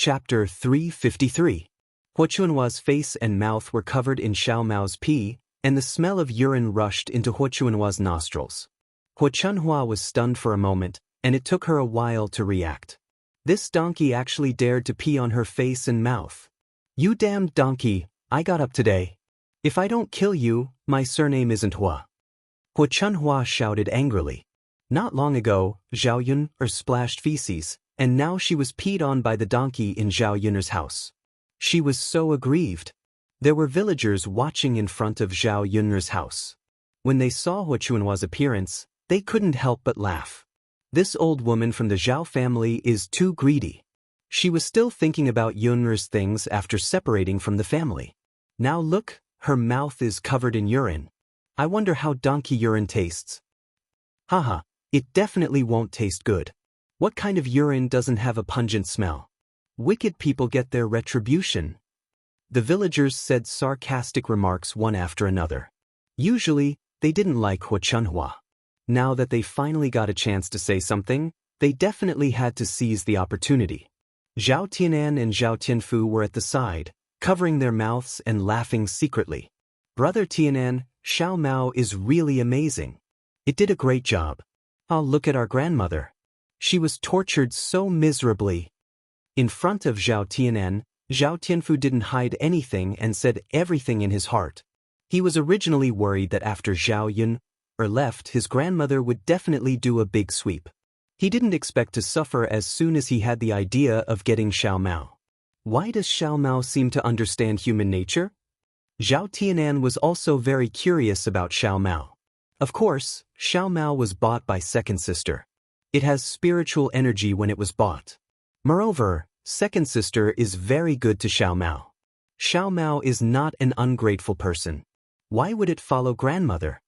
Chapter 353. Hua Chuanhua's face and mouth were covered in Xiao Mao's pee, and the smell of urine rushed into Hua Chuanhua's nostrils. Hua Chuanhua was stunned for a moment, and it took her a while to react. This donkey actually dared to pee on her face and mouth. "You damned donkey, I got up today. If I don't kill you, my surname isn't Hua." Hua Chuanhua shouted angrily. Not long ago, Zhao Yun splashed feces, and now she was peed on by the donkey in Zhao Yun's house. She was so aggrieved. There were villagers watching in front of Zhao Yun's house. When they saw Hua Chuanhua's appearance, they couldn't help but laugh. This old woman from the Zhao family is too greedy. She was still thinking about Yun's things after separating from the family. Now look, her mouth is covered in urine. I wonder how donkey urine tastes. Haha, it definitely won't taste good. What kind of urine doesn't have a pungent smell? Wicked people get their retribution. The villagers said sarcastic remarks one after another. Usually, they didn't like Hua Chuanhua. Now that they finally got a chance to say something, they definitely had to seize the opportunity. Zhao Tianan and Zhao Tianfu were at the side, covering their mouths and laughing secretly. "Brother Tianan, Xiao Mao is really amazing. It did a great job. Oh, look at our grandmother. She was tortured so miserably." In front of Zhao Tianan, Zhao Tianfu didn't hide anything and said everything in his heart. He was originally worried that after Zhao Yun left, his grandmother would definitely do a big sweep. He didn't expect to suffer as soon as he had the idea of getting Xiao Mao. Why does Xiao Mao seem to understand human nature? Zhao Tianan was also very curious about Xiao Mao. Of course, Xiao Mao was bought by Second Sister. It has spiritual energy when it was bought. Moreover, Second Sister is very good to Xiao Mao. Xiao Mao is not an ungrateful person. Why would it follow grandmother?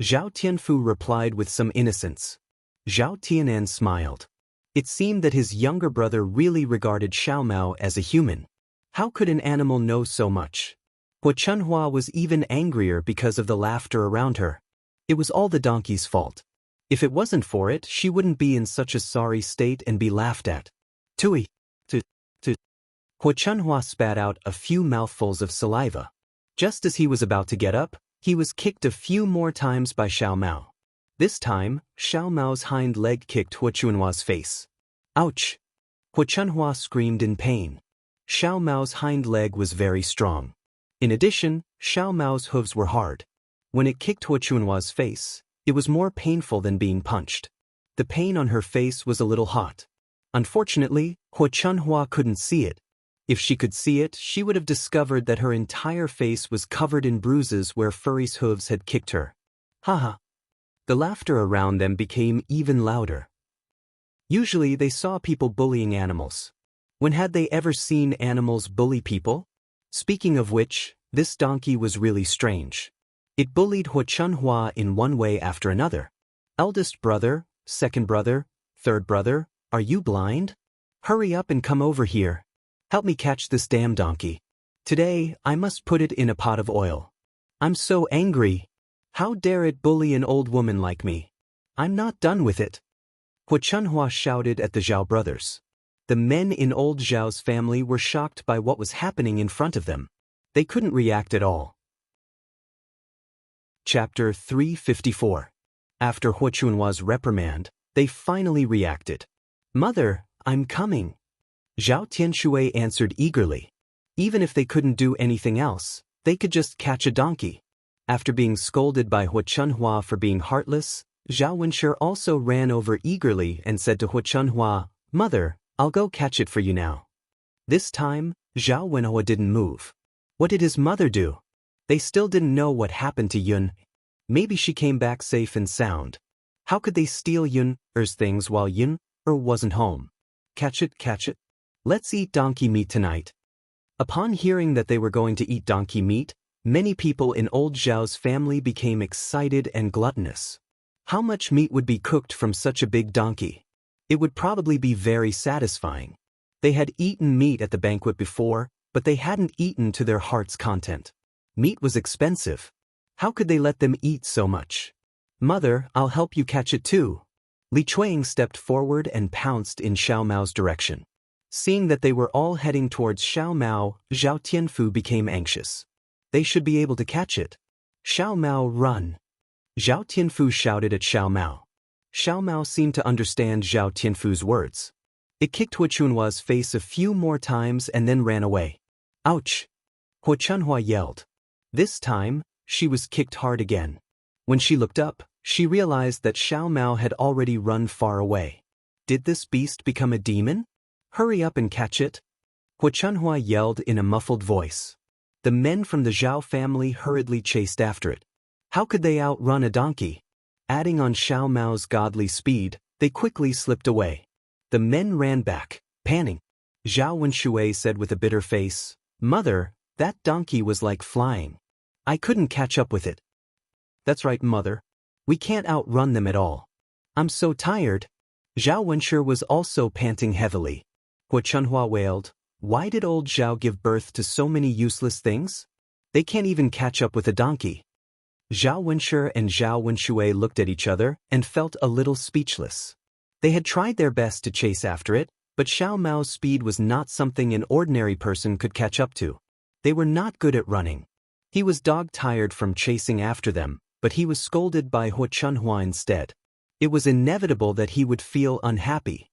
Zhao Tianfu replied with some innocence. Zhao Tianan smiled. It seemed that his younger brother really regarded Xiao Mao as a human. How could an animal know so much? Hua Chuanhua was even angrier because of the laughter around her. It was all the donkey's fault. If it wasn't for it, she wouldn't be in such a sorry state and be laughed at. Tui. Hua Chuanhua spat out a few mouthfuls of saliva. Just as he was about to get up, he was kicked a few more times by Xiao Mao. This time, Xiao Mao's hind leg kicked Hua Chuanhua's face. Ouch! Hua Chuanhua screamed in pain. Xiao Mao's hind leg was very strong. In addition, Xiao Mao's hooves were hard. When it kicked Hua Chuanhua's face, it was more painful than being punched. The pain on her face was a little hot. Unfortunately, Hua Chuanhua couldn't see it. If she could see it, she would have discovered that her entire face was covered in bruises where Furry's hooves had kicked her. Haha. The laughter around them became even louder. Usually they saw people bullying animals. When had they ever seen animals bully people? Speaking of which, this donkey was really strange. It bullied Hua Chuanhua in one way after another. "Eldest brother, second brother, third brother, are you blind? Hurry up and come over here. Help me catch this damn donkey. Today, I must put it in a pot of oil. I'm so angry. How dare it bully an old woman like me? I'm not done with it." Hua Chuanhua shouted at the Zhao brothers. The men in old Zhao's family were shocked by what was happening in front of them. They couldn't react at all. Chapter 354. After Hua Chuanhua's reprimand, they finally reacted. "Mother, I'm coming." Zhao Tianxue answered eagerly. Even if they couldn't do anything else, they could just catch a donkey. After being scolded by Hua Chuanhua for being heartless, Zhao Wenshi also ran over eagerly and said to Hua Chuanhua, "Mother, I'll go catch it for you now." This time, Zhao Wenhua didn't move. What did his mother do? They still didn't know what happened to Yun. Maybe she came back safe and sound. How could they steal Yun's things while Yun wasn't home? Catch it. Let's eat donkey meat tonight. Upon hearing that they were going to eat donkey meat, many people in old Zhao's family became excited and gluttonous. How much meat would be cooked from such a big donkey? It would probably be very satisfying. They had eaten meat at the banquet before, but they hadn't eaten to their heart's content. Meat was expensive. How could they let them eat so much? "Mother, I'll help you catch it too." Li Chuang stepped forward and pounced in Xiao Mao's direction. Seeing that they were all heading towards Xiao Mao, Zhao Tianfu became anxious. They should be able to catch it. Xiao Mao, run! Zhao Tianfu shouted at Xiao Mao. Xiao Mao seemed to understand Zhao Tianfu's words. It kicked Hu Chunhua's face a few more times and then ran away. Ouch! Hu Chunhua yelled. This time, she was kicked hard again. When she looked up, she realized that Xiao Mao had already run far away. Did this beast become a demon? Hurry up and catch it! Hu Chunhua yelled in a muffled voice. The men from the Zhao family hurriedly chased after it. How could they outrun a donkey? Adding on Xiao Mao's godly speed, they quickly slipped away. The men ran back, panting. Zhao Wenshui said with a bitter face, "Mother, that donkey was like flying. I couldn't catch up with it." "That's right, Mother. We can't outrun them at all. I'm so tired." Zhao Wenshui was also panting heavily. Hu Chunhua wailed, "Why did old Zhao give birth to so many useless things? They can't even catch up with a donkey." Zhao Wenshui and Zhao Wenshui looked at each other and felt a little speechless. They had tried their best to chase after it, but Xiao Mao's speed was not something an ordinary person could catch up to. They were not good at running. He was dog-tired from chasing after them, but he was scolded by Hu Chunhua instead. It was inevitable that he would feel unhappy.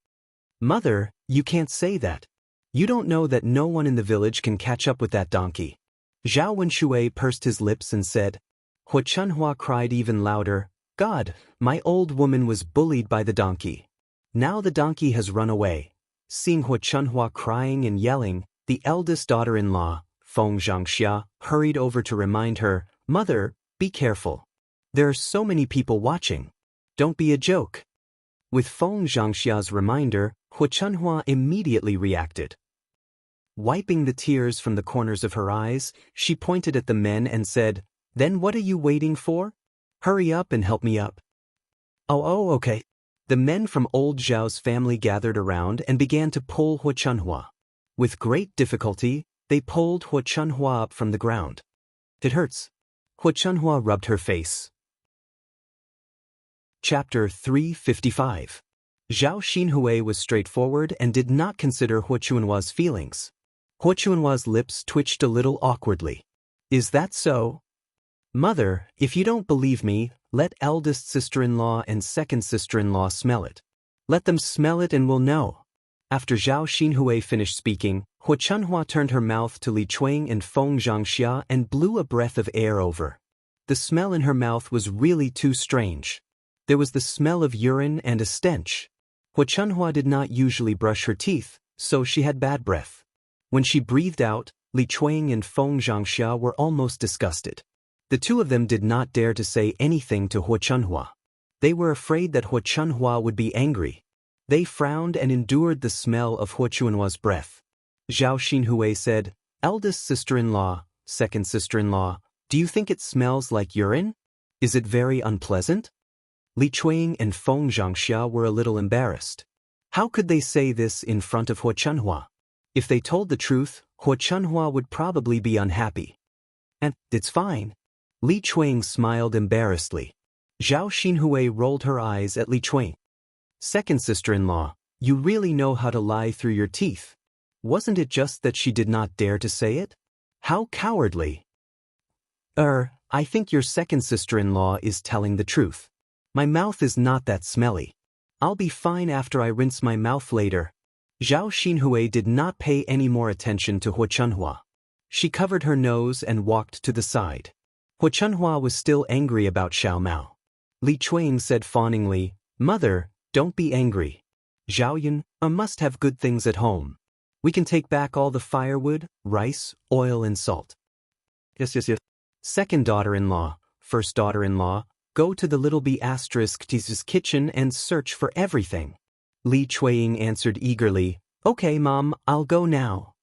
"Mother, you can't say that. You don't know that no one in the village can catch up with that donkey." Zhao Wenshui pursed his lips and said. Hu Chunhua cried even louder, "God, my old woman was bullied by the donkey. Now the donkey has run away." Seeing Hu Chunhua crying and yelling, the eldest daughter-in-law, Feng Zhangxia, hurried over to remind her, "Mother, be careful. There are so many people watching. Don't be a joke." With Feng Zhangxia's reminder, Hu Chunhua immediately reacted. Wiping the tears from the corners of her eyes, she pointed at the men and said, "Then what are you waiting for? Hurry up and help me up." Oh, okay." The men from old Zhao's family gathered around and began to pull Hu Chunhua. With great difficulty, they pulled Hu Chunhua up from the ground. "It hurts." Hu Chunhua rubbed her face. Chapter 355. Zhao Xinhui was straightforward and did not consider Hu Chunhua's feelings. Hu Chunhua's lips twitched a little awkwardly. "Is that so?" "Mother, if you don't believe me, let eldest sister-in-law and second sister-in-law smell it. Let them smell it and we'll know." After Zhao Xinhui finished speaking, Hu Chunhua turned her mouth to Li Chuang and Feng Zhangxia and blew a breath of air over. The smell in her mouth was really too strange. There was the smell of urine and a stench. Hu Chunhua did not usually brush her teeth, so she had bad breath. When she breathed out, Li Chuang and Feng Zhangxia were almost disgusted. The two of them did not dare to say anything to Hu Chunhua. They were afraid that Hu Chunhua would be angry. They frowned and endured the smell of Hu Chunhua's breath. Zhao Xinhui said, "Eldest sister-in-law, second sister-in-law, do you think it smells like urine? Is it very unpleasant?" Li Chuang and Feng Zhangxia were a little embarrassed. How could they say this in front of Hu Chunhua? If they told the truth, Hu Chunhua would probably be unhappy. "And it's fine." Li Chuang smiled embarrassedly. Zhao Xinhui rolled her eyes at Li Chuang. "Second sister-in-law, you really know how to lie through your teeth. Wasn't it just that she did not dare to say it? How cowardly." I think your second sister-in-law is telling the truth. My mouth is not that smelly. I'll be fine after I rinse my mouth later." Zhao Xinhui did not pay any more attention to Hu Chunhua. She covered her nose and walked to the side. Hu Chunhua was still angry about Xiao Mao. Li Chuang said fawningly, "Mother, don't be angry. Zhao Yun must have good things at home. We can take back all the firewood, rice, oil and salt." Yes. Second daughter-in-law, first daughter-in-law, go to the little B***'s kitchen and search for everything. Li Chuang answered eagerly, "Okay, Mom, I'll go now."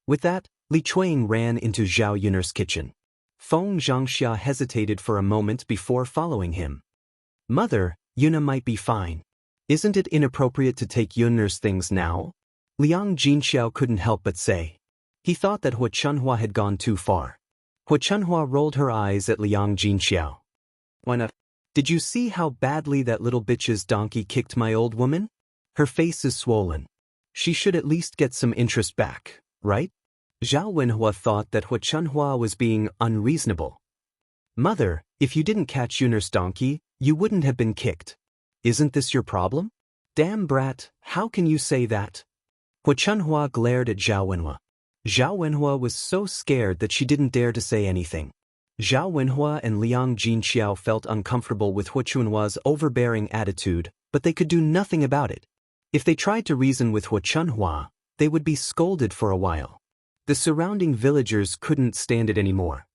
With that, Li Chuang ran into Zhao Yun's kitchen. Feng Zhangxia hesitated for a moment before following him. "Mother, Yuna might be fine. Isn't it inappropriate to take Yun's things now?" Liang Jinxiao couldn't help but say. He thought that Hu Chunhua had gone too far. Hu Chunhua rolled her eyes at Liang Jinxiao. "Why not? Did you see how badly that little bitch's donkey kicked my old woman? Her face is swollen. She should at least get some interest back, right? Zhao Wenhua thought that Hua Chunhua was being unreasonable. Mother, if you didn't catch Yun'er's donkey, you wouldn't have been kicked. Isn't this your problem? Damn brat, how can you say that? Hua Chunhua glared at Zhao Wenhua. Zhao Wenhua was so scared that she didn't dare to say anything. Zhao Wenhua and Liang Jinxiao felt uncomfortable with Hua Chunhua's overbearing attitude, but they could do nothing about it. If they tried to reason with Hua Chunhua, they would be scolded for a while. The surrounding villagers couldn't stand it anymore.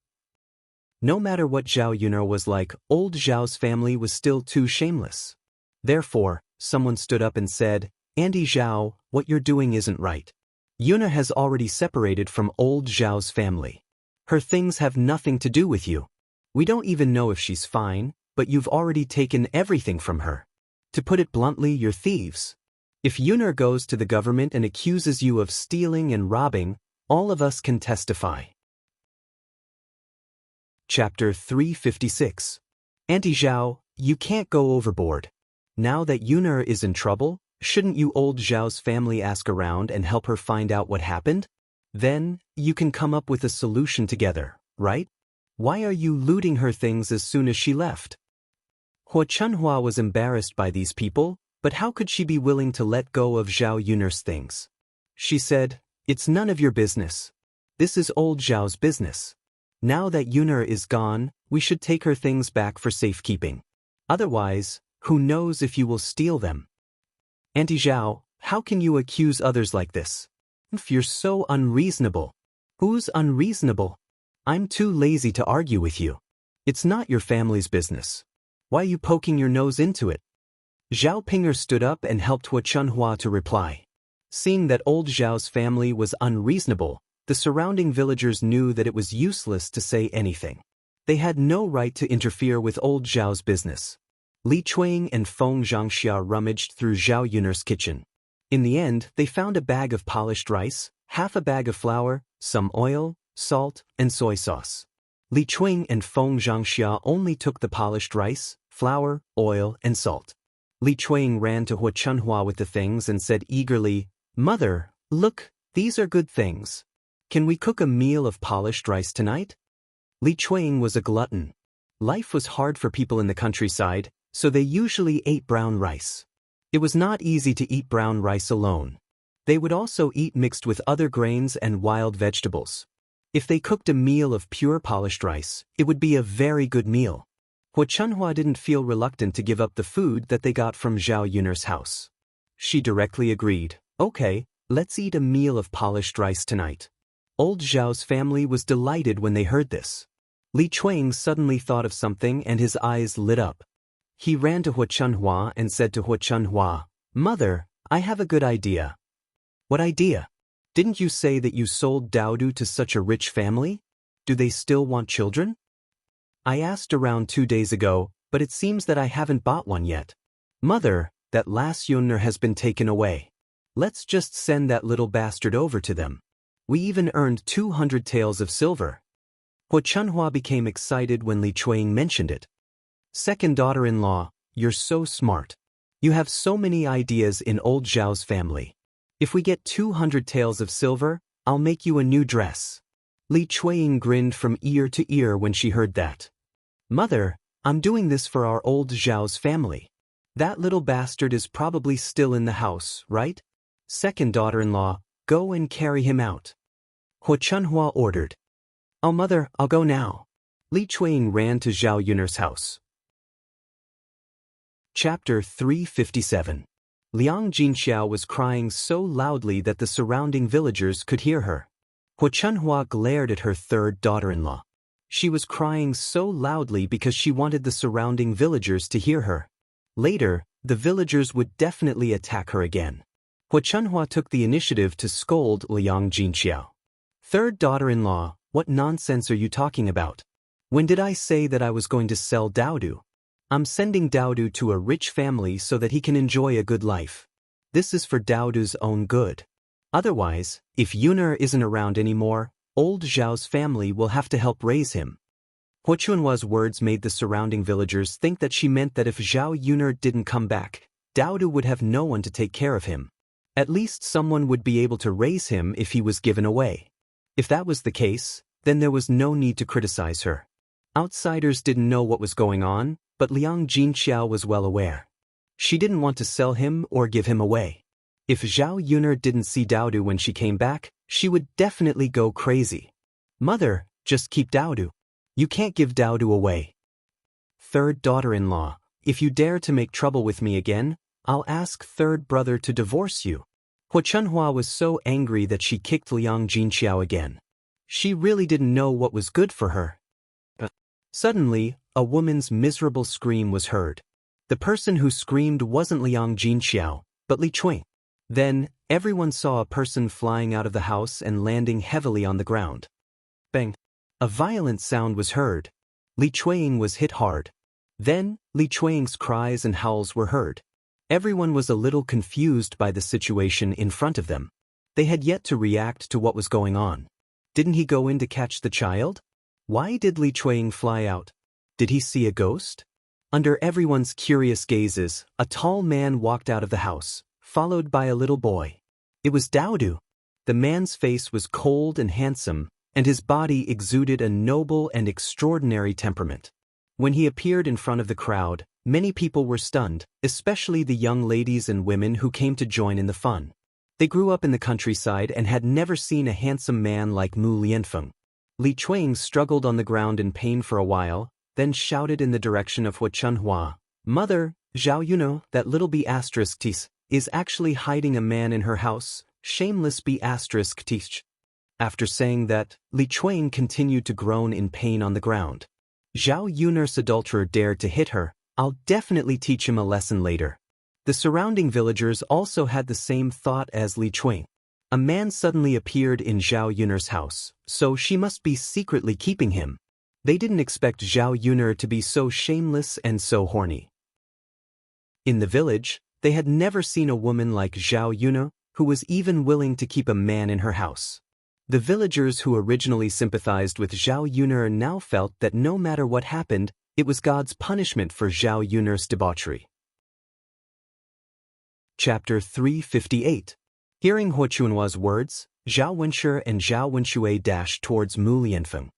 No matter what Zhao Yun'er was like, old Zhao's family was still too shameless. Therefore, someone stood up and said, "Auntie Zhao, what you're doing isn't right. Yun'er has already separated from old Zhao's family. Her things have nothing to do with you. We don't even know if she's fine, but you've already taken everything from her. To put it bluntly, you're thieves. If Yun'er goes to the government and accuses you of stealing and robbing, all of us can testify." Chapter 356. Auntie Zhao, you can't go overboard. Now that Yun'er is in trouble, shouldn't you old Zhao's family ask around and help her find out what happened? Then, you can come up with a solution together, right? Why are you looting her things as soon as she left? Hua Chunhua was embarrassed by these people, but how could she be willing to let go of Zhao Yun'er's things? She said, "It's none of your business. This is old Zhao's business. Now that Yun'er is gone, we should take her things back for safekeeping. Otherwise, who knows if you will steal them." Auntie Zhao, how can you accuse others like this? If you're so unreasonable. Who's unreasonable? I'm too lazy to argue with you. It's not your family's business. Why are you poking your nose into it? Zhao Pinger stood up and helped Hua Chunhua to reply. Seeing that old Zhao's family was unreasonable, the surrounding villagers knew that it was useless to say anything. They had no right to interfere with old Zhao's business. Li Chuang and Feng Zhangxia rummaged through Zhao Yun'er's kitchen. In the end, they found a bag of polished rice, half a bag of flour, some oil, salt, and soy sauce. Li Chuang and Feng Zhangxia only took the polished rice, flour, oil, and salt. Li Chuang ran to Hua Chunhua with the things and said eagerly, "Mother, look, these are good things. Can we cook a meal of polished rice tonight?" Li Chuang was a glutton. Life was hard for people in the countryside, so they usually ate brown rice. It was not easy to eat brown rice alone. They would also eat mixed with other grains and wild vegetables. If they cooked a meal of pure polished rice, it would be a very good meal. Hua Chunhua didn't feel reluctant to give up the food that they got from Zhao Yun'er's house. She directly agreed, "Okay, let's eat a meal of polished rice tonight." Old Zhao's family was delighted when they heard this. Li Chuang suddenly thought of something and his eyes lit up. He ran to Hua Chunhua and said to Hua Chunhua, "Mother, I have a good idea." "What idea? Didn't you say that you sold Daodu to such a rich family? Do they still want children?" "I asked around 2 days ago, but it seems that I haven't bought one yet." "Mother, that last Yun'er has been taken away. Let's just send that little bastard over to them. We even earned 200 taels of silver." Hua Chunhua became excited when Li Chuang mentioned it. "Second daughter-in-law, you're so smart. You have so many ideas in old Zhao's family. If we get 200 taels of silver, I'll make you a new dress." Li Chuang grinned from ear to ear when she heard that. "Mother, I'm doing this for our old Zhao's family. That little bastard is probably still in the house, right? Second daughter-in-law, go and carry him out." Hua Chunhua ordered. "Oh mother, I'll go now." Li Chuang ran to Zhao Yun'er's house. Chapter 357. Liang Jinxiao was crying so loudly that the surrounding villagers could hear her. Hua Chunhua glared at her third daughter-in-law. She was crying so loudly because she wanted the surrounding villagers to hear her. Later, the villagers would definitely attack her again. Hua Chunhua took the initiative to scold Liang Jinxiao. "Third daughter-in-law, what nonsense are you talking about? When did I say that I was going to sell Daodu? I'm sending Daodu to a rich family so that he can enjoy a good life. This is for Daodu's own good. Otherwise, if Yun'er isn't around anymore, old Zhao's family will have to help raise him." Hua Chunhua's words made the surrounding villagers think that she meant that if Zhao Yun'er didn't come back, Daodu would have no one to take care of him. At least someone would be able to raise him if he was given away. If that was the case, then there was no need to criticize her. Outsiders didn't know what was going on, but Liang Jinxiao was well aware. She didn't want to sell him or give him away. If Zhao Yuner didn't see Daodu when she came back, she would definitely go crazy. Mother, just keep Daodu. You can't give Daodu away. Third daughter-in-law, if you dare to make trouble with me again, I'll ask third brother to divorce you. Huo Chunhua was so angry that she kicked Liang Jinxiao again. She really didn't know what was good for her. Suddenly, a woman's miserable scream was heard. The person who screamed wasn't Liang Jinxiao, but Li Chuing. Then, everyone saw a person flying out of the house and landing heavily on the ground. Bang! A violent sound was heard. Li Chuing was hit hard. Then, Li Chuing's cries and howls were heard. Everyone was a little confused by the situation in front of them. They had yet to react to what was going on. Didn't he go in to catch the child? Why did Li Chuing fly out? Did he see a ghost? Under everyone's curious gazes, a tall man walked out of the house, followed by a little boy. It was Daodu. The man's face was cold and handsome, and his body exuded a noble and extraordinary temperament. When he appeared in front of the crowd, many people were stunned, especially the young ladies and women who came to join in the fun. They grew up in the countryside and had never seen a handsome man like Mu Lianfeng. Li Chuing struggled on the ground in pain for a while, then shouted in the direction of Huo Chunhua, "Mother, Zhao Yuno, that little B***tis, is actually hiding a man in her house, shameless B***tis." After saying that, Li Chuing continued to groan in pain on the ground. Zhao Yuner's adulterer dared to hit her. I'll definitely teach him a lesson later. The surrounding villagers also had the same thought as Li Chuing. A man suddenly appeared in Zhao Yuner's house, so she must be secretly keeping him. They didn't expect Zhao Yuner to be so shameless and so horny. In the village, they had never seen a woman like Zhao Yuner, who was even willing to keep a man in her house. The villagers who originally sympathized with Zhao Yuner now felt that no matter what happened, it was God's punishment for Zhao Yuner's debauchery. Chapter 358. Hearing Huo Chunhua's words, Zhao Wenshi and Zhao Wenshui dashed towards Mu Lianfeng.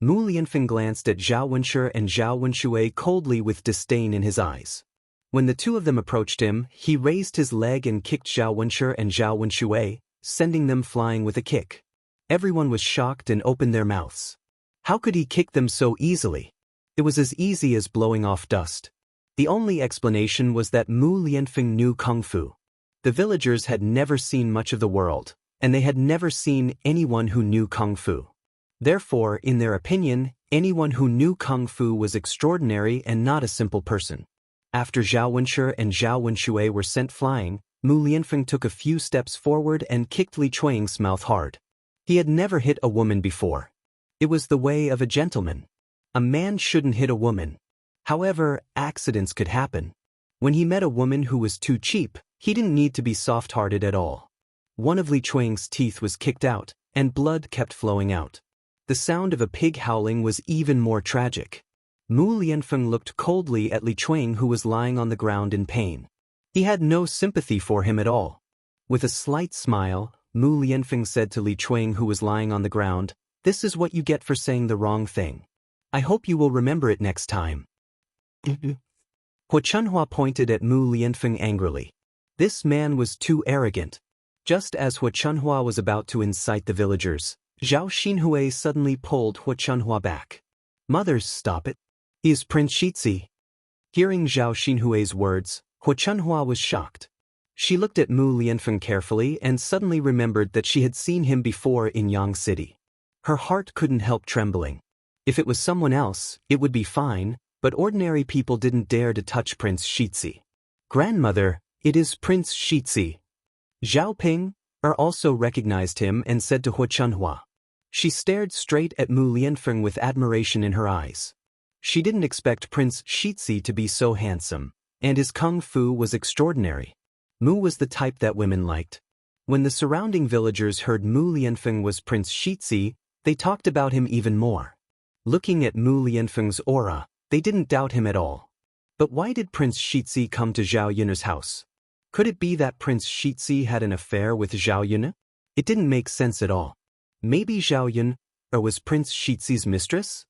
Mu Lianfeng glanced at Zhao Wenshi and Zhao Wenshui coldly with disdain in his eyes. When the two of them approached him, he raised his leg and kicked Zhao Wenshi and Zhao Wenshui, sending them flying with a kick. Everyone was shocked and opened their mouths. How could he kick them so easily? It was as easy as blowing off dust. The only explanation was that Mu Lianfeng knew Kung Fu. The villagers had never seen much of the world, and they had never seen anyone who knew Kung Fu. Therefore, in their opinion, anyone who knew Kung Fu was extraordinary and not a simple person. After Zhao Wenshi and Zhao Wenshui were sent flying, Mu Lianfeng took a few steps forward and kicked Li Chuing's mouth hard. He had never hit a woman before. It was the way of a gentleman. A man shouldn't hit a woman. However, accidents could happen. When he met a woman who was too cheap, he didn't need to be soft-hearted at all. One of Li Chuing's teeth was kicked out, and blood kept flowing out. The sound of a pig howling was even more tragic. Mu Lianfeng looked coldly at Li Chuing, who was lying on the ground in pain. He had no sympathy for him at all. With a slight smile, Mu Lianfeng said to Li Chuing, who was lying on the ground, "This is what you get for saying the wrong thing. I hope you will remember it next time." Huo Chunhua pointed at Mu Lianfeng angrily. This man was too arrogant. Just as Huo Chunhua was about to incite the villagers, Zhao Xinhui suddenly pulled Huo Chunhua back. "Mother, stop it. He is Prince Shitzi." Hearing Zhao Xinhui's words, Huo Chunhua was shocked. She looked at Mu Lianfeng carefully and suddenly remembered that she had seen him before in Yang City. Her heart couldn't help trembling. If it was someone else, it would be fine, but ordinary people didn't dare to touch Prince Shitzi. "Grandmother, it is Prince Shitzi." Zhao Ping also recognized him and said to Huo Chunhua. She stared straight at Mu Lianfeng with admiration in her eyes. She didn't expect Prince Shitzi to be so handsome, and his kung fu was extraordinary. Mu was the type that women liked. When the surrounding villagers heard Mu Lianfeng was Prince Shitzi, they talked about him even more. Looking at Mu Lianfeng's aura, they didn't doubt him at all. But why did Prince Shitzi come to Zhao Yuner's house? Could it be that Prince Shitzi had an affair with Zhao Yun? It didn't make sense at all. Maybe Zhao Yun was Prince Shitzi's mistress?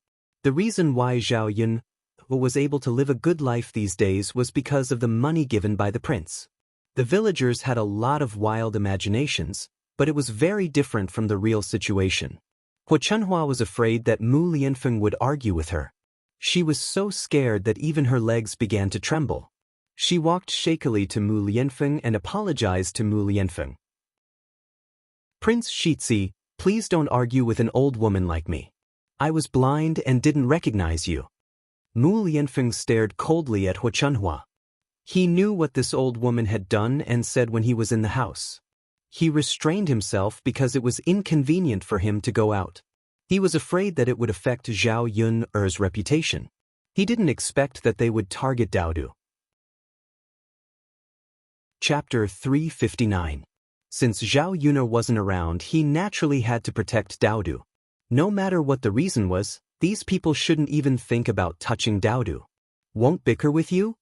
The reason why Zhao Yun was able to live a good life these days was because of the money given by the prince. The villagers had a lot of wild imaginations, but it was very different from the real situation. Hua Chunhua was afraid that Mu Lianfeng would argue with her. She was so scared that even her legs began to tremble. She walked shakily to Mu Lianfeng and apologized to Mu Lianfeng. Prince Shitzi, please don't argue with an old woman like me. I was blind and didn't recognize you. Mu Lianfeng stared coldly at Hua Chunhua. He knew what this old woman had done and said when he was in the house. He restrained himself because it was inconvenient for him to go out. He was afraid that it would affect Zhao Yun's reputation. He didn't expect that they would target Daodu. Chapter 359. Since Zhao Yun wasn't around, he naturally had to protect Daodu. No matter what the reason was, these people shouldn't even think about touching Daodu. Won't bicker with you?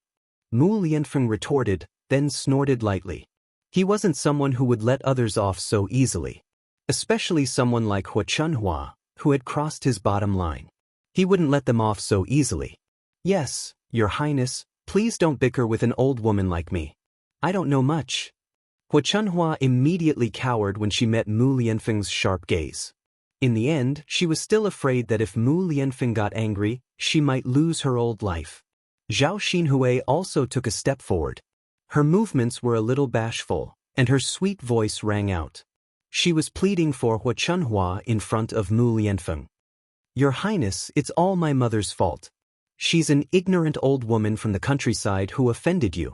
Mu Lianfeng retorted, then snorted lightly. He wasn't someone who would let others off so easily. Especially someone like Hua Chunhua, who had crossed his bottom line. He wouldn't let them off so easily. Yes, Your Highness, please don't bicker with an old woman like me. I don't know much. Hua Chunhua immediately cowered when she met Mu Lianfeng's sharp gaze. In the end, she was still afraid that if Mu Lianfeng got angry, she might lose her old life. Zhao Xinhui also took a step forward. Her movements were a little bashful, and her sweet voice rang out. She was pleading for Hua Chunhua in front of Mu Lianfeng. Your Highness, it's all my mother's fault. She's an ignorant old woman from the countryside who offended you.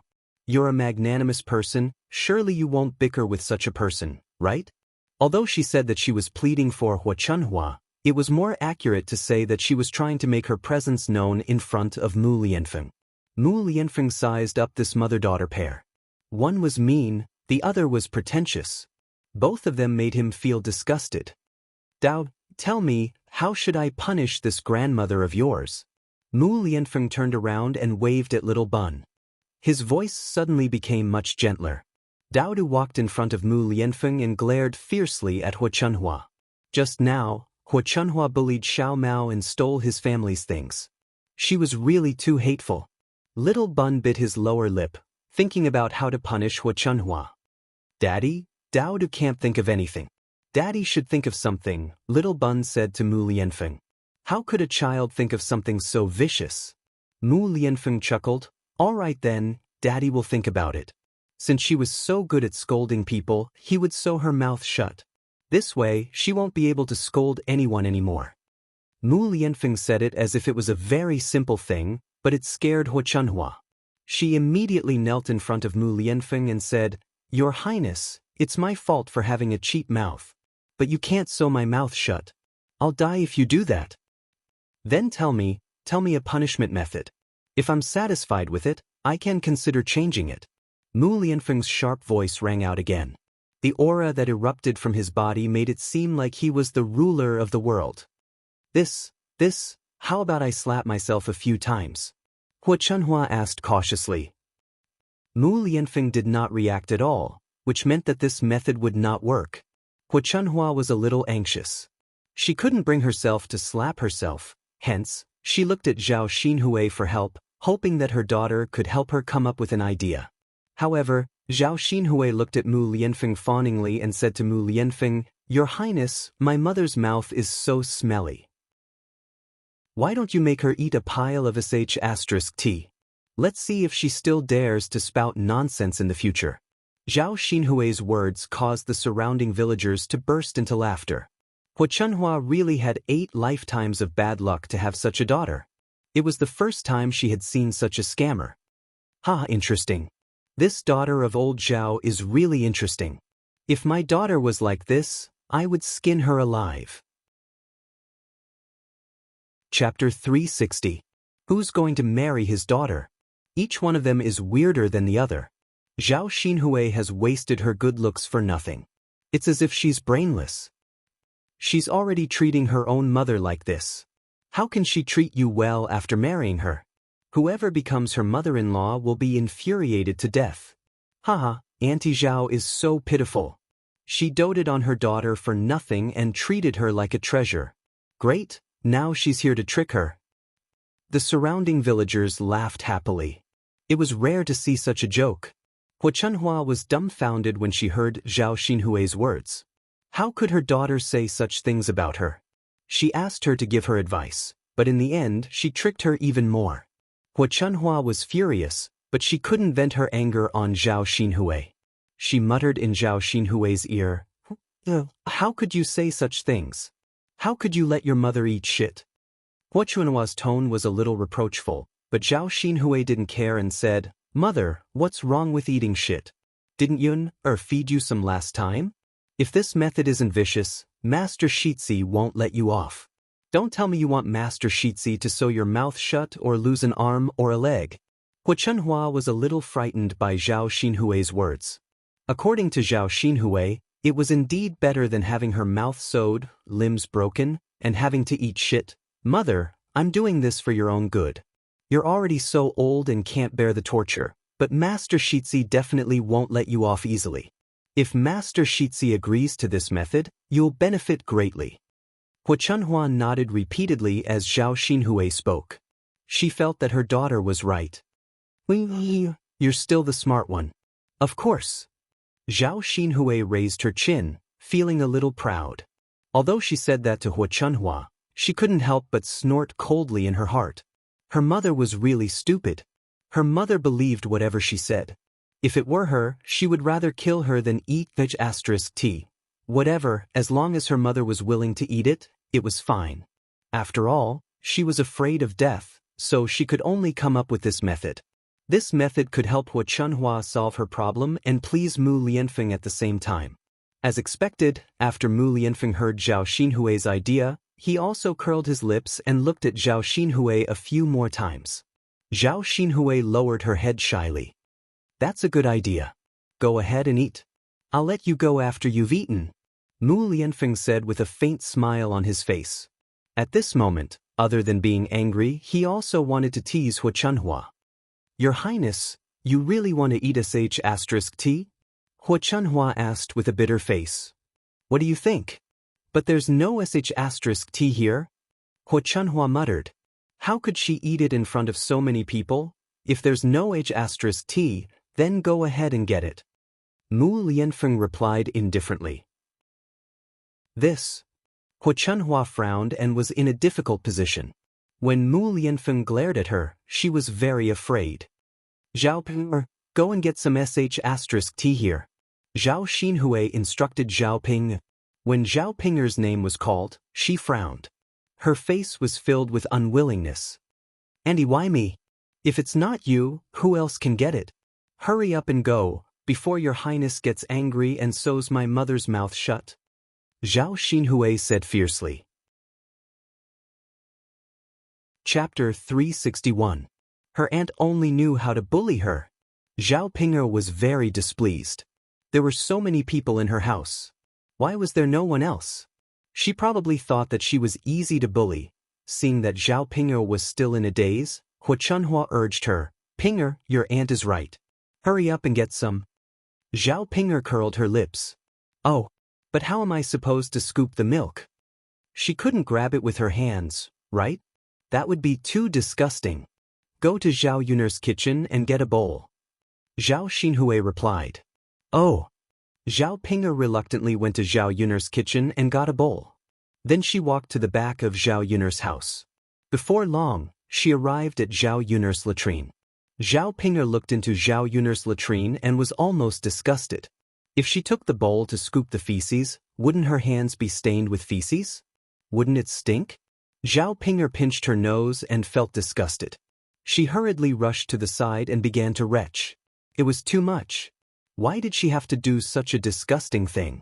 You're a magnanimous person, surely you won't bicker with such a person, right? Although she said that she was pleading for Hua Chunhua, it was more accurate to say that she was trying to make her presence known in front of Mu Lianfeng. Mu Lianfeng sized up this mother-daughter pair. One was mean, the other was pretentious. Both of them made him feel disgusted. Dao, tell me, how should I punish this grandmother of yours? Mu Lianfeng turned around and waved at Little Bun. His voice suddenly became much gentler. Daodu walked in front of Mu Lianfeng and glared fiercely at Hua Chunhua. Just now, Hua Chunhua bullied Xiao Mao and stole his family's things. She was really too hateful. Little Bun bit his lower lip, thinking about how to punish Hua Chunhua. Daddy, Daodu can't think of anything. Daddy should think of something, Little Bun said to Mu Lianfeng. How could a child think of something so vicious? Mu Lianfeng chuckled. All right then, Daddy will think about it. Since she was so good at scolding people, he would sew her mouth shut. This way, she won't be able to scold anyone anymore. Mu Lianfeng said it as if it was a very simple thing, but it scared Hua Chunhua. She immediately knelt in front of Mu Lianfeng and said, Your Highness, it's my fault for having a cheap mouth. But you can't sew my mouth shut. I'll die if you do that. Then tell me a punishment method. If I'm satisfied with it, I can consider changing it. Mu Lianfeng's sharp voice rang out again. The aura that erupted from his body made it seem like he was the ruler of the world. How about I slap myself a few times? Hua Chunhua asked cautiously. Mu Lianfeng did not react at all, which meant that this method would not work. Hua Chunhua was a little anxious. She couldn't bring herself to slap herself, hence, she looked at Zhao Xinhui for help, hoping that her daughter could help her come up with an idea. However, Zhao Xinhui looked at Mu Lianfeng fawningly and said to Mu Lianfeng, Your Highness, my mother's mouth is so smelly. Why don't you make her eat a pile of sh*t? Let's see if she still dares to spout nonsense in the future. Zhao Xinhui's words caused the surrounding villagers to burst into laughter. Hua Chunhua really had 8 lifetimes of bad luck to have such a daughter. It was the first time she had seen such a scammer. Interesting. This daughter of old Zhao is really interesting. If my daughter was like this, I would skin her alive. Chapter 360. Who's going to marry his daughter? Each one of them is weirder than the other. Zhao Xinhui has wasted her good looks for nothing. It's as if she's brainless. She's already treating her own mother like this. How can she treat you well after marrying her? Whoever becomes her mother-in-law will be infuriated to death. Haha, Auntie Zhao is so pitiful. She doted on her daughter for nothing and treated her like a treasure. Great, now she's here to trick her. The surrounding villagers laughed happily. It was rare to see such a joke. Hua Chunhua was dumbfounded when she heard Zhao Xinhui's words. How could her daughter say such things about her? She asked her to give her advice, but in the end she tricked her even more. Hua Chunhua was furious, but she couldn't vent her anger on Zhao Xinhui. She muttered in Zhao Xinhui's ear, How could you say such things? How could you let your mother eat shit? Hua Chunhua's tone was a little reproachful, but Zhao Xinhui didn't care and said, Mother, what's wrong with eating shit? Didn't Yun feed you some last time? If this method isn't vicious, Master Shitzi won't let you off. Don't tell me you want Master Shitzi to sew your mouth shut or lose an arm or a leg. Hua Chunhua was a little frightened by Zhao Xinhui's words. According to Zhao Xinhui, it was indeed better than having her mouth sewed, limbs broken, and having to eat shit. Mother, I'm doing this for your own good. You're already so old and can't bear the torture, but Master Shitzi definitely won't let you off easily. If Master Shitzi agrees to this method, you'll benefit greatly. Hua Chunhua nodded repeatedly as Zhao Xinhui spoke. She felt that her daughter was right. You're still the smart one. Of course. Zhao Xinhui raised her chin, feeling a little proud. Although she said that to Hua Chunhua, she couldn't help but snort coldly in her heart. Her mother was really stupid. Her mother believed whatever she said. If it were her, she would rather kill her than eat veg*t. Whatever, as long as her mother was willing to eat it, it was fine. After all, she was afraid of death, so she could only come up with this method. This method could help Hua Chunhua solve her problem and please Mu Lianfeng at the same time. As expected, after Mu Lianfeng heard Zhao Xinhui's idea, he also curled his lips and looked at Zhao Xinhui a few more times. Zhao Xinhui lowered her head shyly. That's a good idea. Go ahead and eat. I'll let you go after you've eaten, Mu Lianfeng said with a faint smile on his face. At this moment, other than being angry, he also wanted to tease Hua Chunhua. Your Highness, you really want to eat sh*t? Hua Chunhua asked with a bitter face. What do you think? But there's no sh*t here? Hua Chunhua muttered. How could she eat it in front of so many people? If there's no h*t, then go ahead and get it. Mu Lianfeng replied indifferently. This. Hua Chunhua frowned and was in a difficult position. When Mu Lianfeng glared at her, she was very afraid. Zhao Ping, go and get some sh*t here. Zhao Xinhui instructed Zhao Ping. When Zhao Pinger's name was called, she frowned. Her face was filled with unwillingness. Andy, why me? If it's not you, who else can get it? Hurry up and go, before your Highness gets angry and sews my mother's mouth shut. Zhao Xinhui said fiercely. Chapter 361. Her aunt only knew how to bully her. Zhao Pinger was very displeased. There were so many people in her house. Why was there no one else? She probably thought that she was easy to bully. Seeing that Zhao Pinger was still in a daze, Hua Chunhua urged her, Pinger, your aunt is right. Hurry up and get some. Zhao Pinger curled her lips. Oh, but how am I supposed to scoop the milk? She couldn't grab it with her hands, right? That would be too disgusting. Go to Zhao Yun'er's kitchen and get a bowl. Zhao Xinhui replied. Oh. Zhao Pinger reluctantly went to Zhao Yun'er's kitchen and got a bowl. Then she walked to the back of Zhao Yun'er's house. Before long, she arrived at Zhao Yun'er's latrine. Zhao Pinger looked into Zhao Yun'er's latrine and was almost disgusted. If she took the bowl to scoop the feces, wouldn't her hands be stained with feces? Wouldn't it stink? Zhao Pinger pinched her nose and felt disgusted. She hurriedly rushed to the side and began to retch. It was too much. Why did she have to do such a disgusting thing?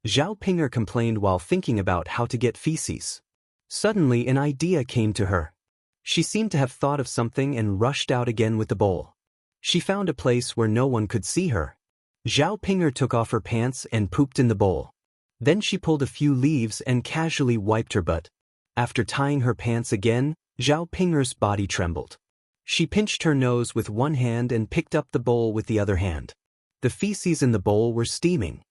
Zhao Pinger complained while thinking about how to get feces. Suddenly an idea came to her. She seemed to have thought of something and rushed out again with the bowl. She found a place where no one could see her. Zhao Pinger took off her pants and pooped in the bowl. Then she pulled a few leaves and casually wiped her butt. After tying her pants again, Zhao Pinger's body trembled. She pinched her nose with one hand and picked up the bowl with the other hand. The feces in the bowl were steaming.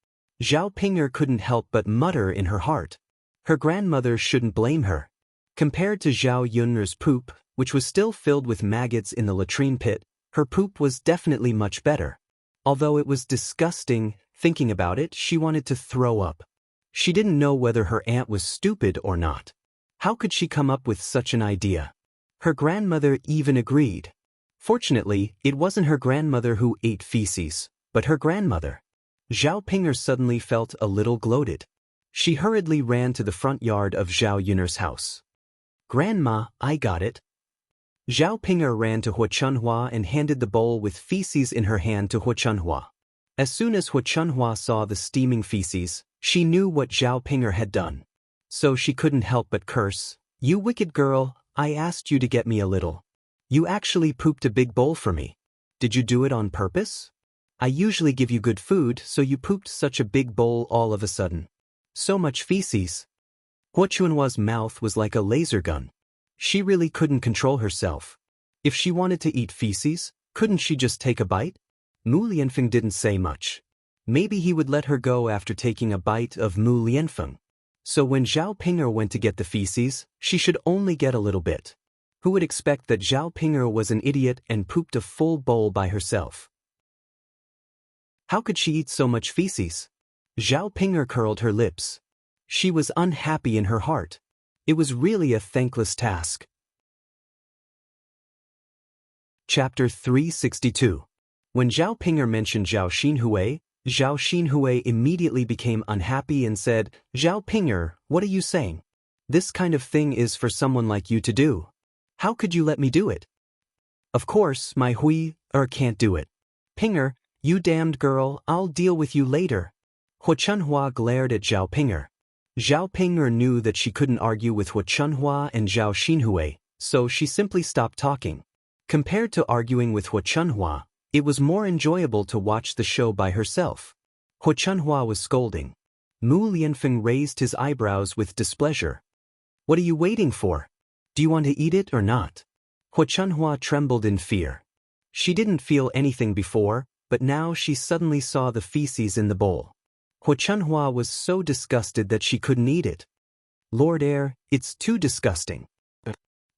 Zhao Ping'er couldn't help but mutter in her heart. Her grandmother shouldn't blame her. Compared to Zhao Yun'er's poop, which was still filled with maggots in the latrine pit, her poop was definitely much better. Although it was disgusting, thinking about it, she wanted to throw up. She didn't know whether her aunt was stupid or not. How could she come up with such an idea? Her grandmother even agreed. Fortunately, it wasn't her grandmother who ate feces, but her grandmother. Zhao Ping'er suddenly felt a little gloated. She hurriedly ran to the front yard of Zhao Yun'er's house. "Grandma, I got it." Zhao Ping'er ran to Hua Chunhua and handed the bowl with feces in her hand to Hua Chunhua. As soon as Hua Chunhua saw the steaming feces, she knew what Zhao Ping'er had done. So she couldn't help but curse, "You wicked girl, I asked you to get me a little. You actually pooped a big bowl for me. Did you do it on purpose? I usually give you good food, so you pooped such a big bowl all of a sudden. So much feces." Hua Chunhua's mouth was like a laser gun. She really couldn't control herself. If she wanted to eat feces, couldn't she just take a bite? Mu Lianfeng didn't say much. Maybe he would let her go after taking a bite of Mu Lianfeng. So when Zhao Ping'er went to get the feces, she should only get a little bit. Who would expect that Zhao Ping'er was an idiot and pooped a full bowl by herself? How could she eat so much feces? Zhao Ping'er curled her lips. She was unhappy in her heart. It was really a thankless task. Chapter 362. When Zhao Ping'er mentioned Zhao Xinhui immediately became unhappy and said, "Zhao Ping'er, what are you saying? This kind of thing is for someone like you to do. How could you let me do it? Of course, my can't do it. Ping'er, you damned girl, I'll deal with you later." Hua Chunhua glared at Zhao Ping'er. Zhao Ping'er knew that she couldn't argue with Hua Chunhua and Zhao Xinhui, so she simply stopped talking. Compared to arguing with Hua Chunhua, it was more enjoyable to watch the show by herself. Hua Chunhua was scolding. Mu Lianfeng raised his eyebrows with displeasure. "What are you waiting for? Do you want to eat it or not?" Hua Chunhua trembled in fear. She didn't feel anything before, but now she suddenly saw the feces in the bowl. Hua Chunhua was so disgusted that she couldn't eat it. "Lord Air, it's too disgusting."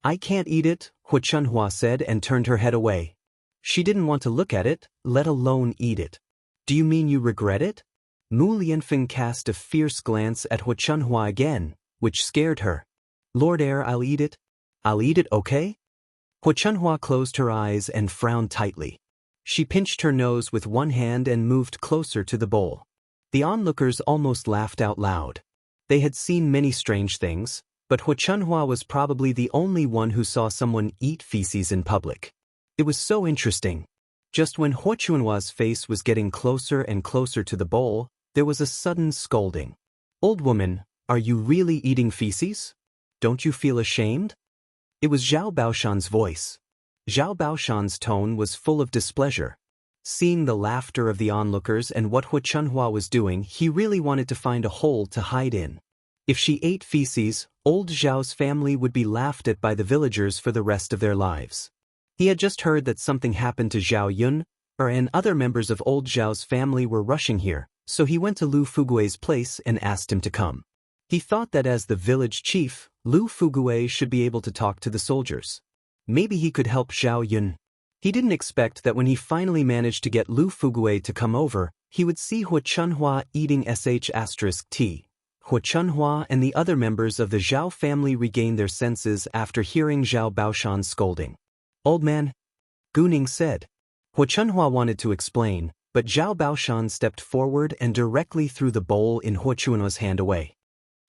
"I can't eat it," Hua Chunhua said and turned her head away. She didn't want to look at it, let alone eat it. "Do you mean you regret it?" Mu Lianfeng cast a fierce glance at Hua Chunhua again, which scared her. "Lord Air, I'll eat it. I'll eat it, okay?" Hua Chunhua closed her eyes and frowned tightly. She pinched her nose with one hand and moved closer to the bowl. The onlookers almost laughed out loud. They had seen many strange things, but Hua Chunhua was probably the only one who saw someone eat feces in public. It was so interesting. Just when Hua Chunhua's face was getting closer and closer to the bowl, there was a sudden scolding. "Old woman, are you really eating feces? Don't you feel ashamed?" It was Zhao Baoshan's voice. Zhao Baoshan's tone was full of displeasure. Seeing the laughter of the onlookers and what Hua Chunhua was doing, he really wanted to find a hole to hide in. If she ate feces, old Zhao's family would be laughed at by the villagers for the rest of their lives. He had just heard that something happened to Zhao Yun, and other members of old Zhao's family were rushing here, so he went to Lu Fugui's place and asked him to come. He thought that as the village chief, Lu Fugui should be able to talk to the soldiers. Maybe he could help Zhao Yun. He didn't expect that when he finally managed to get Lu Fugui to come over, he would see Hua Chunhua eating *T. Hua Chunhua and the other members of the Zhao family regained their senses after hearing Zhao Baoshan's scolding. "Old man," Guning said. Hua Chunhua wanted to explain, but Zhao Baoshan stepped forward and directly threw the bowl in Hua Chunhua's hand away.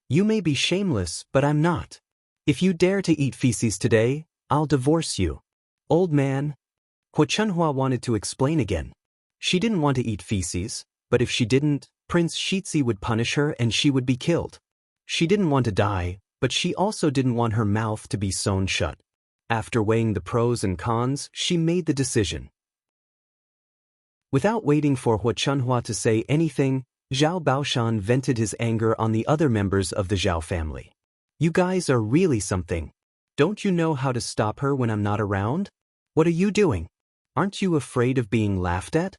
"You may be shameless, but I'm not. If you dare to eat feces today, I'll divorce you." "Old man." Hua Chunhua wanted to explain again. She didn't want to eat feces, but if she didn't, Prince Shitzi would punish her and she would be killed. She didn't want to die, but she also didn't want her mouth to be sewn shut. After weighing the pros and cons, she made the decision. Without waiting for Hua Chunhua to say anything, Zhao Baoshan vented his anger on the other members of the Zhao family. "You guys are really something. Don't you know how to stop her when I'm not around? What are you doing? Aren't you afraid of being laughed at?"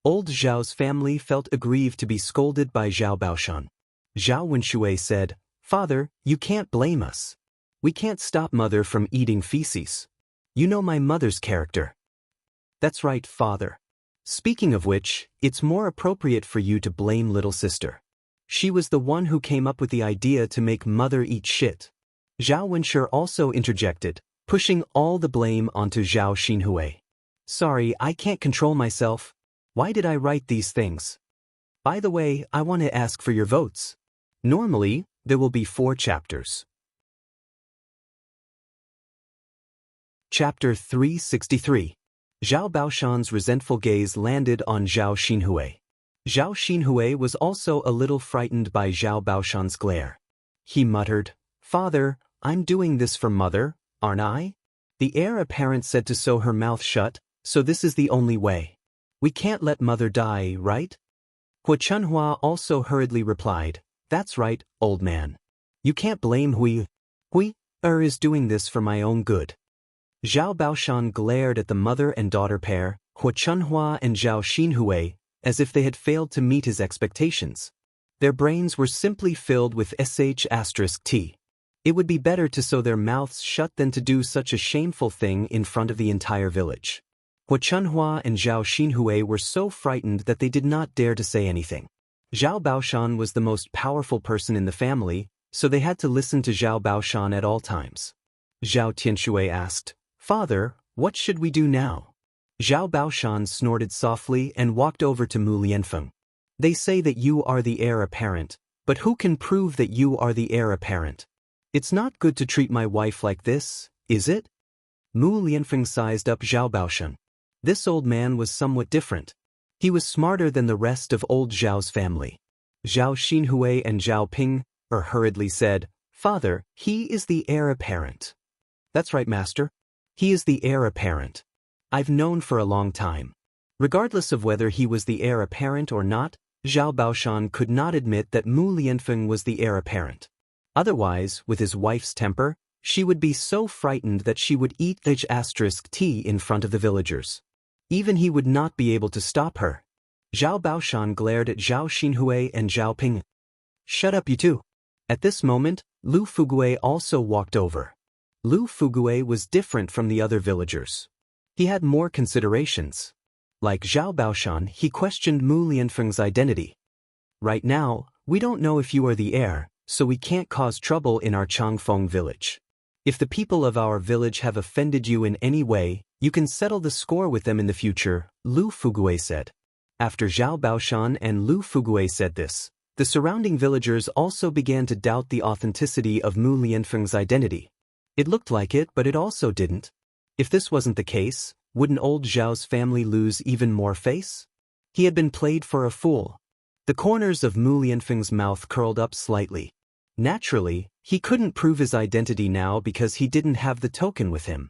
Old Zhao's family felt aggrieved to be scolded by Zhao Baoshan. Zhao Wenshui said, "Father, you can't blame us. We can't stop mother from eating feces. You know my mother's character." "That's right, father. Speaking of which, it's more appropriate for you to blame little sister. She was the one who came up with the idea to make mother eat shit." Zhao Wenshui also interjected, pushing all the blame onto Zhao Xinhui. "Sorry, I can't control myself. Why did I write these things? By the way, I want to ask for your votes. Normally, there will be 4 chapters." Chapter 363. Zhao Baoshan's resentful gaze landed on Zhao Xinhui. Zhao Xinhui was also a little frightened by Zhao Baoshan's glare. He muttered, "Father, I'm doing this for mother, aren't I? The heir apparent said to sew her mouth shut, so this is the only way. We can't let mother die, right?" Hua Chunhua also hurriedly replied, "That's right, old man. You can't blame Hui. Hui is doing this for my own good." Zhao Baoshan glared at the mother and daughter pair, Hua Chunhua and Zhao Xinhui, as if they had failed to meet his expectations. Their brains were simply filled with sh*t. It would be better to sew their mouths shut than to do such a shameful thing in front of the entire village. Hua Chunhua and Zhao Xinhui were so frightened that they did not dare to say anything. Zhao Baoshan was the most powerful person in the family, so they had to listen to Zhao Baoshan at all times. Zhao Tianshui asked, "Father, what should we do now?" Zhao Baoshan snorted softly and walked over to Mu Lianfeng. "They say that you are the heir apparent, but who can prove that you are the heir apparent? It's not good to treat my wife like this, is it?" Mu Lianfeng sized up Zhao Baoshan. This old man was somewhat different. He was smarter than the rest of old Zhao's family. Zhao Xinhui and Zhao Ping hurriedly said, "Father, he is the heir apparent." "That's right, master. He is the heir apparent. I've known for a long time." Regardless of whether he was the heir apparent or not, Zhao Baoshan could not admit that Mu Lianfeng was the heir apparent. Otherwise, with his wife's temper, she would be so frightened that she would eat *t in front of the villagers. Even he would not be able to stop her. Zhao Baoshan glared at Zhao Xinhui and Zhao Ping. "Shut up, you two." At this moment, Lu Fugue also walked over. Lu Fugue was different from the other villagers. He had more considerations. Like Zhao Baoshan, he questioned Mu Lianfeng's identity. "Right now, we don't know if you are the heir, so we can't cause trouble in our Changfeng village. If the people of our village have offended you in any way, you can settle the score with them in the future," Lu Fugue said. After Zhao Baoshan and Lu Fugue said this, the surrounding villagers also began to doubt the authenticity of Mu Lianfeng's identity. It looked like it, but it also didn't. If this wasn't the case, wouldn't old Zhao's family lose even more face? He had been played for a fool. The corners of Mu Lianfeng's mouth curled up slightly. Naturally, he couldn't prove his identity now because he didn't have the token with him.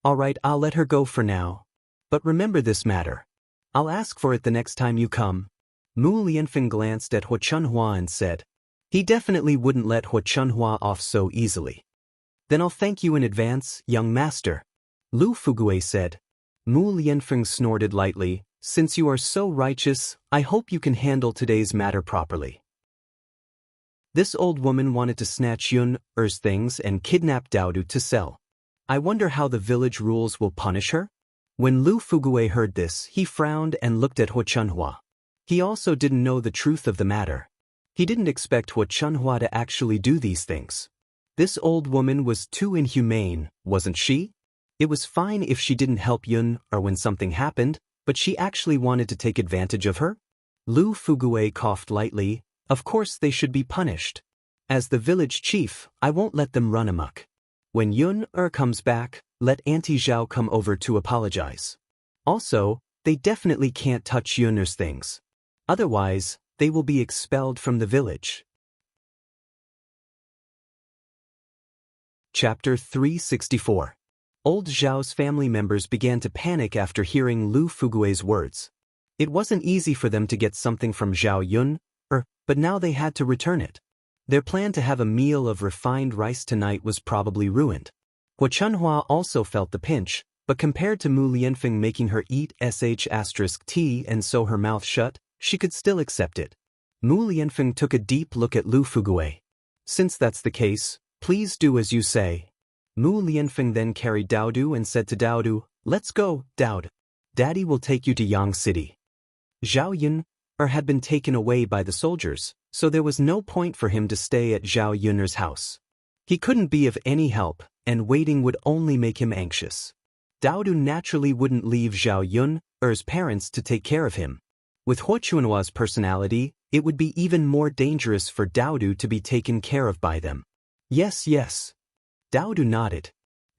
"All right, I'll let her go for now. But remember this matter. I'll ask for it the next time you come." Mu Lianfeng glanced at Hua Chunhua and said, "He definitely wouldn't let Hua Chunhua off so easily." "Then I'll thank you in advance, young master," Lu Fugue said. Mu Lianfeng snorted lightly, "Since you are so righteous, I hope you can handle today's matter properly." This old woman wanted to snatch Yun's things and kidnap Daodu to sell. I wonder how the village rules will punish her? When Lu Fugue heard this, he frowned and looked at Hua Chunhua. He also didn't know the truth of the matter. He didn't expect Hua Chunhua to actually do these things. This old woman was too inhumane, wasn't she? It was fine if she didn't help Yun when something happened, but she actually wanted to take advantage of her? Lu Fugue coughed lightly. "Of course they should be punished. As the village chief, I won't let them run amok. When Yun comes back, let Auntie Zhao come over to apologize. Also, they definitely can't touch Yun's things. Otherwise, they will be expelled from the village." Chapter 364. Old Zhao's family members began to panic after hearing Lu Fugue's words. It wasn't easy for them to get something from Zhao Yun, but now they had to return it. Their plan to have a meal of refined rice tonight was probably ruined. Hua Chunhua also felt the pinch, But compared to Mu Lianfeng making her eat sh*t and sew her mouth shut, she could still accept it. Mu Lianfeng took a deep look at Lu Fugui. Since that's the case, please do as you say. Mu Lianfeng then carried Daodu and said to Daodu, let's go, Daodu. Daddy will take you to Yang City. Zhao Yun had been taken away by the soldiers, so there was no point for him to stay at Zhao Yun's house. He couldn't be of any help, and waiting would only make him anxious. Daodu naturally wouldn't leave Zhao Yun's parents to take care of him. With Huo Chuanhua's personality, it would be even more dangerous for Daodu to be taken care of by them. Yes, yes. Daodu nodded.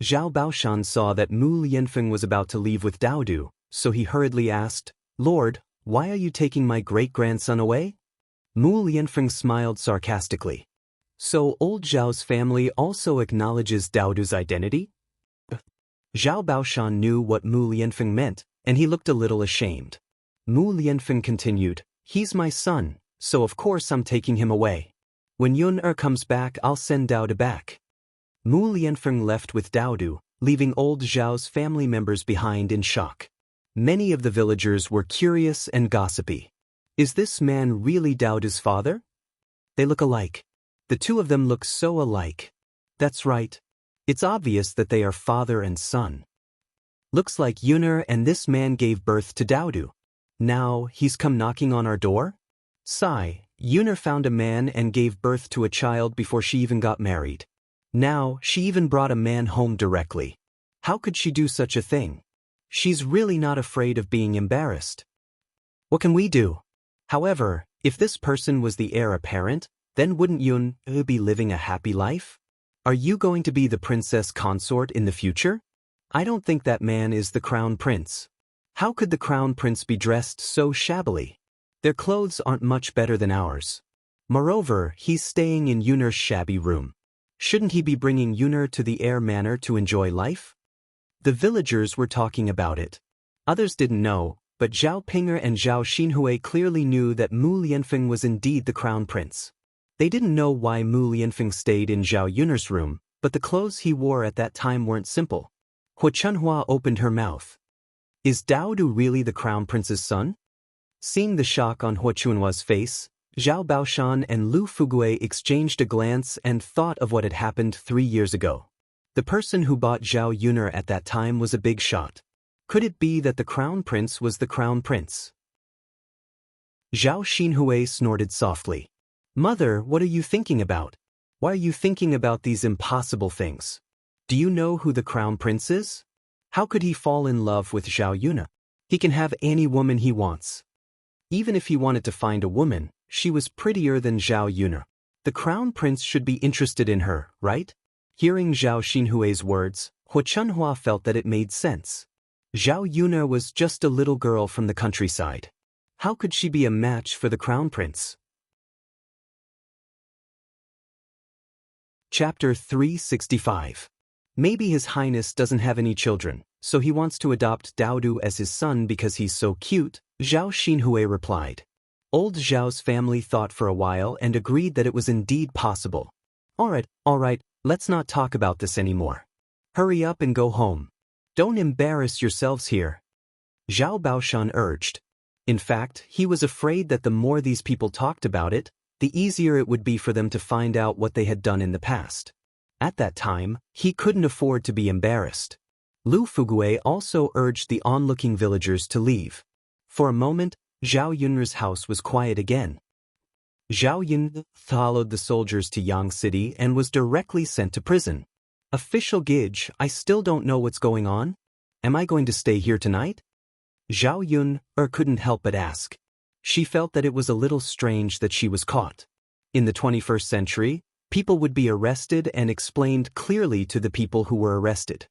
Zhao Baoshan saw that Mu Lianfeng was about to leave with Daodu, so he hurriedly asked, Lord, why are you taking my great-grandson away? Mu Lianfeng smiled sarcastically. So old Zhao's family also acknowledges Daodu's identity? Zhao Baoshan knew what Mu Lianfeng meant, and he looked a little ashamed. Mu Lianfeng continued, he's my son, so of course I'm taking him away. When Yun comes back, I'll send Daodu back. Mu Lianfeng left with Daodu, leaving old Zhao's family members behind in shock. Many of the villagers were curious and gossipy. Is this man really Daodu's father? They look alike. The two of them look so alike. That's right. It's obvious that they are father and son. Looks like Yuner and this man gave birth to Daodu. Now he's come knocking on our door? Sigh, Yuner found a man and gave birth to a child before she even got married. Now she even brought a man home directly. How could she do such a thing? She's really not afraid of being embarrassed. What can we do? However, if this person was the heir apparent, then wouldn't Yun be living a happy life? Are you going to be the princess consort in the future? I don't think that man is the crown prince. How could the crown prince be dressed so shabbily? Their clothes aren't much better than ours. Moreover, he's staying in Yuner's shabby room. Shouldn't he be bringing Yuner to the heir manor to enjoy life? The villagers were talking about it. Others didn't know, but Zhao Pinger and Zhao Xinhui clearly knew that Mu Lianfeng was indeed the crown prince. They didn't know why Mu Lianfeng stayed in Zhao Yuner's room, but the clothes he wore at that time weren't simple. Huo Chunhua opened her mouth. Is Daodu really the crown prince's son? Seeing the shock on Huo Chunhua's face, Zhao Baoshan and Lu Fugui exchanged a glance and thought of what had happened 3 years ago. The person who bought Zhao Yuner at that time was a big shot. Could it be that the crown prince was the crown prince? Zhao Xinhui snorted softly. Mother, what are you thinking about? Why are you thinking about these impossible things? Do you know who the crown prince is? How could he fall in love with Zhao Yuna? He can have any woman he wants. Even if he wanted to find a woman, she was prettier than Zhao Yuna. The crown prince should be interested in her, right? Hearing Zhao Xinhui's words, Huo Chunhua felt that it made sense. Zhao Yuna was just a little girl from the countryside. How could she be a match for the crown prince? Chapter 365. Maybe His Highness doesn't have any children, so he wants to adopt Daodu as his son because he's so cute, Zhao Xinhui replied. Old Zhao's family thought for a while and agreed that it was indeed possible. All right, let's not talk about this anymore. Hurry up and go home. Don't embarrass yourselves here. Zhao Baoshan urged. In fact, he was afraid that the more these people talked about it, the easier it would be for them to find out what they had done in the past. At that time, he couldn't afford to be embarrassed. Lu Fugui also urged the onlooking villagers to leave. For a moment, Zhao Yun's house was quiet again. Zhao Yun followed the soldiers to Yang City and was directly sent to prison. Official Gidge, I still don't know what's going on. Am I going to stay here tonight? Zhao Yun couldn't help but ask. She felt that it was a little strange that she was caught. In the 21st century, people would be arrested and explained clearly to the people who were arrested.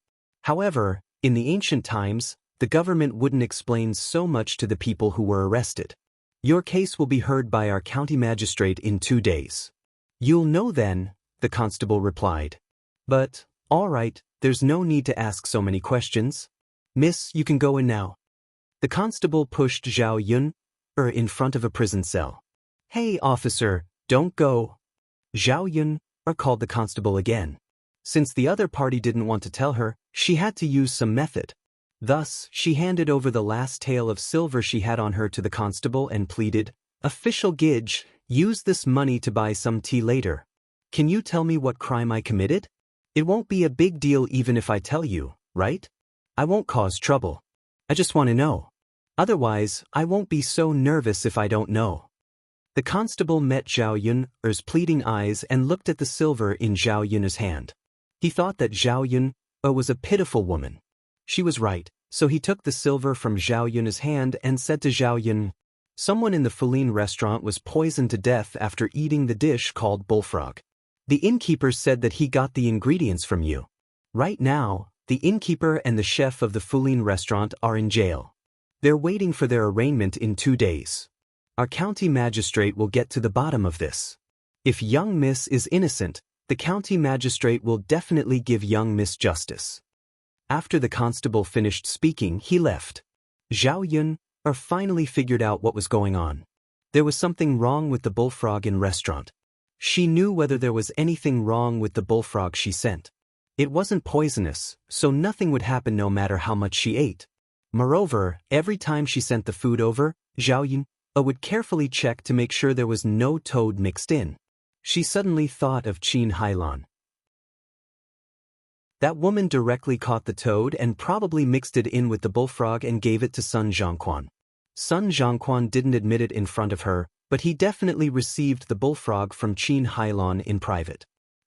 However, in the ancient times, the government wouldn't explain so much to the people who were arrested. Your case will be heard by our county magistrate in 2 days. You'll know then, the constable replied. But, all right, there's no need to ask so many questions. Miss, you can go in now. The constable pushed Zhao Yun in front of a prison cell. Hey, officer, don't go. Zhao Yun called the constable again. Since the other party didn't want to tell her, she had to use some method. Thus, she handed over the last tael of silver she had on her to the constable and pleaded, "Official Gidge, use this money to buy some tea later. Can you tell me what crime I committed? It won't be a big deal even if I tell you, right? I won't cause trouble. I just want to know. Otherwise, I won't be so nervous if I don't know." The constable met Zhao Yun's pleading eyes and looked at the silver in Zhao Yun's hand. He thought that Zhao Yun was a pitiful woman. She was right, so he took the silver from Zhao Yun's hand and said to Zhao Yun, "Someone in the Fuline restaurant was poisoned to death after eating the dish called bullfrog. The innkeeper said that he got the ingredients from you. Right now, the innkeeper and the chef of the Fuline restaurant are in jail. They're waiting for their arraignment in 2 days. Our county magistrate will get to the bottom of this. If young Miss is innocent, the county magistrate will definitely give young Miss justice." After the constable finished speaking, he left. Zhao Yun finally figured out what was going on. There was something wrong with the bullfrog in restaurant. She knew whether there was anything wrong with the bullfrog she sent. It wasn't poisonous, so nothing would happen no matter how much she ate. Moreover, every time she sent the food over, Zhao Yun would carefully check to make sure there was no toad mixed in. She suddenly thought of Qin Hailan. That woman directly caught the toad and probably mixed it in with the bullfrog and gave it to Sun Zhongquan. Sun Zhongquan didn't admit it in front of her, but he definitely received the bullfrog from Qin Hailan in private.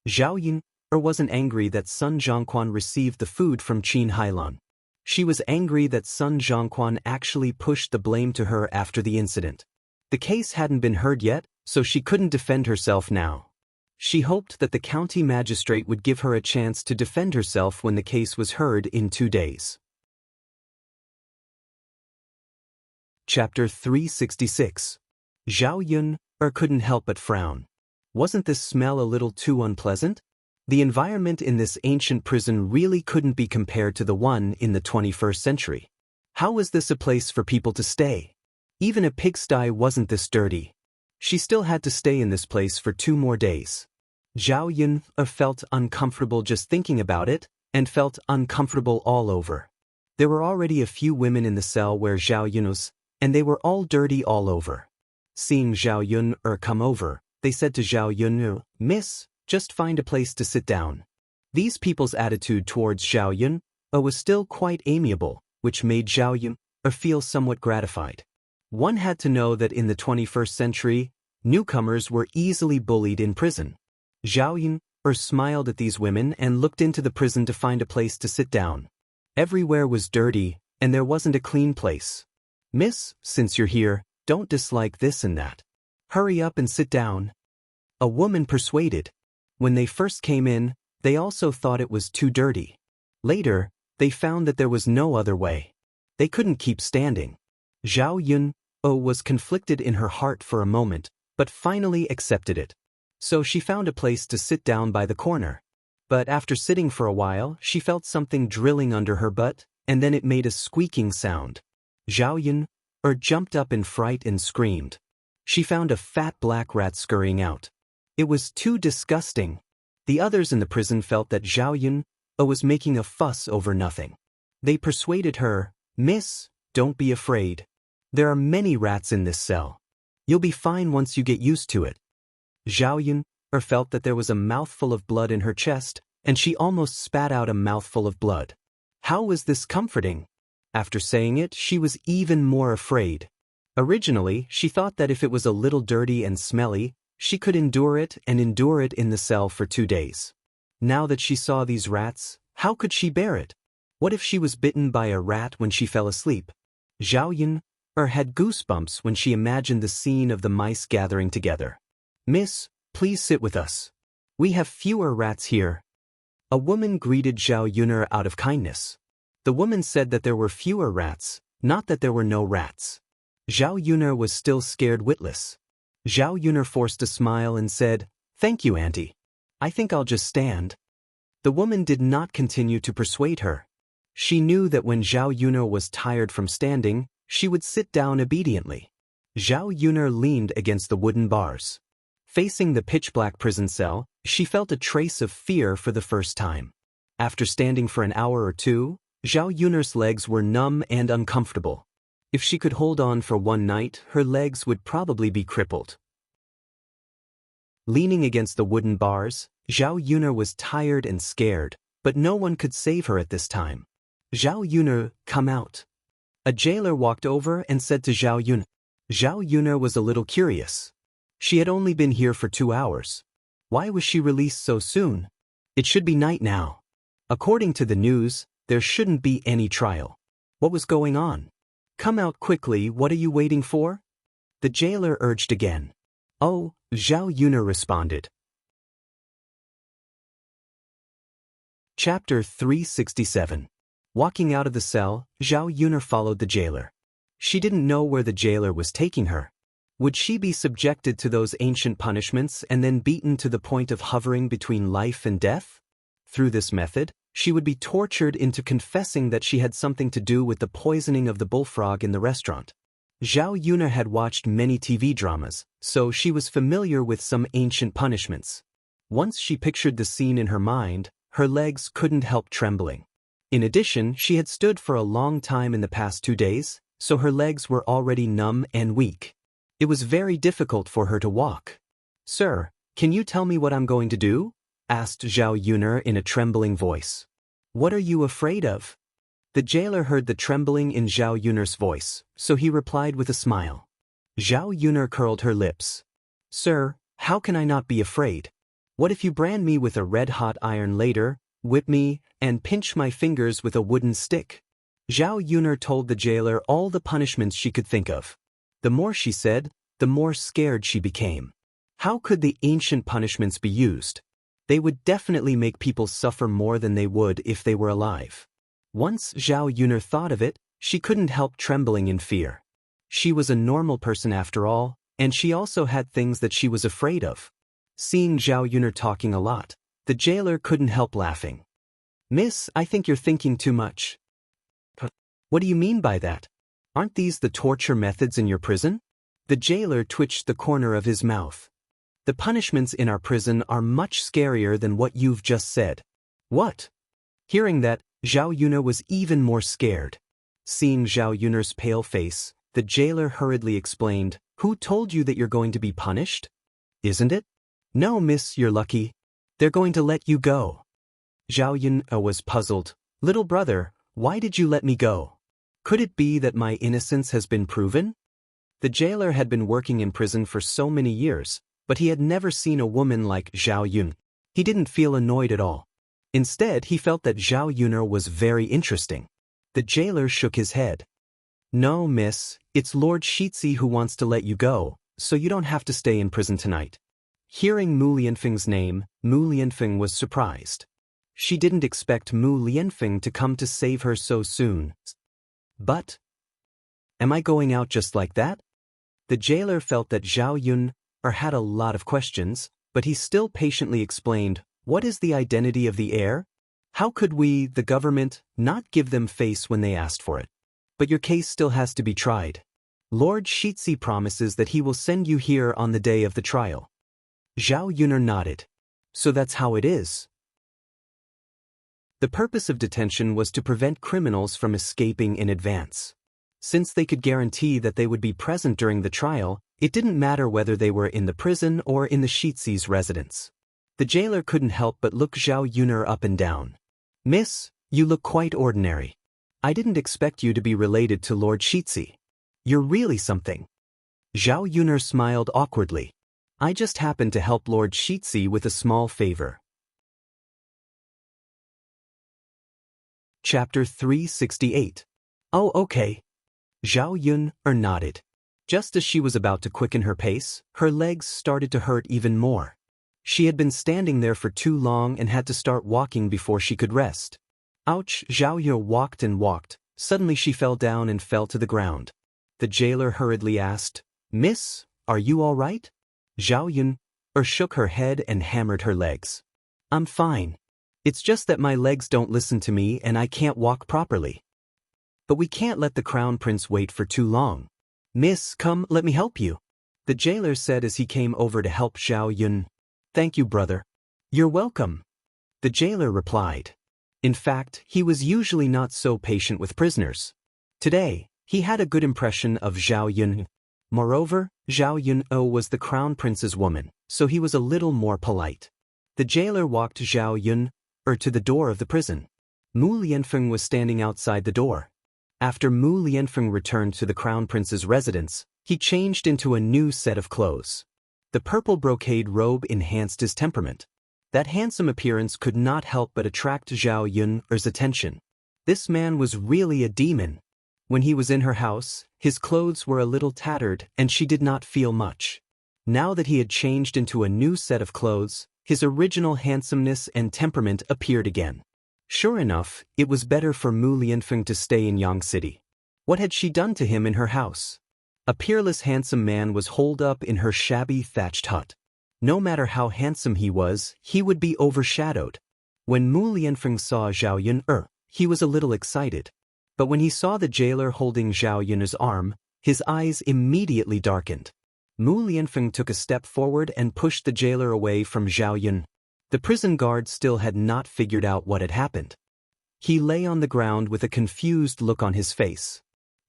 Zhao Yun wasn't angry that Sun Zhongquan received the food from Qin Hailan. She was angry that Sun Zhongquan actually pushed the blame to her after the incident. The case hadn't been heard yet, so she couldn't defend herself now. She hoped that the county magistrate would give her a chance to defend herself when the case was heard in 2 days. Chapter 366. Zhao Yun couldn't help but frown. Wasn't this smell a little too unpleasant? The environment in this ancient prison really couldn't be compared to the one in the 21st century. How was this a place for people to stay? Even a pigsty wasn't this dirty. She still had to stay in this place for 2 more days. Zhao Yun felt uncomfortable just thinking about it, and felt uncomfortable all over. There were already a few women in the cell where Zhao Yun was, and they were all dirty all over. Seeing Zhao Yun come over, they said to Zhao Yun, "Miss, just find a place to sit down." These people's attitude towards Zhao Yun was still quite amiable, which made Zhao Yun feel somewhat gratified. One had to know that in the 21st century, newcomers were easily bullied in prison. Zhao Yun smiled at these women and looked into the prison to find a place to sit down. Everywhere was dirty, and there wasn't a clean place. "Miss, since you're here, don't dislike this and that. Hurry up and sit down." A woman persuaded. When they first came in, they also thought it was too dirty. Later, they found that there was no other way. They couldn't keep standing. Zhao Yun was conflicted in her heart for a moment, but finally accepted it. So she found a place to sit down by the corner. But after sitting for a while, she felt something drilling under her butt, and then it made a squeaking sound. Zhao Yun jumped up in fright and screamed. She found a fat black rat scurrying out. It was too disgusting. The others in the prison felt that Zhao Yun was making a fuss over nothing. They persuaded her, "Miss, don't be afraid. There are many rats in this cell. You'll be fine once you get used to it." Zhao Yun felt that there was a mouthful of blood in her chest, and she almost spat out a mouthful of blood. How was this comforting? After saying it, she was even more afraid. Originally, she thought that if it was a little dirty and smelly, she could endure it and endure it in the cell for 2 days. Now that she saw these rats, how could she bear it? What if she was bitten by a rat when she fell asleep? Zhao Yun had goosebumps when she imagined the scene of the mice gathering together. "Miss, please sit with us. We have fewer rats here." A woman greeted Zhao Yun out of kindness. The woman said that there were fewer rats, not that there were no rats. Zhao Yun was still scared witless. Zhao Yun forced a smile and said, "Thank you, auntie. I think I'll just stand." The woman did not continue to persuade her. She knew that when Zhao Yun was tired from standing, she would sit down obediently. Zhao Yun leaned against the wooden bars. Facing the pitch-black prison cell, she felt a trace of fear for the first time. After standing for an hour or 2, Zhao Yun'er's legs were numb and uncomfortable. If she could hold on for one night, her legs would probably be crippled. Leaning against the wooden bars, Zhao Yun'er was tired and scared, but no one could save her at this time. Zhao Yun'er, come out. A jailer walked over and said to Zhao Yun'er. Zhao Yun'er was a little curious. She had only been here for 2 hours. Why was she released so soon? It should be night now. According to the news, there shouldn't be any trial. What was going on? Come out quickly, what are you waiting for? The jailer urged again. Oh, Zhao Yun'er responded. Chapter 367. Walking out of the cell, Zhao Yun'er followed the jailer. She didn't know where the jailer was taking her. Would she be subjected to those ancient punishments and then beaten to the point of hovering between life and death? Through this method, she would be tortured into confessing that she had something to do with the poisoning of the bullfrog in the restaurant. Zhao Yun'er had watched many TV dramas, so she was familiar with some ancient punishments. Once she pictured the scene in her mind, her legs couldn't help trembling. In addition, she had stood for a long time in the past 2 days, so her legs were already numb and weak. It was very difficult for her to walk. Sir, can you tell me what I'm going to do? Asked Zhao Yun'er in a trembling voice. What are you afraid of? The jailer heard the trembling in Zhao Yun'er's voice, so he replied with a smile. Zhao Yun'er curled her lips. Sir, how can I not be afraid? What if you brand me with a red-hot iron later, whip me, and pinch my fingers with a wooden stick? Zhao Yun'er told the jailer all the punishments she could think of. The more she said, the more scared she became. How could the ancient punishments be used? They would definitely make people suffer more than they would if they were alive. Once Zhao Yun'er thought of it, she couldn't help trembling in fear. She was a normal person after all, and she also had things that she was afraid of. Seeing Zhao Yun'er talking a lot, the jailer couldn't help laughing. Miss, I think you're thinking too much. What do you mean by that? Aren't these the torture methods in your prison? The jailer twitched the corner of his mouth. The punishments in our prison are much scarier than what you've just said. What? Hearing that, Zhao Yun'er was even more scared. Seeing Zhao Yun'er's pale face, the jailer hurriedly explained, Who told you that you're going to be punished? Isn't it? No, miss, you're lucky. They're going to let you go. Zhao Yun'er was puzzled. Little brother, why did you let me go? Could it be that my innocence has been proven? The jailer had been working in prison for so many years, but he had never seen a woman like Zhao Yun'er. He didn't feel annoyed at all. Instead, he felt that Zhao Yun'er was very interesting. The jailer shook his head. No, miss, it's Lord Shitzi who wants to let you go, so you don't have to stay in prison tonight. Hearing Mu Lianfeng's name, Mu Lianfeng was surprised. She didn't expect Mu Lianfeng to come to save her so soon. But, am I going out just like that? The jailer felt that Zhao Yun'er had a lot of questions, but he still patiently explained, What is the identity of the heir? How could we, the government, not give them face when they asked for it? But your case still has to be tried. Lord Shitzi promises that he will send you here on the day of the trial. Zhao Yun'er nodded. So that's how it is. The purpose of detention was to prevent criminals from escaping in advance. Since they could guarantee that they would be present during the trial, it didn't matter whether they were in the prison or in the Shitzi's residence. The jailer couldn't help but look Zhao Yun'er up and down. Miss, you look quite ordinary. I didn't expect you to be related to Lord Shitzi. You're really something. Zhao Yun'er smiled awkwardly. I just happened to help Lord Shitzi with a small favor. Chapter 368. Oh, okay. Zhao Yun'er nodded. Just as she was about to quicken her pace, her legs started to hurt even more. She had been standing there for too long and had to start walking before she could rest. Ouch! Zhao Yun'er walked and walked. Suddenly she fell down and fell to the ground. The jailer hurriedly asked, Miss, are you all right? Zhao Yun'er shook her head and hammered her legs. I'm fine. It's just that my legs don't listen to me and I can't walk properly. But we can't let the crown prince wait for too long. Miss, come, let me help you. The jailer said as he came over to help Zhao Yun'er. Thank you, brother. You're welcome. The jailer replied. In fact, he was usually not so patient with prisoners. Today, he had a good impression of Zhao Yun. Moreover, Zhao Yun-o was the crown prince's woman, so he was a little more polite. The jailer walked Zhao Yun-er to the door of the prison. Mu Lianfeng was standing outside the door. After Mu Lianfeng returned to the crown prince's residence, he changed into a new set of clothes. The purple brocade robe enhanced his temperament. That handsome appearance could not help but attract Zhao Yun's attention. This man was really a demon. When he was in her house, his clothes were a little tattered and she did not feel much. Now that he had changed into a new set of clothes, his original handsomeness and temperament appeared again. Sure enough, it was better for Mu Lianfeng to stay in Yang City. What had she done to him in her house? A peerless handsome man was holed up in her shabby thatched hut. No matter how handsome he was, he would be overshadowed. When Mu Lianfeng saw Zhao Yun, he was a little excited. But when he saw the jailer holding Zhao Yun's arm, his eyes immediately darkened. Mu Lianfeng took a step forward and pushed the jailer away from Zhao Yun. The prison guard still had not figured out what had happened. He lay on the ground with a confused look on his face.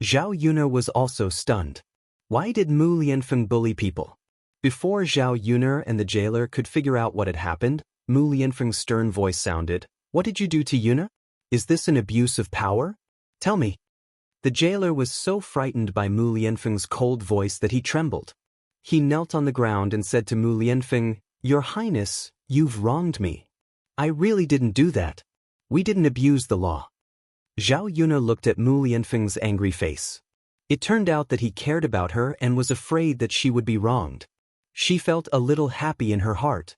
Zhao Yun was also stunned. Why did Mu Lianfeng bully people? Before Zhao Yun and the jailer could figure out what had happened, Mu Lianfeng's stern voice sounded, "What did you do to Yuna? Is this an abuse of power? Tell me." The jailer was so frightened by Mu Lianfeng's cold voice that he trembled. He knelt on the ground and said to Mu Lianfeng, "Your Highness, you've wronged me. I really didn't do that. We didn't abuse the law." Zhao Yun looked at Mu Lianfeng's angry face. It turned out that he cared about her and was afraid that she would be wronged. She felt a little happy in her heart.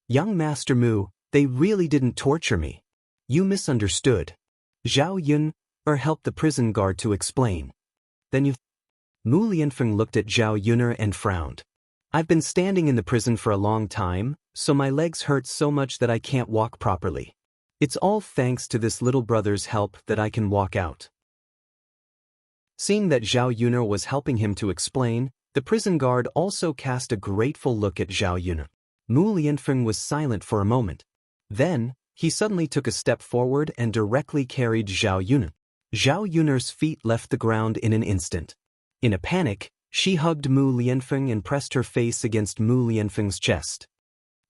"Young Master Mu, they really didn't torture me. You misunderstood." Zhao Yun helped the prison guard to explain. "Then you..." Mu Lianfeng looked at Zhao Yun and frowned. "I've been standing in the prison for a long time, so my legs hurt so much that I can't walk properly. It's all thanks to this little brother's help that I can walk out." Seeing that Zhao Yun was helping him to explain, the prison guard also cast a grateful look at Zhao Yun. Mu Lianfeng was silent for a moment. Then, he suddenly took a step forward and directly carried Zhao Yun. Zhao Yun's feet left the ground in an instant. In a panic, she hugged Mu Lianfeng and pressed her face against Mu Lianfeng's chest.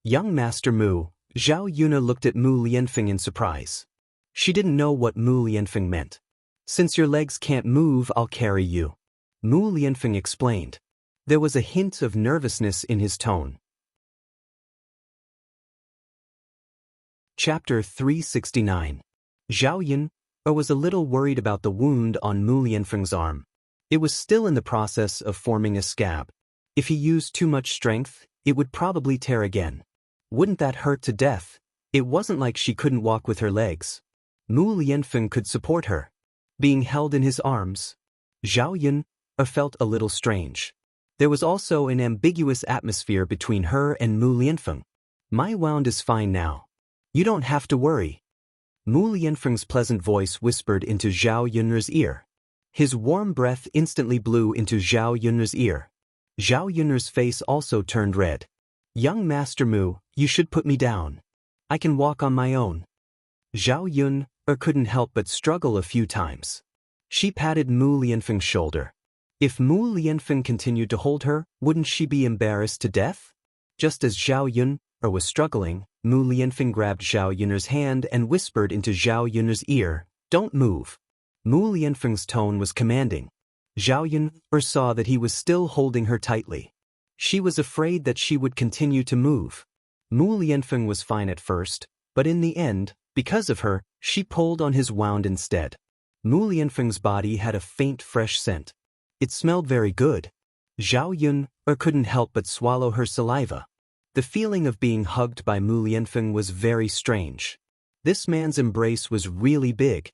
"Young Master Mu," Zhao Yun looked at Mu Lianfeng in surprise. She didn't know what Mu Lianfeng meant. "Since your legs can't move, I'll carry you," Mu Lianfeng explained. There was a hint of nervousness in his tone. Chapter 369. Zhao Yun was a little worried about the wound on Mu Lianfeng's arm. It was still in the process of forming a scab. If he used too much strength, it would probably tear again. Wouldn't that hurt to death? It wasn't like she couldn't walk with her legs. Mu Lianfeng could support her. Being held in his arms, Zhao Yun felt a little strange. There was also an ambiguous atmosphere between her and Mu Lianfeng. "My wound is fine now. You don't have to worry." Mu Lianfeng's pleasant voice whispered into Zhao Yun's ear. His warm breath instantly blew into Zhao Yun's ear. Zhao Yun's face also turned red. "Young Master Mu, you should put me down. I can walk on my own." Zhao Yun couldn't help but struggle a few times. She patted Mu Lianfeng's shoulder. If Mu Lianfeng continued to hold her, wouldn't she be embarrassed to death? Just as Zhao Yun was struggling, Mu Lianfeng grabbed Zhao Yun's hand and whispered into Zhao Yun's ear, "Don't move." Mu Lianfeng's tone was commanding. Zhao Yun saw that he was still holding her tightly. She was afraid that she would continue to move. Mu Lianfeng was fine at first, but in the end, because of her, she pulled on his wound instead. Mu Lianfeng's body had a faint fresh scent. It smelled very good. Zhao Yun couldn't help but swallow her saliva. The feeling of being hugged by Mu Lianfeng was very strange. This man's embrace was really big.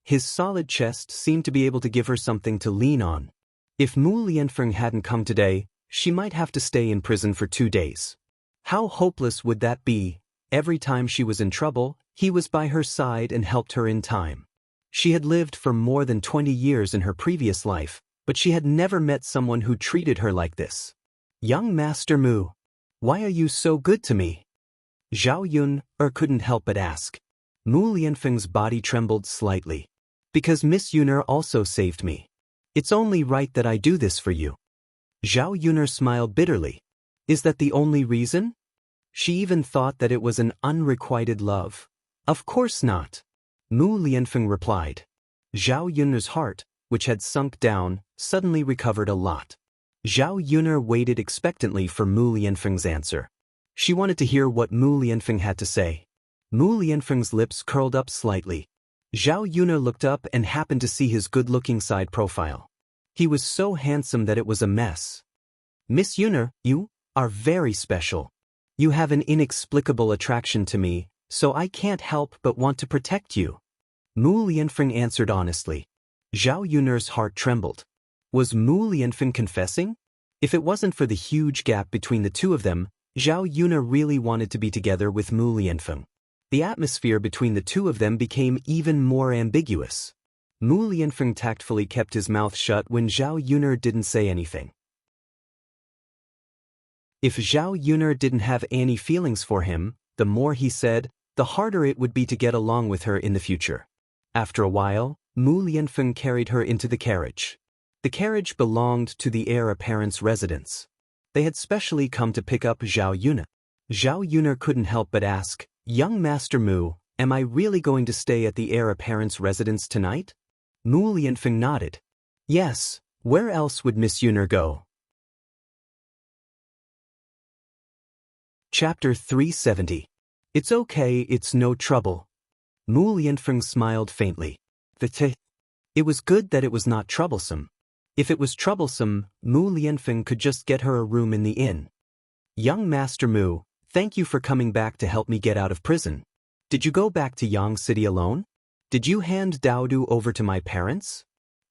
His solid chest seemed to be able to give her something to lean on. If Mu Lianfeng hadn't come today, she might have to stay in prison for 2 days. How hopeless would that be? Every time she was in trouble, he was by her side and helped her in time. She had lived for more than 20 years in her previous life, but she had never met someone who treated her like this. "Young Master Mu, why are you so good to me?" Zhao Yun couldn't help but ask. Mu Lianfeng's body trembled slightly. Because Miss Yuner also saved me. It's only right that I do this for you. Zhao Yuner smiled bitterly. Is that the only reason? She even thought that it was an unrequited love. Of course not. Mu Lianfeng replied. Zhao Yuner's heart, which had sunk down, suddenly recovered a lot. Zhao Yuner waited expectantly for Mu Lianfeng's answer. She wanted to hear what Mu Lianfeng had to say. Mu Lianfeng's lips curled up slightly. Zhao Yuner looked up and happened to see his good-looking side profile. He was so handsome that it was a mess. Miss Yuner, you are very special. You have an inexplicable attraction to me, so I can't help but want to protect you. Mu Lianfeng answered honestly. Zhao Yuner's heart trembled. Was Mu Lianfeng confessing? If it wasn't for the huge gap between the two of them, Zhao Yuner really wanted to be together with Mu Lianfeng. The atmosphere between the two of them became even more ambiguous. Mu Lianfeng tactfully kept his mouth shut when Zhao Yuner didn't say anything. If Zhao Yuner didn't have any feelings for him, the more he said, the harder it would be to get along with her in the future. After a while, Mu Lianfeng carried her into the carriage. The carriage belonged to the heir apparent's residence. They had specially come to pick up Zhao Yuner. Zhao Yuner couldn't help but ask, Young Master Mu, am I really going to stay at the heir apparent's residence tonight? Mu Lianfeng nodded. Yes, where else would Miss Yuner go? Chapter 370. It's okay, it's no trouble. Mu Lianfeng smiled faintly. It was good that it was not troublesome. If it was troublesome, Mu Lianfeng could just get her a room in the inn. Young Master Mu, thank you for coming back to help me get out of prison. Did you go back to Yang City alone? Did you hand Daodu over to my parents?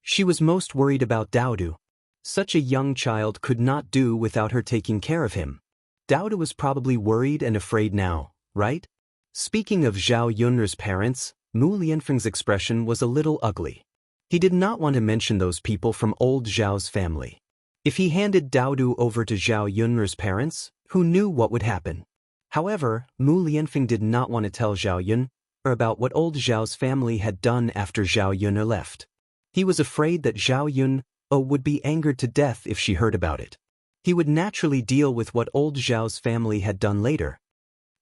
She was most worried about Daodu. Such a young child could not do without her taking care of him. Daodu was probably worried and afraid now, right? Speaking of Zhao Yuner's parents, Mu Lianfeng's expression was a little ugly. He did not want to mention those people from old Zhao's family. If he handed Daodu over to Zhao Yuner's parents, who knew what would happen? However, Mu Lianfeng did not want to tell Zhao Yuner about what old Zhao's family had done after Zhao Yuner left. He was afraid that Zhao Yuner would be angered to death if she heard about it. He would naturally deal with what old Zhao's family had done later.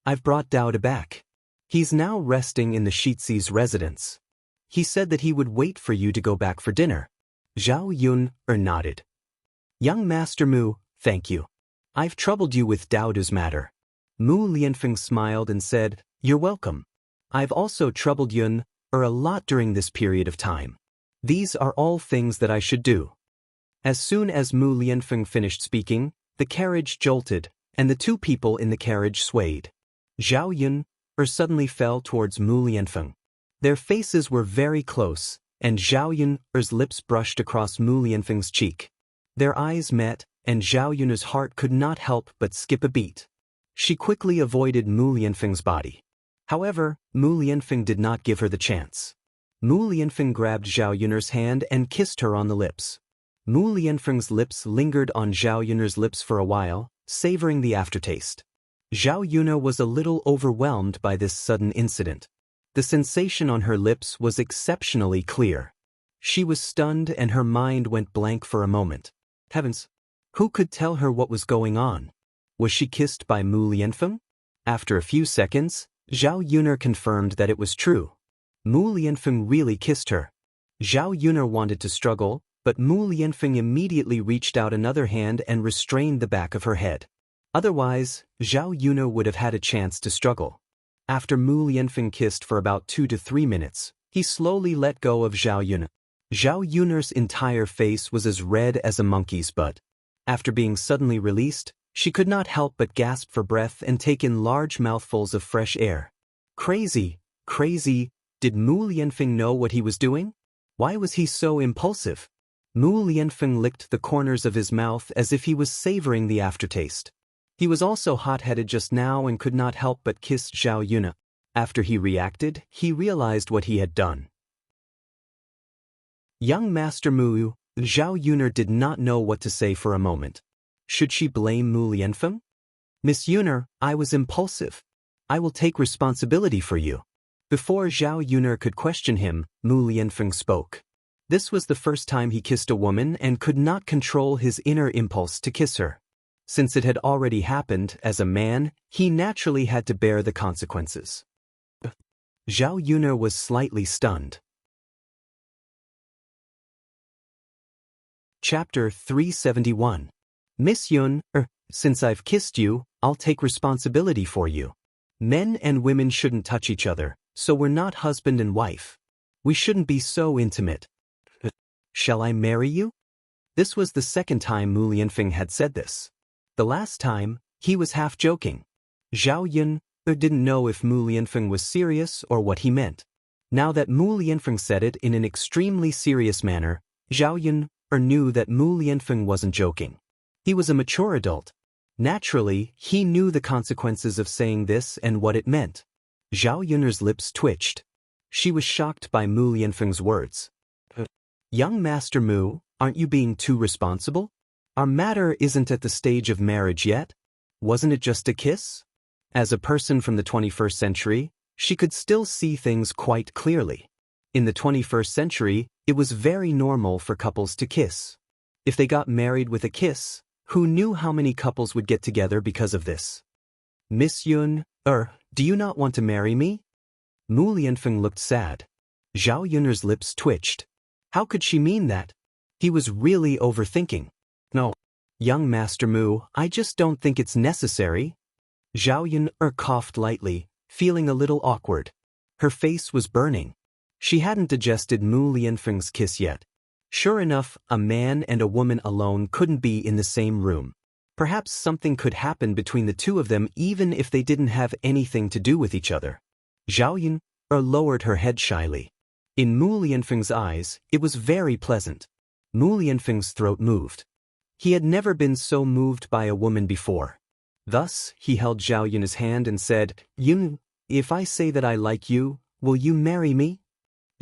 I've brought Daodu back. He's now resting in the Shizi's residence. He said that he would wait for you to go back for dinner. Zhao Yuner nodded. Young Master Mu, thank you. I've troubled you with Daodu's matter. Mu Lianfeng smiled and said, You're welcome. I've also troubled Yuner a lot during this period of time. These are all things that I should do. As soon as Mu Lianfeng finished speaking, the carriage jolted, and the two people in the carriage swayed. Zhao Yuner suddenly fell towards Mu Lianfeng. Their faces were very close, and Zhao Yuner's lips brushed across Mu Lianfeng's cheek. Their eyes met, and Zhao Yuner's heart could not help but skip a beat. She quickly avoided Mu Lianfeng's body. However, Mu Lianfeng did not give her the chance. Mu Lianfeng grabbed Zhao Yuner's hand and kissed her on the lips. Mu Lianfeng's lips lingered on Zhao Yuner's lips for a while, savoring the aftertaste. Zhao Yuner was a little overwhelmed by this sudden incident. The sensation on her lips was exceptionally clear. She was stunned and her mind went blank for a moment. Heavens! Who could tell her what was going on? Was she kissed by Mu Lianfeng? After a few seconds, Zhao Yuner confirmed that it was true. Mu Lianfeng really kissed her. Zhao Yuner wanted to struggle, but Mu Lianfeng immediately reached out another hand and restrained the back of her head. Otherwise, Zhao Yuner would have had a chance to struggle. After Mu Lianfeng kissed for about 2 to 3 minutes, he slowly let go of Zhao Yuner. Zhao Yuner's entire face was as red as a monkey's butt. After being suddenly released, she could not help but gasp for breath and take in large mouthfuls of fresh air. Crazy, crazy, did Mu Lianfeng know what he was doing? Why was he so impulsive? Mu Lianfeng licked the corners of his mouth as if he was savoring the aftertaste. He was also hot-headed just now and could not help but kiss Zhao Yuner. After he reacted, he realized what he had done. Young Master Mu, Zhao Yuner did not know what to say for a moment. Should she blame Mu Lianfeng? Miss Yuner, I was impulsive. I will take responsibility for you. Before Zhao Yuner could question him, Mu Lianfeng spoke. This was the first time he kissed a woman and could not control his inner impulse to kiss her. Since it had already happened, as a man, he naturally had to bear the consequences. Zhao Yuner was slightly stunned. Chapter 371. Miss Yun, since I've kissed you, I'll take responsibility for you. Men and women shouldn't touch each other, so we're not husband and wife. We shouldn't be so intimate. Shall I marry you? This was the second time Mu Lianfeng had said this. The last time, he was half joking. Zhao Yun didn't know if Mu Lianfeng was serious or what he meant. Now that Mu Lianfeng said it in an extremely serious manner, Zhao Yun knew that Mu Lianfeng wasn't joking. He was a mature adult. Naturally, he knew the consequences of saying this and what it meant. Zhao Yun's lips twitched. She was shocked by Mu Lianfeng's words. Young Master Mu, aren't you being too responsible? Our matter isn't at the stage of marriage yet. Wasn't it just a kiss? As a person from the 21st century, she could still see things quite clearly. In the 21st century, it was very normal for couples to kiss. If they got married with a kiss, who knew how many couples would get together because of this? Miss Yun, do you not want to marry me? Mu Lianfeng looked sad. Zhao Yun's lips twitched. How could she mean that? He was really overthinking. No. Young Master Mu, I just don't think it's necessary. Zhao Yun coughed lightly, feeling a little awkward. Her face was burning. She hadn't digested Mu Lianfeng's kiss yet. Sure enough, a man and a woman alone couldn't be in the same room. Perhaps something could happen between the two of them even if they didn't have anything to do with each other. Zhao Yun lowered her head shyly. In Mu Lianfeng's eyes, it was very pleasant. Mu Lianfeng's throat moved. He had never been so moved by a woman before. Thus, he held Zhao Yun's hand and said, Yun, if I say that I like you, will you marry me?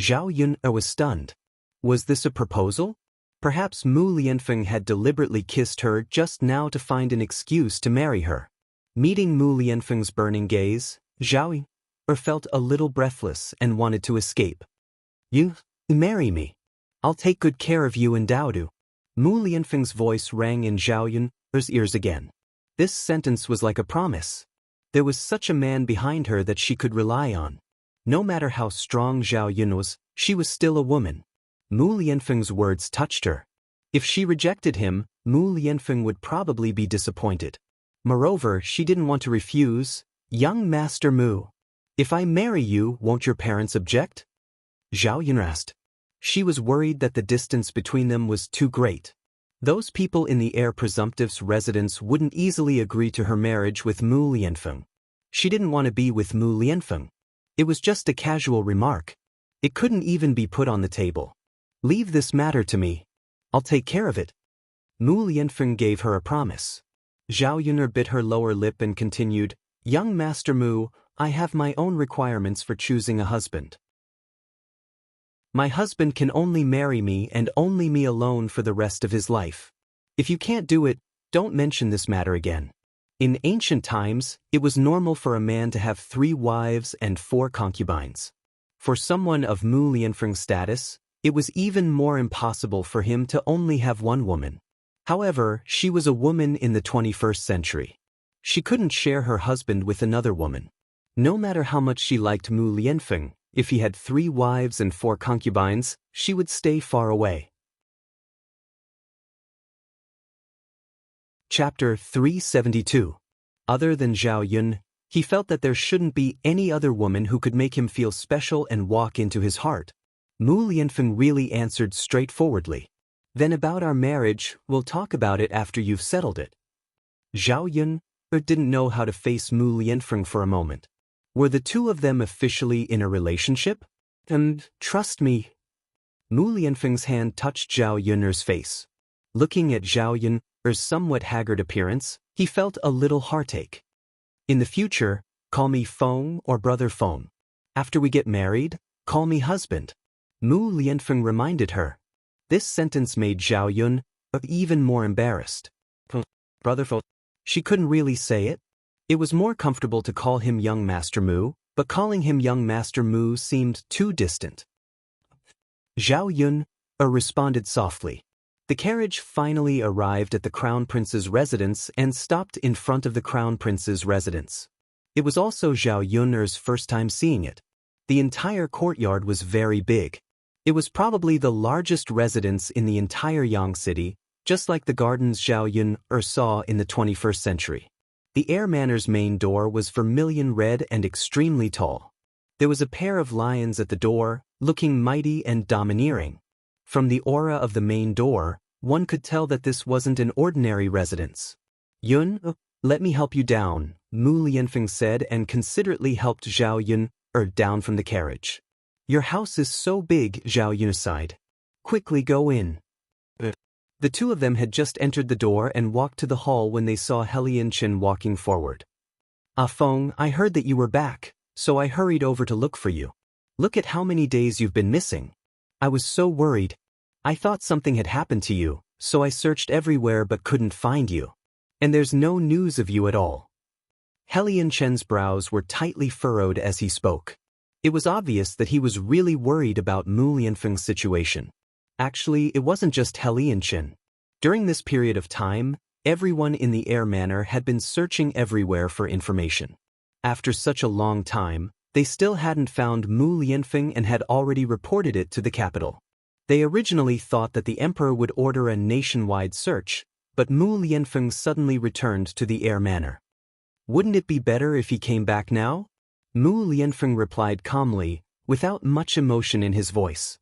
Zhao Yun was stunned. Was this a proposal? Perhaps Mu Lianfeng had deliberately kissed her just now to find an excuse to marry her. Meeting Mu Lianfeng's burning gaze, Zhao Yun felt a little breathless and wanted to escape. You marry me. I'll take good care of you and Daodu. Mu Lianfeng's voice rang in Zhao Yun's ears again. This sentence was like a promise. There was such a man behind her that she could rely on. No matter how strong Zhao Yun was, she was still a woman. Mu Lianfeng's words touched her. If she rejected him, Mu Lianfeng would probably be disappointed. Moreover, she didn't want to refuse. Young Master Mu, if I marry you, won't your parents object? Zhao Yun asked. She was worried that the distance between them was too great. Those people in the heir presumptive's residence wouldn't easily agree to her marriage with Mu Lianfeng. She didn't want to be with Mu Lianfeng. It was just a casual remark. It couldn't even be put on the table. Leave this matter to me. I'll take care of it. Mu Lianfeng gave her a promise. Zhao Yun bit her lower lip and continued, Young Master Mu, I have my own requirements for choosing a husband. My husband can only marry me and only me alone for the rest of his life. If you can't do it, don't mention this matter again. In ancient times, it was normal for a man to have 3 wives and 4 concubines. For someone of Mu Lianfeng's status, it was even more impossible for him to only have one woman. However, she was a woman in the 21st century. She couldn't share her husband with another woman. No matter how much she liked Mu Lianfeng, if he had 3 wives and 4 concubines, she would stay far away. Chapter 372. Other than Zhao Yun, he felt that there shouldn't be any other woman who could make him feel special and walk into his heart. Mu Lianfeng really answered straightforwardly. Then about our marriage, we'll talk about it after you've settled it. Zhao Yun didn't know how to face Mu Lianfeng for a moment. Were the two of them officially in a relationship? And trust me. Mu Lianfeng's hand touched Zhao Yun's face. Looking at Zhao Yun's somewhat haggard appearance, he felt a little heartache. In the future, call me Feng or Brother Feng. After we get married, call me husband. Mu Lianfeng reminded her. This sentence made Zhao Yun even more embarrassed. Brother Feng. She couldn't really say it. It was more comfortable to call him Young Master Mu, but calling him young Master Mu seemed too distant. Zhao Yun responded softly. The carriage finally arrived at the Crown Prince's residence and stopped in front of the Crown Prince's residence. It was also Zhao Yun's first time seeing it. The entire courtyard was very big. It was probably the largest residence in the entire Yang city, just like the gardens Zhao Yun saw in the 21st century. The Air Manor's main door was vermilion red and extremely tall. There was a pair of lions at the door, looking mighty and domineering. From the aura of the main door, one could tell that this wasn't an ordinary residence. Yun, let me help you down, Mu Lianfeng said and considerately helped Zhao Yun down from the carriage. Your house is so big, Zhao Yun sighed. Quickly go in. The two of them had just entered the door and walked to the hall when they saw Helianchen walking forward. Ah Feng, I heard that you were back, so I hurried over to look for you. Look at how many days you've been missing. I was so worried. I thought something had happened to you, so I searched everywhere but couldn't find you. And there's no news of you at all. Helianchen's brows were tightly furrowed as he spoke. It was obvious that he was really worried about Mu Lianfeng's situation. Actually, it wasn't just Helianchen. During this period of time, everyone in the Air Manor had been searching everywhere for information. After such a long time, they still hadn't found Mu Lianfeng and had already reported it to the capital. They originally thought that the emperor would order a nationwide search, but Mu Lianfeng suddenly returned to the Air Manor. Wouldn't it be better if he came back now? Mu Lianfeng replied calmly, without much emotion in his voice.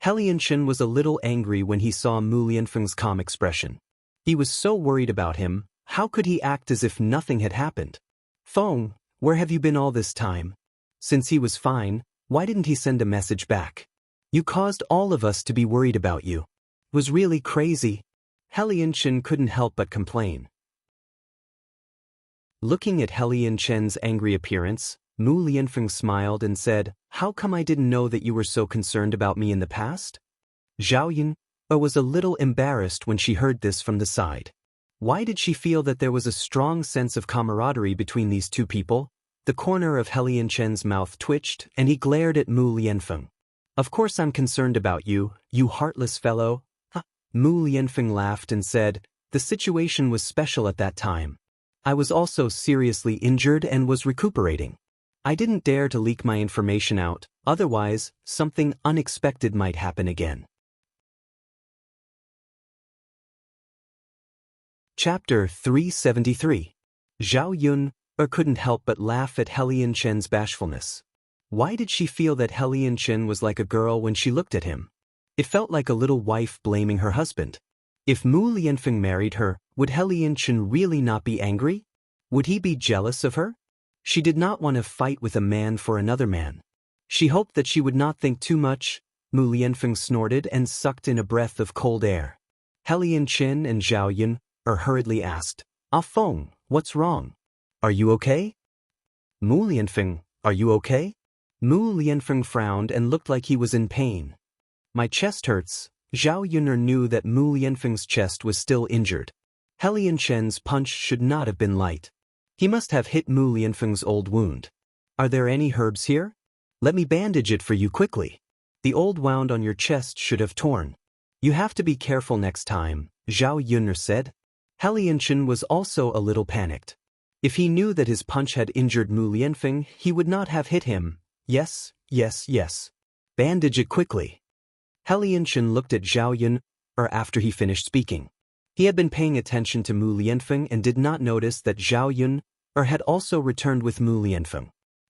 Helianchen was a little angry when he saw Mu Lianfeng's calm expression. He was so worried about him, how could he act as if nothing had happened? Feng, where have you been all this time? Since he was fine, why didn't he send a message back? You caused all of us to be worried about you. It was really crazy. Helianchen couldn't help but complain. Looking at Helianchen's angry appearance, Mu Lianfeng smiled and said, How come I didn't know that you were so concerned about me in the past? Zhao Yun was a little embarrassed when she heard this from the side. Why did she feel that there was a strong sense of camaraderie between these two people? The corner of Helianchen's mouth twitched and he glared at Mu Lianfeng. Of course I'm concerned about you, you heartless fellow. Mu Lianfeng laughed and said, The situation was special at that time. I was also seriously injured and was recuperating. I didn't dare to leak my information out, otherwise, something unexpected might happen again. Chapter 373. Zhao Yun couldn't help but laugh at Helianchen's bashfulness. Why did she feel that Helianchen was like a girl when she looked at him? It felt like a little wife blaming her husband. If Mu Lianfeng married her, would Helianchen really not be angry? Would he be jealous of her? She did not want to fight with a man for another man. She hoped that she would not think too much. Mu Lianfeng snorted and sucked in a breath of cold air. Helianchen and Zhao Yun hurriedly asked, Ah Feng, what's wrong? Are you okay? Mu Lianfeng, are you okay? Mu Lianfeng frowned and looked like he was in pain. My chest hurts. Zhao Yun knew that Mu Lianfeng's chest was still injured. Helianchen's punch should not have been light. He must have hit Mu Lianfeng's old wound. Are there any herbs here? Let me bandage it for you quickly. The old wound on your chest should have torn. You have to be careful next time, Zhao Yun said. Helianchen was also a little panicked. If he knew that his punch had injured Mu Lianfeng, he would not have hit him. Yes, yes, yes. Bandage it quickly. Helianchen looked at Zhao Yun after he finished speaking. He had been paying attention to Mu Lianfeng and did not notice that Zhao Yun had also returned with Mu Lianfeng.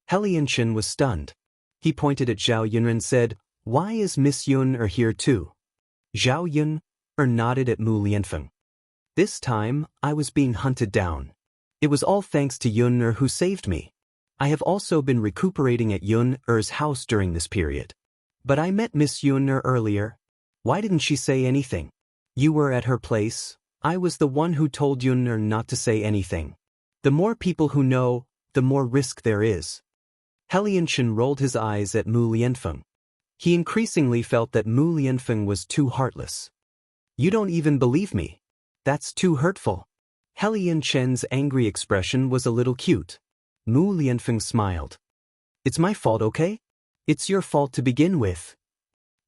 Helianchen was stunned. He pointed at Zhao Yun and said, Why is Miss Yun here too? Zhao Yun nodded at Mu Lianfeng. This time, I was being hunted down. It was all thanks to Yun who saved me. I have also been recuperating at Yun's house during this period. But I met Miss Yun earlier. Why didn't she say anything? You were at her place. I was the one who told Yun not to say anything. The more people who know, the more risk there is. Helianchen rolled his eyes at Mu Lianfeng. He increasingly felt that Mu Lianfeng was too heartless. You don't even believe me. That's too hurtful. Helianchen's angry expression was a little cute. Mu Lianfeng smiled. It's my fault, okay? It's your fault to begin with.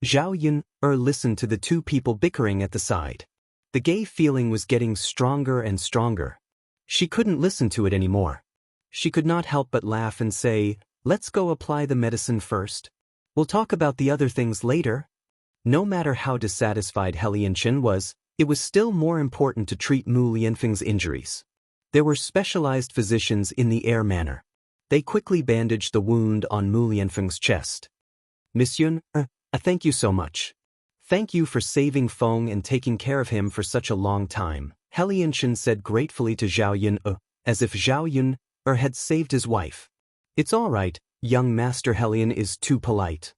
Zhao Yun listened to the two people bickering at the side. The gay feeling was getting stronger and stronger. She couldn't listen to it anymore. She could not help but laugh and say, let's go apply the medicine first. We'll talk about the other things later. No matter how dissatisfied He Lianchen was, it was still more important to treat Mu Lianfeng's injuries. There were specialized physicians in the air manor. They quickly bandaged the wound on Mu Lianfeng's chest. Miss Yun, thank you so much. Thank you for saving Feng and taking care of him for such a long time, He Lianchen said gratefully to Zhao Yun, as if Zhao Yun had saved his wife. It's all right, young Master Helian is too polite.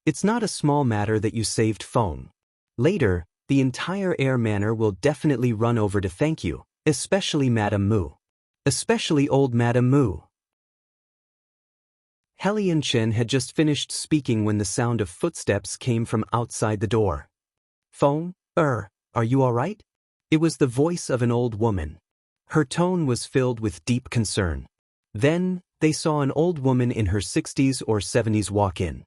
It's not a small matter that you saved Feng. Later, the entire air manor will definitely run over to thank you, especially Madame Mu. Especially old Madame Mu. He Lianchen had just finished speaking when the sound of footsteps came from outside the door. Feng, are you all right? It was the voice of an old woman. Her tone was filled with deep concern. Then, they saw an old woman in her 60s or 70s walk in.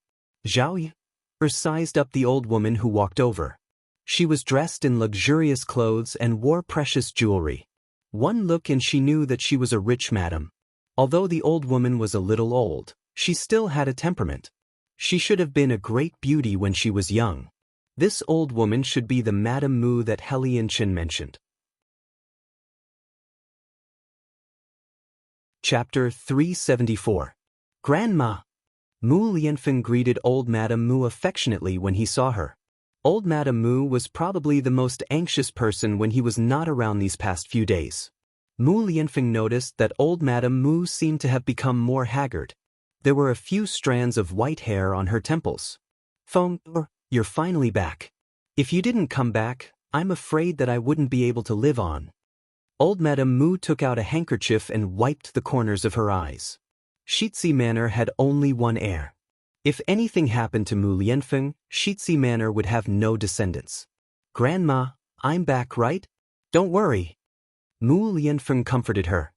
Zhao Yun sized up the old woman who walked over. She was dressed in luxurious clothes and wore precious jewelry. One look and she knew that she was a rich madam. Although the old woman was a little old, she still had a temperament. She should have been a great beauty when she was young. This old woman should be the Madame Mu that He Lianchen mentioned. Chapter 374. Grandma. Mu Lianfeng greeted old Madame Mu affectionately when he saw her. Old Madame Mu was probably the most anxious person when he was not around these past few days. Mu Lianfeng noticed that old Madame Mu seemed to have become more haggard. There were a few strands of white hair on her temples. Feng, you're finally back. If you didn't come back, I'm afraid that I wouldn't be able to live on. Old Madame Mu took out a handkerchief and wiped the corners of her eyes. Shitzi Manor had only one heir. If anything happened to Mu Lianfeng, Shitzi Manor would have no descendants. Grandma, I'm back, right? Don't worry. Mu Lianfeng comforted her.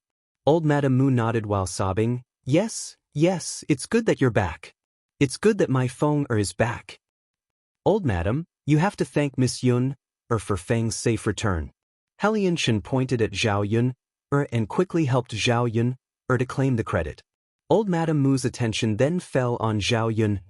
Old Madame Mu nodded while sobbing. Yes, it's good that you're back. It's good that my Feng is back. Old Madam, you have to thank Miss Yun for Feng's safe return. He Lianchen pointed at Zhao Yun and quickly helped Zhao Yun to claim the credit. Old Madame Mu's attention then fell on Zhao Yun.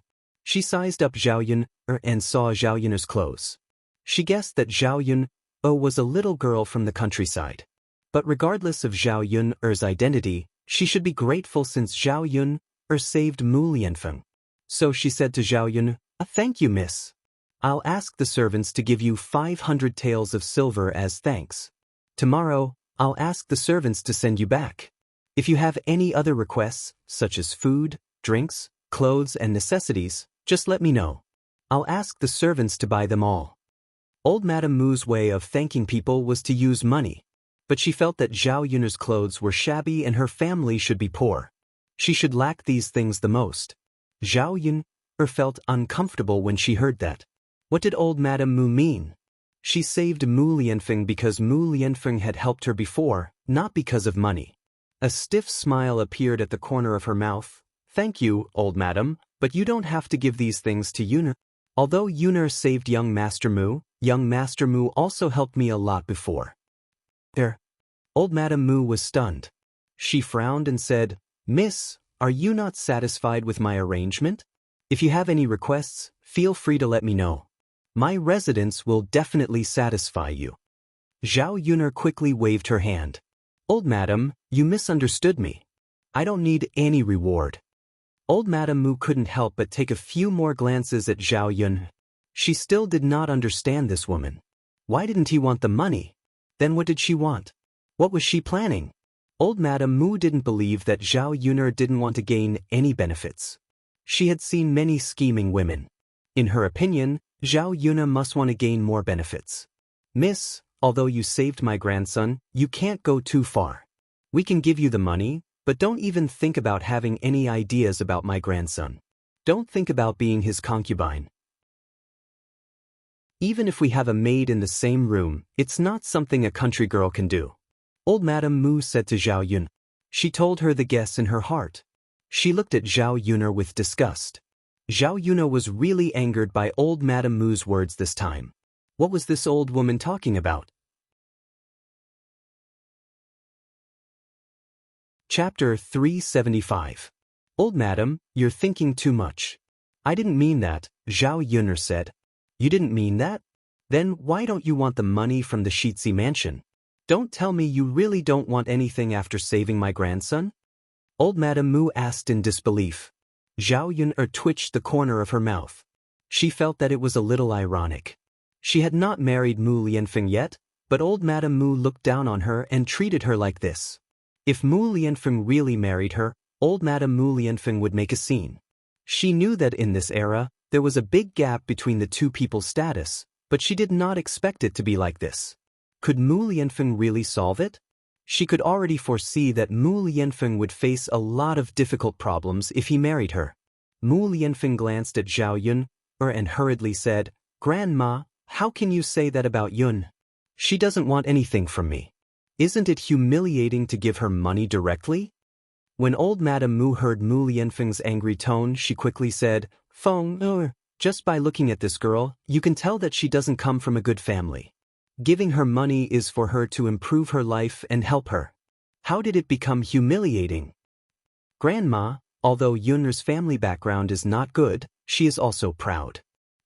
She sized up Zhao Yun and saw Zhao Yun's clothes. She guessed that Zhao Yun was a little girl from the countryside. But regardless of Zhao Yun's identity, she should be grateful since Zhao Yun saved Mu Lianfeng. So she said to Zhao Yun, thank you, miss. I'll ask the servants to give you 500 taels of silver as thanks. Tomorrow, I'll ask the servants to send you back. If you have any other requests, such as food, drinks, clothes and necessities, just let me know. I'll ask the servants to buy them all. Old Madame Mu's way of thanking people was to use money, but she felt that Zhao Yun's clothes were shabby and her family should be poor. She should lack these things the most. Zhao Yun felt uncomfortable when she heard that. What did old Madame Mu mean? She saved Mu Lianfeng because Mu Lianfeng had helped her before, not because of money. A stiff smile appeared at the corner of her mouth. Thank you, old madam, but you don't have to give these things to Yun. Although Yun saved young Master Mu also helped me a lot before. Old Madame Mu was stunned. She frowned and said, Miss, are you not satisfied with my arrangement? If you have any requests, feel free to let me know. My residence will definitely satisfy you. Zhao Yun quickly waved her hand. Old madam, you misunderstood me. I don't need any reward. Old Madame Mu couldn't help but take a few more glances at Zhao Yun. She still did not understand this woman. Why didn't he want the money? Then what did she want? What was she planning? Old Madame Mu didn't believe that Zhao Yun didn't want to gain any benefits. She had seen many scheming women. In her opinion, Zhao Yun must want to gain more benefits. Miss, although you saved my grandson, you can't go too far. We can give you the money, but don't even think about having any ideas about my grandson. Don't think about being his concubine. Even if we have a maid in the same room, it's not something a country girl can do. Old Madame Mu said to Zhao Yun. She told her the guess in her heart. She looked at Zhao Yuner with disgust. Zhao Yuner was really angered by old Madame Mu's words this time. What was this old woman talking about? Chapter 375. Old Madam, you're thinking too much. I didn't mean that, Zhao Yuner said. You didn't mean that? Then why don't you want the money from the Shitsi mansion? Don't tell me you really don't want anything after saving my grandson? Old Madame Mu asked in disbelief. Zhao Yuner twitched the corner of her mouth. She felt that it was a little ironic. She had not married Mu Lianfeng yet, but old Madame Mu looked down on her and treated her like this. If Mu Lianfeng really married her, old Madame Mu Lianfeng would make a scene. She knew that in this era, there was a big gap between the two people's status, but she did not expect it to be like this. Could Mu Lianfeng really solve it? She could already foresee that Mu Lianfeng would face a lot of difficult problems if he married her. Mu Lianfeng glanced at Zhao Yuner and hurriedly said, Grandma, how can you say that about Yun? She doesn't want anything from me. Isn't it humiliating to give her money directly? When old Madame Mu heard Mu Lianfeng's angry tone, she quickly said, Feng, just by looking at this girl, you can tell that she doesn't come from a good family. Giving her money is for her to improve her life and help her. How did it become humiliating? Grandma, although Yun's family background is not good, she is also proud.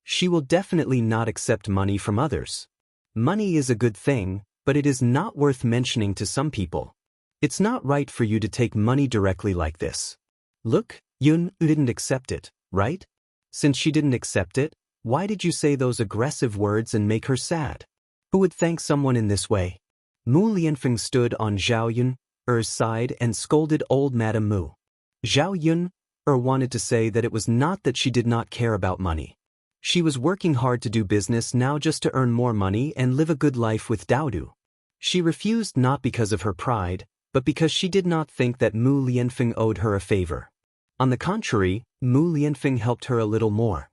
She will definitely not accept money from others. Money is a good thing, but it is not worth mentioning to some people. It's not right for you to take money directly like this. Look, Yun didn't accept it, right? Since she didn't accept it, why did you say those aggressive words and make her sad? Who would thank someone in this way? Mu Lianfeng stood on Zhao Yuner's side and scolded old Madame Mu. Zhao Yuner wanted to say that it was not that she did not care about money. She was working hard to do business now just to earn more money and live a good life with Daodu. She refused not because of her pride, but because she did not think that Mu Lianfeng owed her a favor. On the contrary, Mu Lianfeng helped her a little more.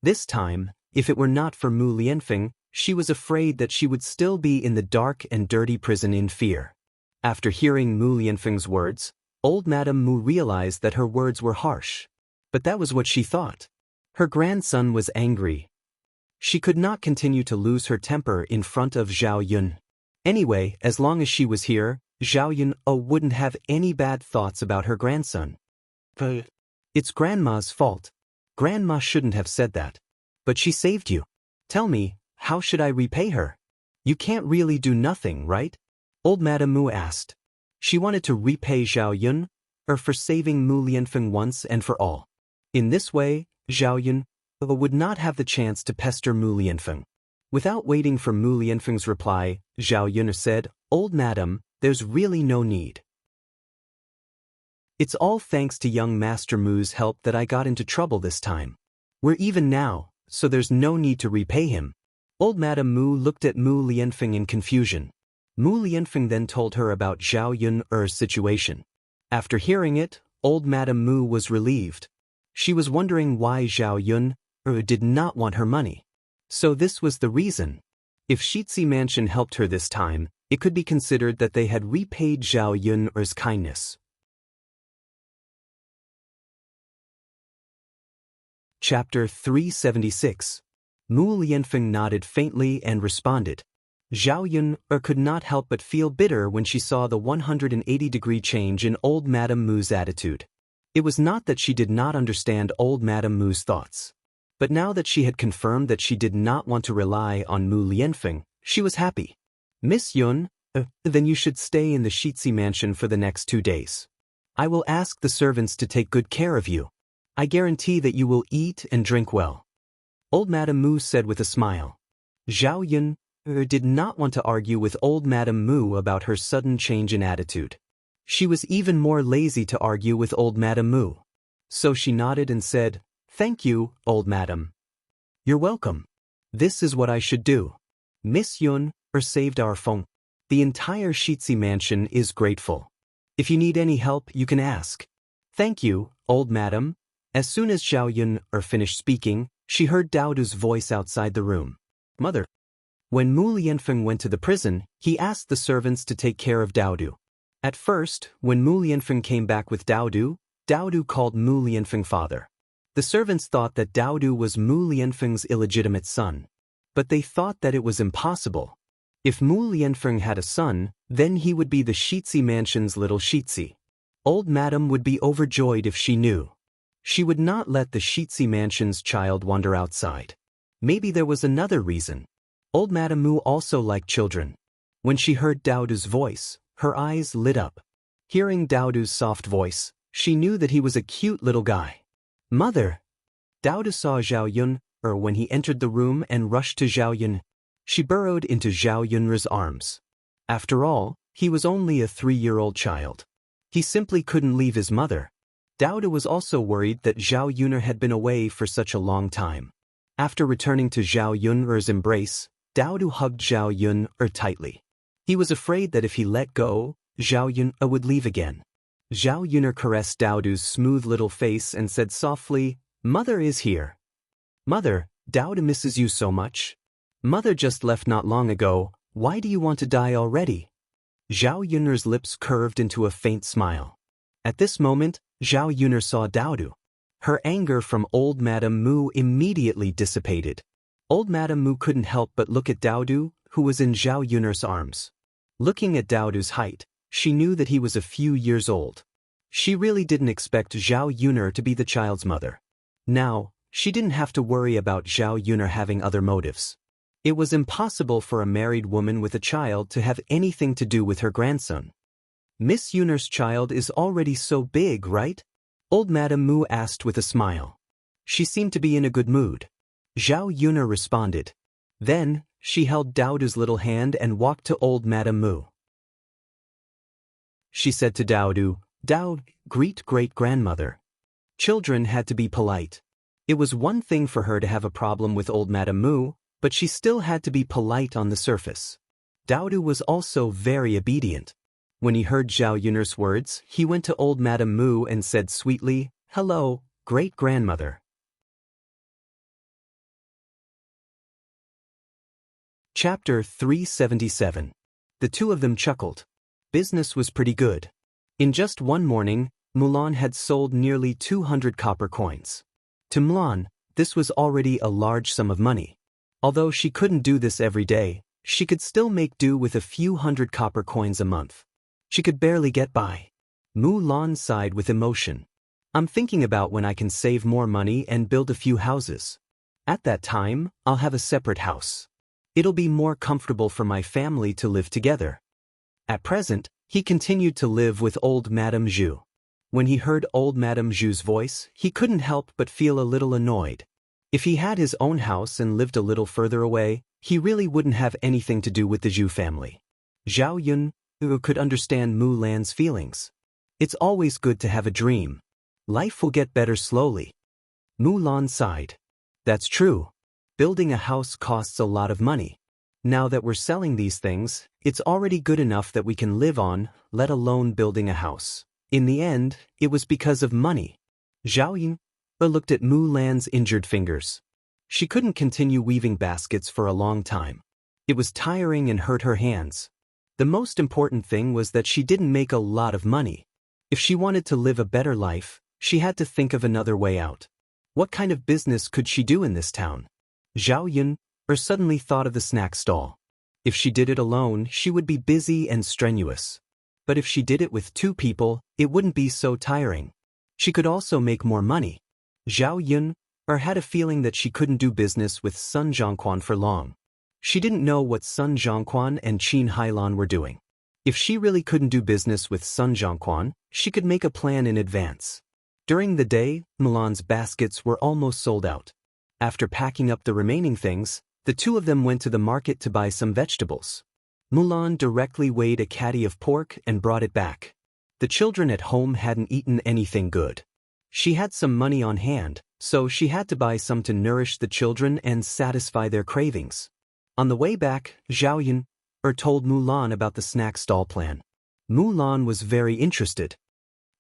This time, if it were not for Mu Lianfeng, she was afraid that she would still be in the dark and dirty prison in fear. After hearing Mu Lianfeng's words, old Madame Mu realized that her words were harsh. But that was what she thought. Her grandson was angry. She could not continue to lose her temper in front of Zhao Yun. Anyway, as long as she was here, Zhao Yun wouldn't have any bad thoughts about her grandson. It's Grandma's fault. Grandma shouldn't have said that. But she saved you. Tell me, how should I repay her? You can't really do nothing, right? Old Madame Mu asked. She wanted to repay Zhao Yun for saving Mu Lianfeng once and for all. In this way, Zhao Yun would not have the chance to pester Mu Lianfeng. Without waiting for Mu Lianfeng's reply, Zhao Yuner said, Old Madam, there's really no need. It's all thanks to young Master Mu's help that I got into trouble this time. We're even now, so there's no need to repay him. Old Madame Mu looked at Mu Lianfeng in confusion. Mu Lianfeng then told her about Zhao Yuner's situation. After hearing it, old Madame Mu was relieved. She was wondering why Zhao Yuner did not want her money. So this was the reason. If Shitsi Mansion helped her this time, it could be considered that they had repaid Zhao Yuner's kindness. Chapter 376. Mu Lianfeng nodded faintly and responded. Zhao Yuner could not help but feel bitter when she saw the 180-degree change in old Madame Mu's attitude. It was not that she did not understand old Madame Mu's thoughts. But now that she had confirmed that she did not want to rely on Mu Lianfeng, she was happy. Miss Yun, then you should stay in the Shitsi Mansion for the next 2 days. I will ask the servants to take good care of you. I guarantee that you will eat and drink well. Old Madame Mu said with a smile. Zhao Yun did not want to argue with old Madame Mu about her sudden change in attitude. She was even more lazy to argue with old Madame Mu. So she nodded and said, Thank you, old madam. You're welcome. This is what I should do. Miss Yun saved our Feng. The entire Shitsi Mansion is grateful. If you need any help, you can ask. Thank you, old madam. As soon as Zhao Yun finished speaking, she heard Daodu's voice outside the room. Mother. When Mu Lianfeng went to the prison, he asked the servants to take care of Daodu. At first, when Mu Lianfeng came back with Daodu, Daodu called Mu Lianfeng father. The servants thought that Daodu was Mu Lianfeng's illegitimate son. But they thought that it was impossible. If Mu Lianfeng had a son, then he would be the Shitzi mansion's little Shitzi. Old Madam would be overjoyed if she knew. She would not let the Shitzi mansion's child wander outside. Maybe there was another reason. Old Madam Mu also liked children. When she heard Daodu's voice, her eyes lit up. Hearing Daodu's soft voice, she knew that he was a cute little guy. Mother! Daodu saw Zhao Yun, when he entered the room and rushed to Zhao Yun. She burrowed into Zhao Yun's arms. After all, he was only a 3-year-old child. He simply couldn't leave his mother. Daodu was also worried that Zhao Yun had been away for such a long time. After returning to Zhao Yun's embrace, Daodu hugged Zhao Yun tightly. He was afraid that if he let go, Zhao Yun would leave again. Zhao Yun caressed Daodu's smooth little face and said softly, "Mother is here." "Mother, Daodu misses you so much. Mother just left not long ago, why do you want to die already?" Zhao Yun's lips curved into a faint smile. At this moment, Zhao Yun saw Daodu. Her anger from old Madame Mu immediately dissipated. Old Madame Mu couldn't help but look at Daodu, who was in Zhao Yun's arms. Looking at Daodu's height, she knew that he was a few years old. She really didn't expect Zhao Yun to be the child's mother. Now, she didn't have to worry about Zhao Yun having other motives. It was impossible for a married woman with a child to have anything to do with her grandson. "Miss Yun's child is already so big, right?" Old Madame Mu asked with a smile. She seemed to be in a good mood. Zhao Yun responded. Then, she held Daodu's little hand and walked to old Madame Mu. She said to Daodu, "Daodu, great-great-grandmother." Children had to be polite. It was one thing for her to have a problem with old Madame Mu, but she still had to be polite on the surface. Daodu was also very obedient. When he heard Zhao Yun's words, he went to old Madame Mu and said sweetly, "Hello, great-grandmother." Chapter 377. The two of them chuckled. Business was pretty good. In just one morning, Mulan had sold nearly 200 copper coins. To Mulan, this was already a large sum of money. Although she couldn't do this every day, she could still make do with a few hundred copper coins a month. She could barely get by. Mulan sighed with emotion. "I'm thinking about when I can save more money and build a few houses. At that time, I'll have a separate house. It'll be more comfortable for my family to live together." At present, he continued to live with old Madame Zhu. When he heard old Madame Zhu's voice, he couldn't help but feel a little annoyed. If he had his own house and lived a little further away, he really wouldn't have anything to do with the Zhu family. Zhao Yun could understand Mulan's feelings. It's always good to have a dream. Life will get better slowly. Mulan sighed. That's true. Building a house costs a lot of money. Now that we're selling these things, it's already good enough that we can live on, let alone building a house. In the end, it was because of money. Zhao Yun looked at Mulan's injured fingers. She couldn't continue weaving baskets for a long time. It was tiring and hurt her hands. The most important thing was that she didn't make a lot of money. If she wanted to live a better life, she had to think of another way out. What kind of business could she do in this town? Zhao Yun suddenly thought of the snack stall. If she did it alone, she would be busy and strenuous. But if she did it with 2 people, it wouldn't be so tiring. She could also make more money. Zhao Yun had a feeling that she couldn't do business with Sun Zhongquan for long. She didn't know what Sun Zhongquan and Qin Hailan were doing. If she really couldn't do business with Sun Zhongquan, she could make a plan in advance. During the day, Mulan's baskets were almost sold out. After packing up the remaining things, the two of them went to the market to buy some vegetables. Mulan directly weighed a caddy of pork and brought it back. The children at home hadn't eaten anything good. She had some money on hand, so she had to buy some to nourish the children and satisfy their cravings. On the way back, Zhao Yun told Mulan about the snack stall plan. Mulan was very interested.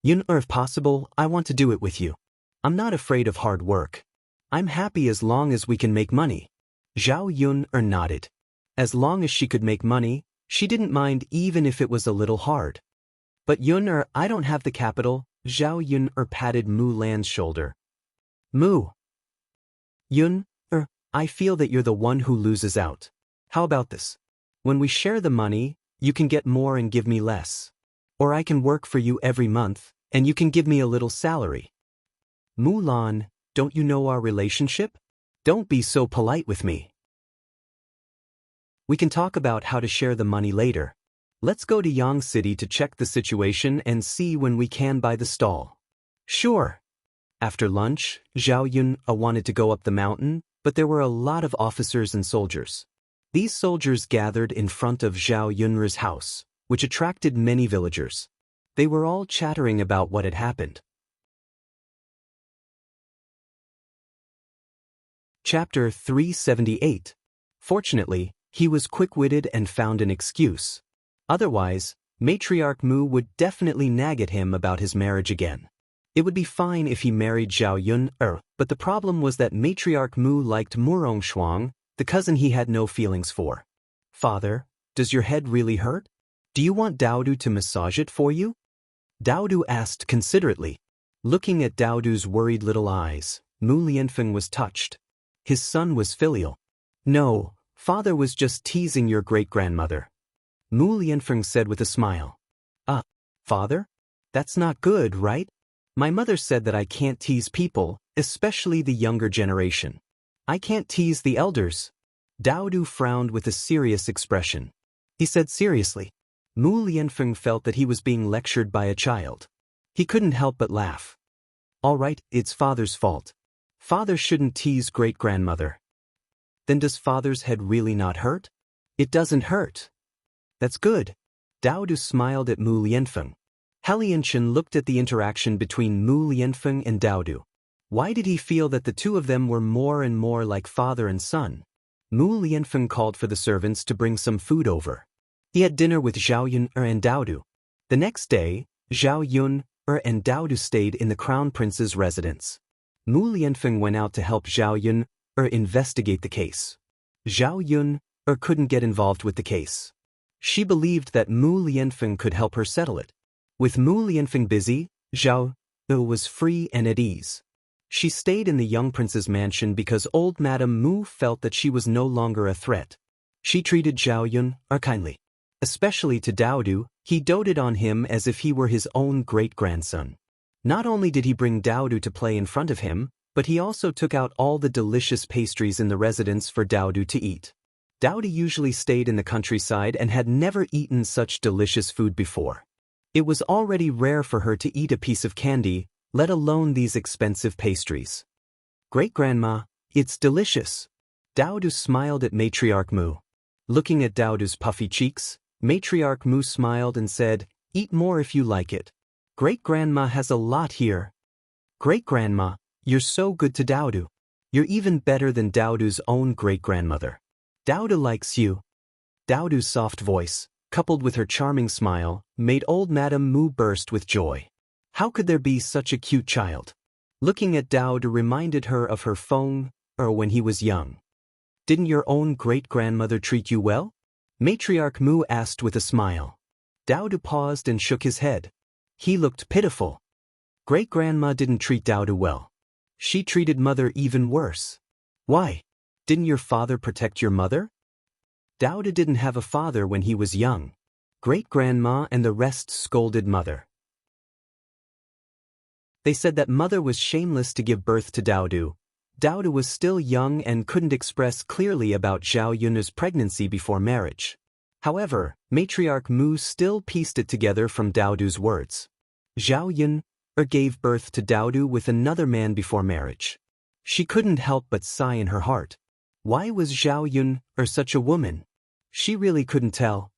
"Yun, if possible, I want to do it with you. I'm not afraid of hard work. I'm happy as long as we can make money." Zhao Yun nodded. As long as she could make money, she didn't mind even if it was a little hard. But Yun I don't have the capital, Zhao Yun patted Mu Lan's shoulder. Mu. Yun I feel that you're the one who loses out. How about this? When we share the money, you can get more and give me less. Or I can work for you every month, and you can give me a little salary. Mu Lan, don't you know our relationship? Don't be so polite with me. We can talk about how to share the money later. Let's go to Yang City to check the situation and see when we can buy the stall. Sure. After lunch, Zhao Yun wanted to go up the mountain, but there were a lot of officers and soldiers. These soldiers gathered in front of Zhao Yun's house, which attracted many villagers. They were all chattering about what had happened. Chapter 378. Fortunately, he was quick-witted and found an excuse. Otherwise, Matriarch Mu would definitely nag at him about his marriage again. It would be fine if he married Zhao Yun, but the problem was that Matriarch Mu liked Murong Shuang, the cousin he had no feelings for. Father, does your head really hurt? Do you want Daodu to massage it for you? Daodu asked considerately. Looking at Daodu's worried little eyes, Mu Lianfeng was touched. His son was filial. No, father was just teasing your great-grandmother. Mu Lianfeng said with a smile. Father? That's not good, right? My mother said that I can't tease people, especially the younger generation. I can't tease the elders. Daodu frowned with a serious expression. He said seriously. Mu Lianfeng felt that he was being lectured by a child. He couldn't help but laugh. All right, it's father's fault. Father shouldn't tease great-grandmother. Then does father's head really not hurt? It doesn't hurt. That's good. Daodu smiled at Mu Lianfeng. Helianchen looked at the interaction between Mu Lianfeng and Daodu. Why did he feel that the two of them were more and more like father and son? Mu Lianfeng called for the servants to bring some food over. He had dinner with Zhao Yun and Daodu. The next day, Zhao Yun and Daodu stayed in the Crown Prince's residence. Mu Lianfeng went out to help Zhao Yun investigate the case. Zhao Yun couldn't get involved with the case. She believed that Mu Lianfeng could help her settle it. With Mu Lianfeng busy, Zhao was free and at ease. She stayed in the young prince's mansion because old Madame Mu felt that she was no longer a threat. She treated Zhao Yun kindly. Especially to Daodu, he doted on him as if he were his own great-grandson. Not only did he bring Daodu to play in front of him, but he also took out all the delicious pastries in the residence for Daodu to eat. Daodu usually stayed in the countryside and had never eaten such delicious food before. It was already rare for her to eat a piece of candy, let alone these expensive pastries. Great-grandma, it's delicious. Daodu smiled at Matriarch Mu. Looking at Daodu's puffy cheeks, Matriarch Mu smiled and said, "Eat more if you like it. Great-grandma has a lot here." Great-grandma, you're so good to Daodu. You're even better than Daodu's own great-grandmother. Daodu likes you. Daodu's soft voice, coupled with her charming smile, made old Madame Mu burst with joy. How could there be such a cute child? Looking at Daodu reminded her of her Feng, when he was young. Didn't your own great-grandmother treat you well? Matriarch Mu asked with a smile. Daodu paused and shook his head. He looked pitiful. Great-grandma didn't treat Daodu well. She treated mother even worse. Why? Didn't your father protect your mother? Daodu didn't have a father when he was young. Great-grandma and the rest scolded mother. They said that mother was shameless to give birth to Daodu. Daodu was still young and couldn't express clearly about Zhao Yun's pregnancy before marriage. However, Matriarch Mu still pieced it together from Daodu's words. Zhao Yun gave birth to Daodu with another man before marriage. She couldn't help but sigh in her heart. Why was Zhao Yun such a woman? She really couldn't tell.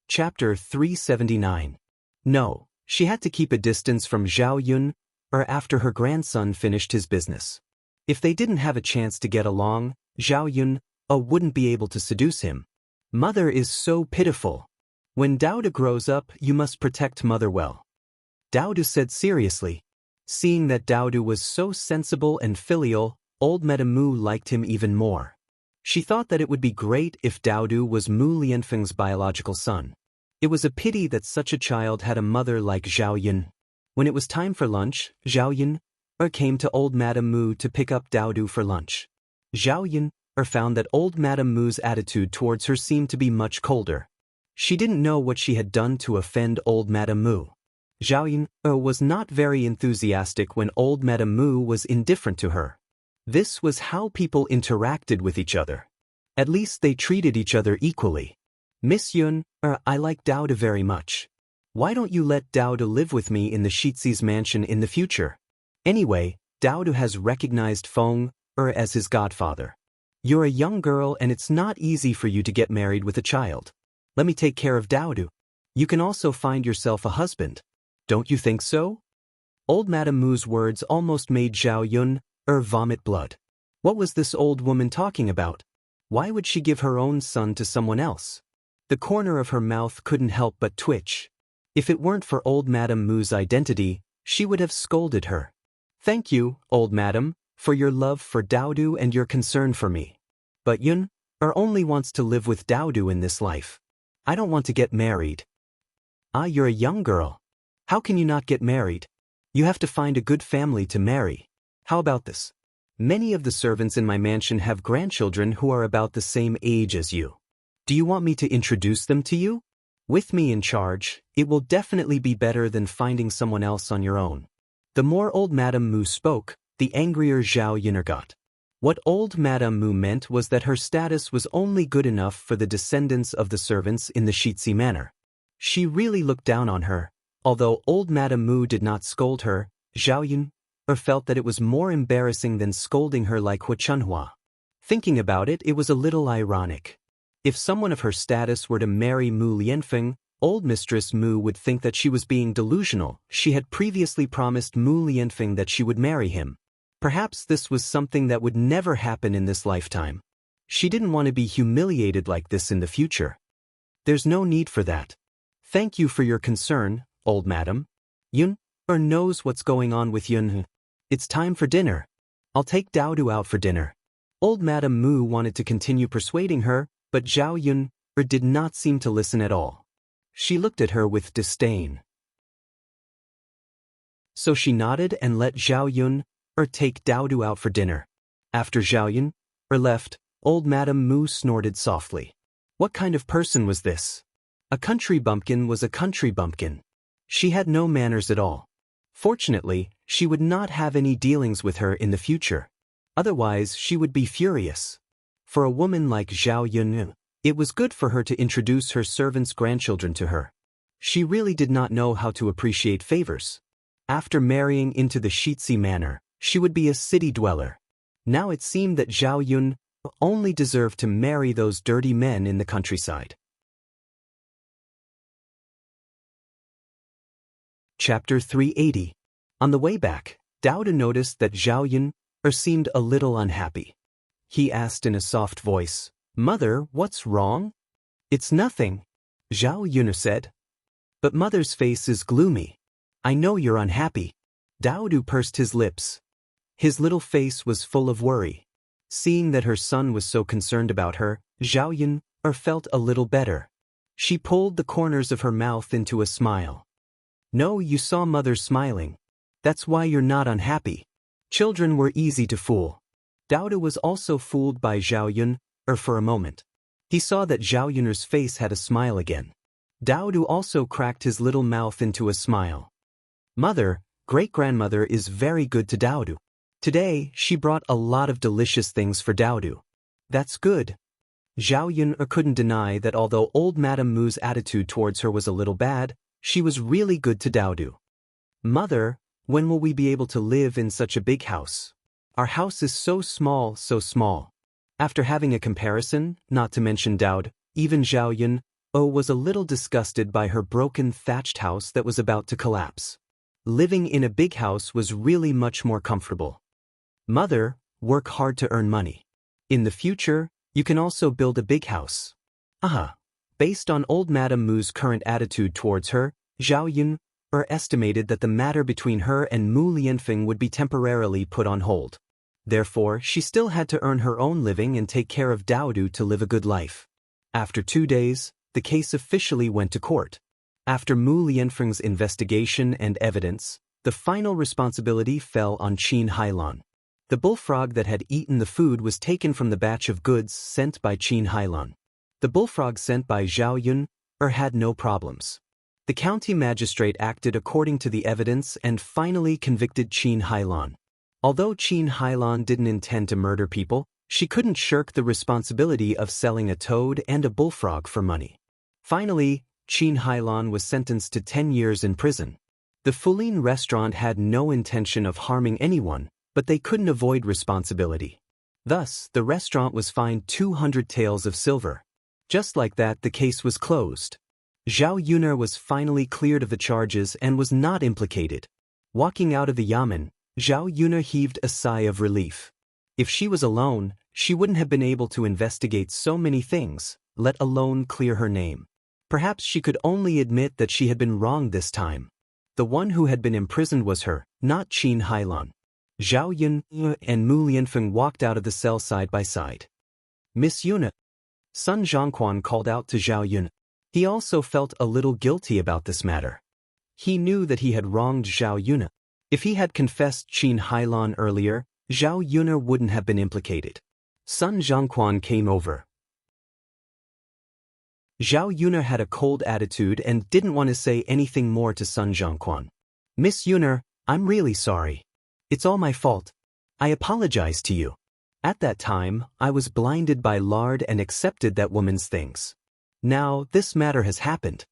Chapter 379. No, she had to keep a distance from Zhao Yun after her grandson finished his business. If they didn't have a chance to get along, Zhao Yun wouldn't be able to seduce him. Mother is so pitiful. When Daodu grows up, you must protect mother well. Daodu said seriously. Seeing that Daodu was so sensible and filial, old Madame Mu liked him even more. She thought that it would be great if Daodu was Mu Lianfeng's biological son. It was a pity that such a child had a mother like Zhao Yun. When it was time for lunch, Zhao Yun came to old Madame Mu to pick up Daodu for lunch. Zhao Yun found that old Madame Mu's attitude towards her seemed to be much colder. She didn't know what she had done to offend old Madame Mu. Zhao Yun was not very enthusiastic when old Madame Mu was indifferent to her. This was how people interacted with each other. At least they treated each other equally. Miss Yun, I like Daodu very much. Why don't you let Daodu live with me in the Shizi's mansion in the future? Anyway, Daodu has recognized Feng as his godfather. You're a young girl and it's not easy for you to get married with a child. Let me take care of Daodu. You can also find yourself a husband. Don't you think so? Old Madame Mu's words almost made Zhao Yun vomit blood. What was this old woman talking about? Why would she give her own son to someone else? The corner of her mouth couldn't help but twitch. If it weren't for old Madame Mu's identity, she would have scolded her. Thank you, old madam, for your love for Daodu and your concern for me. But Yun only wants to live with Daodu in this life. I don't want to get married. Ah, you're a young girl. How can you not get married? You have to find a good family to marry. How about this? Many of the servants in my mansion have grandchildren who are about the same age as you. Do you want me to introduce them to you? With me in charge, it will definitely be better than finding someone else on your own. The more old Madame Mu spoke, the angrier Zhao Yun got. What old Madame Mu meant was that her status was only good enough for the descendants of the servants in the Shizi manor. She really looked down on her. Although old Madame Mu did not scold her, Zhao Yun felt that it was more embarrassing than scolding her like Hu Chunhua. Thinking about it, it was a little ironic. If someone of her status were to marry Mu Lianfeng, old Mistress Mu would think that she was being delusional. She had previously promised Mu Lianfeng that she would marry him. Perhaps this was something that would never happen in this lifetime. She didn't want to be humiliated like this in the future. There's no need for that. Thank you for your concern, old madam. Yun knows what's going on with Yun. It's time for dinner. I'll take Daodu out for dinner. Old Madame Mu wanted to continue persuading her, but Zhao Yun did not seem to listen at all. She looked at her with disdain. So she nodded and let Zhao Yun take Daodu out for dinner. After Zhao Yun left, old Madame Mu snorted softly. What kind of person was this? A country bumpkin was a country bumpkin. She had no manners at all. Fortunately, she would not have any dealings with her in the future. Otherwise, she would be furious. For a woman like Zhao Yun, it was good for her to introduce her servants' grandchildren to her. She really did not know how to appreciate favors. After marrying into the Shizi manor, she would be a city dweller. Now it seemed that Zhao Yun only deserved to marry those dirty men in the countryside. Chapter 380. On the way back, Daodu noticed that Zhao Yun seemed a little unhappy. He asked in a soft voice, "Mother, what's wrong?" "It's nothing," Zhao Yun said. "But Mother's face is gloomy. I know you're unhappy." Daodu pursed his lips. His little face was full of worry. Seeing that her son was so concerned about her, Zhao Yun felt a little better. She pulled the corners of her mouth into a smile. "No, you saw Mother smiling. That's why you're not unhappy." Children were easy to fool. Daodu was also fooled by Zhao Yun for a moment. He saw that Zhao Yun's face had a smile again. Daodu also cracked his little mouth into a smile. "Mother, great-grandmother is very good to Daodu. Today, she brought a lot of delicious things for Daodu." "That's good." Zhao Yun couldn't deny that although old Madame Mu's attitude towards her was a little bad, she was really good to Daodu. "Mother, when will we be able to live in such a big house? Our house is so small, so small." After having a comparison, not to mention Daodu, even Zhao Yun was a little disgusted by her broken thatched house that was about to collapse. Living in a big house was really much more comfortable. "Mother, work hard to earn money. In the future, you can also build a big house." Based on old Madame Mu's current attitude towards her, Zhao Yun estimated that the matter between her and Mu Lianfeng would be temporarily put on hold. Therefore, she still had to earn her own living and take care of Daodu to live a good life. After 2 days, the case officially went to court. After Mu Lianfeng's investigation and evidence, the final responsibility fell on Qin Hailan. The bullfrog that had eaten the food was taken from the batch of goods sent by Qin Hailan. The bullfrog sent by Zhao Yun had no problems. The county magistrate acted according to the evidence and finally convicted Qin Hailan. Although Qin Hailan didn't intend to murder people, she couldn't shirk the responsibility of selling a toad and a bullfrog for money. Finally, Qin Hailan was sentenced to 10 years in prison. The Fulin restaurant had no intention of harming anyone, but they couldn't avoid responsibility. Thus, the restaurant was fined 200 taels of silver. Just like that, the case was closed. Zhao Yuner was finally cleared of the charges and was not implicated. Walking out of the yamen, Zhao Yuner heaved a sigh of relief. If she was alone, she wouldn't have been able to investigate so many things, let alone clear her name. Perhaps she could only admit that she had been wrong this time. The one who had been imprisoned was her, not Qin Hailan. Zhao Yun and Mu Lianfeng walked out of the cell side by side. "Miss Yuna." Sun Zhongquan called out to Zhao Yun. He also felt a little guilty about this matter. He knew that he had wronged Zhao Yuna. If he had confessed Qin Hailan earlier, Zhao Yuner wouldn't have been implicated. Sun Zhongquan came over. Zhao Yuner had a cold attitude and didn't want to say anything more to Sun Zhongquan. "Miss Yuner, I'm really sorry. It's all my fault. I apologize to you. At that time, I was blinded by lard and accepted that woman's things. Now, this matter has happened."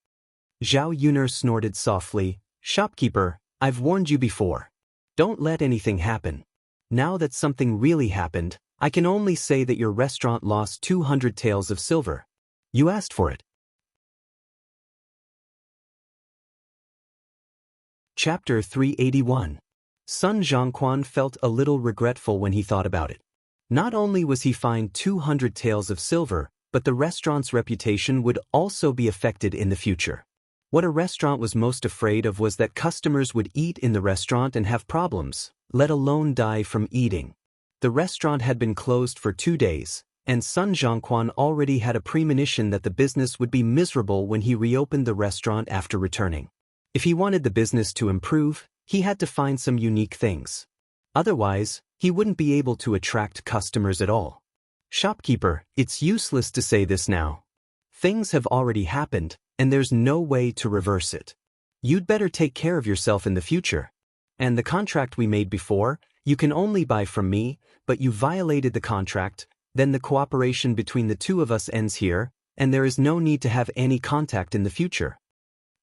Zhao Yuner snorted softly. "Shopkeeper, I've warned you before. Don't let anything happen. Now that something really happened, I can only say that your restaurant lost 200 taels of silver. You asked for it." Chapter 381. Sun Zhongquan felt a little regretful when he thought about it. Not only was he fined 200 taels of silver, but the restaurant's reputation would also be affected in the future. What a restaurant was most afraid of was that customers would eat in the restaurant and have problems, let alone die from eating. The restaurant had been closed for 2 days, and Sun Zhongquan already had a premonition that the business would be miserable when he reopened the restaurant after returning. If he wanted the business to improve, he had to find some unique things. Otherwise, he wouldn't be able to attract customers at all. "Shopkeeper, it's useless to say this now. Things have already happened, and there's no way to reverse it. You'd better take care of yourself in the future. And the contract we made before, you can only buy from me, but you violated the contract, then the cooperation between the two of us ends here, and there is no need to have any contact in the future."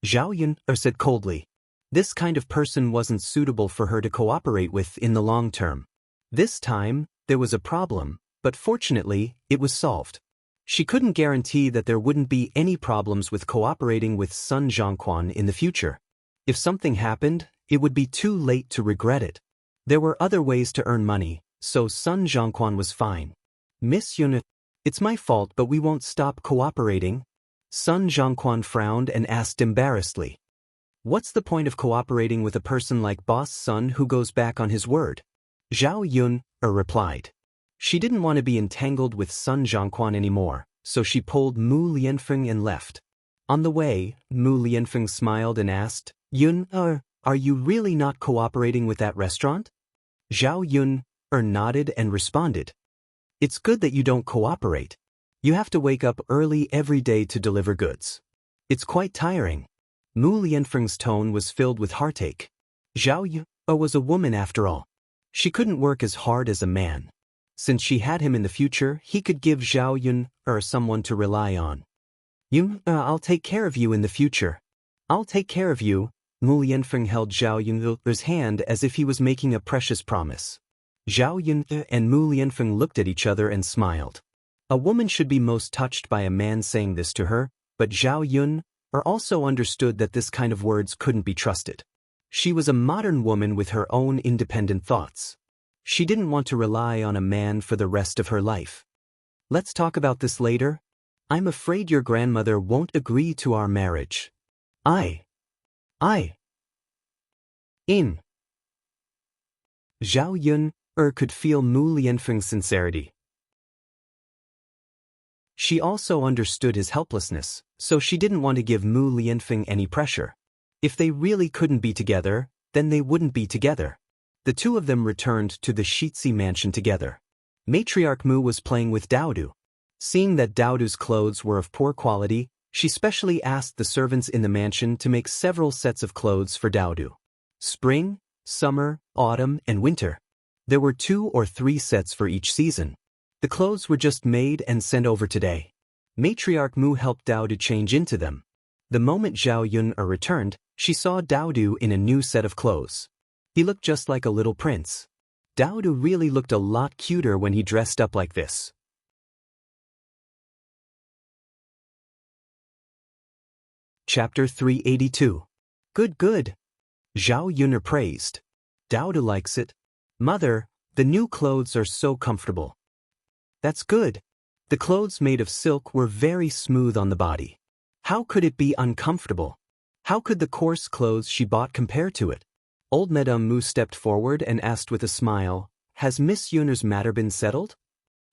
Zhao Yun said coldly. This kind of person wasn't suitable for her to cooperate with in the long term. This time, there was a problem, but fortunately, it was solved. She couldn't guarantee that there wouldn't be any problems with cooperating with Sun Zhongquan in the future. If something happened, it would be too late to regret it. There were other ways to earn money, so Sun Zhongquan was fine. "Miss Yuna, it's my fault, but we won't stop cooperating." Sun Zhongquan frowned and asked embarrassedly. "What's the point of cooperating with a person like Boss Sun who goes back on his word?" Zhao Yun replied. She didn't want to be entangled with Sun Zhongquan anymore, so she pulled Mu Lianfeng and left. On the way, Mu Lianfeng smiled and asked, "Yun, are you really not cooperating with that restaurant?" Zhao Yun nodded and responded, "It's good that you don't cooperate. You have to wake up early every day to deliver goods. It's quite tiring." Mu Lianfeng's tone was filled with heartache. Zhao Yun was a woman after all. She couldn't work as hard as a man. Since she had him in the future, he could give Zhao Yun someone to rely on. "Yun, I'll take care of you in the future." "I'll take care of you." Mu Lianfeng held Zhao Yun's hand as if he was making a precious promise. Zhao Yun and Mu Lianfeng looked at each other and smiled. A woman should be most touched by a man saying this to her, but Zhao Yun also understood that this kind of words couldn't be trusted. She was a modern woman with her own independent thoughts. She didn't want to rely on a man for the rest of her life. "Let's talk about this later. I'm afraid your grandmother won't agree to our marriage." In. Zhao Yun could feel Mu Lianfeng's sincerity. She also understood his helplessness, so she didn't want to give Mu Lianfeng any pressure. If they really couldn't be together, then they wouldn't be together. The two of them returned to the Shitsi mansion together. Matriarch Mu was playing with Daodu. Seeing that Daodu's clothes were of poor quality, she specially asked the servants in the mansion to make several sets of clothes for Daodu. Spring, summer, autumn, and winter. There were 2 or 3 sets for each season. The clothes were just made and sent over today. Matriarch Mu helped Daodu change into them. The moment Zhao Yun returned, she saw Daodu in a new set of clothes. He looked just like a little prince. Daodu really looked a lot cuter when he dressed up like this. Chapter 382. Good, good. Zhao Yun praised. Daodu likes it. Mother, the new clothes are so comfortable. That's good. The clothes made of silk were very smooth on the body. How could it be uncomfortable? How could the coarse clothes she bought compare to it? Old Madame Mu stepped forward and asked with a smile, "Has Miss Yun's matter been settled?"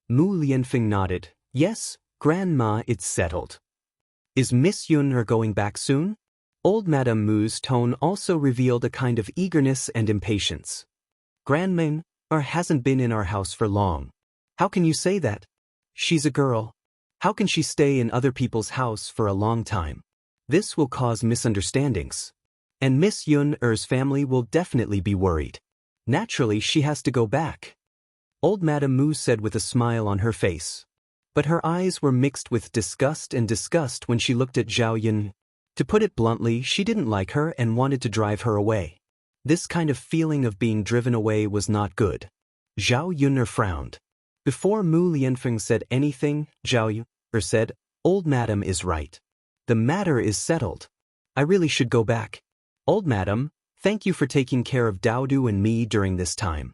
Mu Lianfeng nodded. "Yes, Grandma, it's settled." "Is Miss Yun going back soon?" Old Madame Mu's tone also revealed a kind of eagerness and impatience. "Grandma hasn't been in our house for long. How can you say that? She's a girl. How can she stay in other people's house for a long time? This will cause misunderstandings. And Miss Yun's family will definitely be worried. Naturally, she has to go back." Old Madame Mu said with a smile on her face. But her eyes were mixed with disgust when she looked at Zhao Yun. To put it bluntly, she didn't like her and wanted to drive her away. This kind of feeling of being driven away was not good. Zhao Yun frowned. Before Mu Lianfeng said anything, Zhao Yun said, "Old Madam is right. The matter is settled. I really should go back. Old Madam, thank you for taking care of Daodu and me during this time."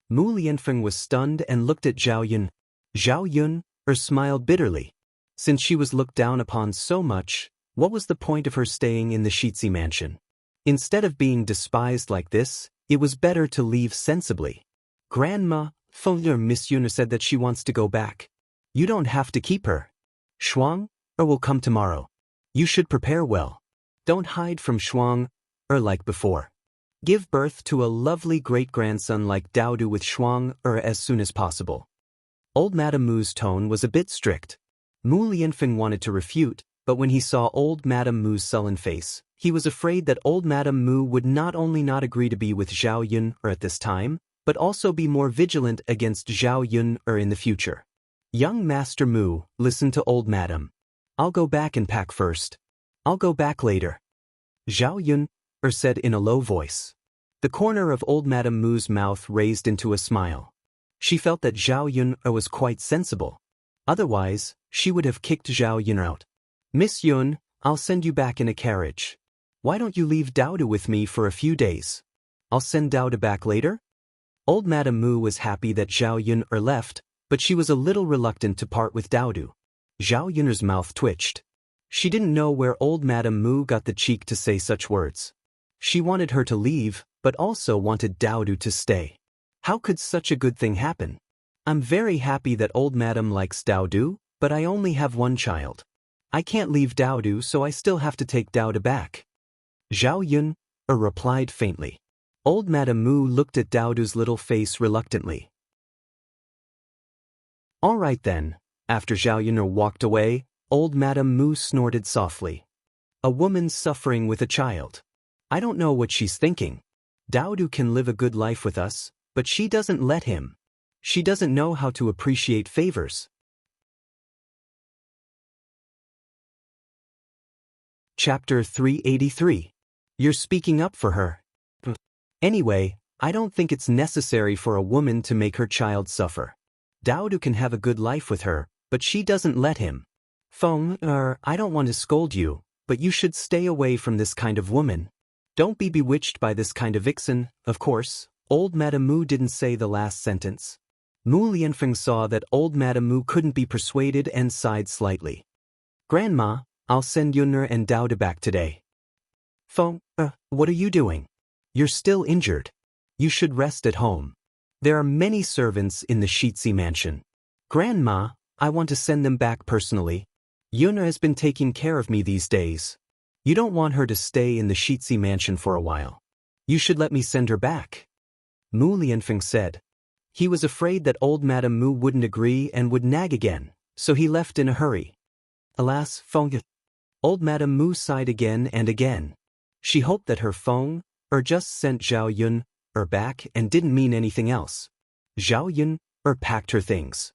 Mu Lianfeng was stunned and looked at Zhao Yun. Zhao Yun smiled bitterly. Since she was looked down upon so much, what was the point of her staying in the Shitsi mansion? Instead of being despised like this, it was better to leave sensibly. "Grandma, Miss Yun said that she wants to go back. You don't have to keep her. Shuang will come tomorrow. You should prepare well. Don't hide from Shuang like before. Give birth to a lovely great-grandson like Daodu with Shuang as soon as possible." Old Madame Mu's tone was a bit strict. Mu Lianfeng wanted to refute, but when he saw Old Madame Mu's sullen face, he was afraid that Old Madame Mu would not only not agree to be with Zhao Yun at this time, but also be more vigilant against Zhao Yun in the future. "Young Master Mu, listen to Old Madam. I'll go back and pack first. I'll go back later," Zhao Yun said in a low voice. The corner of Old Madame Mu's mouth raised into a smile. She felt that Zhao Yun was quite sensible. Otherwise, she would have kicked Zhao Yun out. "Miss Yun, I'll send you back in a carriage. Why don't you leave Daodu with me for a few days? I'll send Daodu back later." Old Madame Mu was happy that Zhao Yun left, but she was a little reluctant to part with Daodu. Zhao Yun's mouth twitched. She didn't know where Old Madame Mu got the cheek to say such words. She wanted her to leave, but also wanted Daodu to stay. How could such a good thing happen? "I'm very happy that Old Madam likes Daodu, but I only have one child. I can't leave Daodu, so I still have to take Daodu back," Zhao Yun replied faintly. Old Madame Mu looked at Daodu's little face reluctantly. "All right then." After Zhao Yun walked away, Old Madame Mu snorted softly. "A woman suffering with a child. I don't know what she's thinking. Daodu can live a good life with us, but she doesn't let him. She doesn't know how to appreciate favors." Chapter 383. You're speaking up for her. Anyway, I don't think it's necessary for a woman to make her child suffer. Daodu can have a good life with her, but she doesn't let him. Feng, I don't want to scold you, but you should stay away from this kind of woman. Don't be bewitched by this kind of vixen, of course. Old Madame Mu didn't say the last sentence. Mu Lianfeng saw that Old Madame Mu couldn't be persuaded and sighed slightly. "Grandma, I'll send Yunner and Daodu back today." "Feng, what are you doing? You're still injured. You should rest at home. There are many servants in the Shitsi mansion. Grandma, I want to send them back personally. Yuna has been taking care of me these days. You don't want her to stay in the Shitsi mansion for a while. You should let me send her back. Mu Lianfeng said. He was afraid that old Madame Mu wouldn't agree and would nag again, so he left in a hurry. Alas, Feng. Old Madame Mu sighed again and again. She hoped that her Feng just sent Zhao Yun back and didn't mean anything else. Zhao Yun packed her things.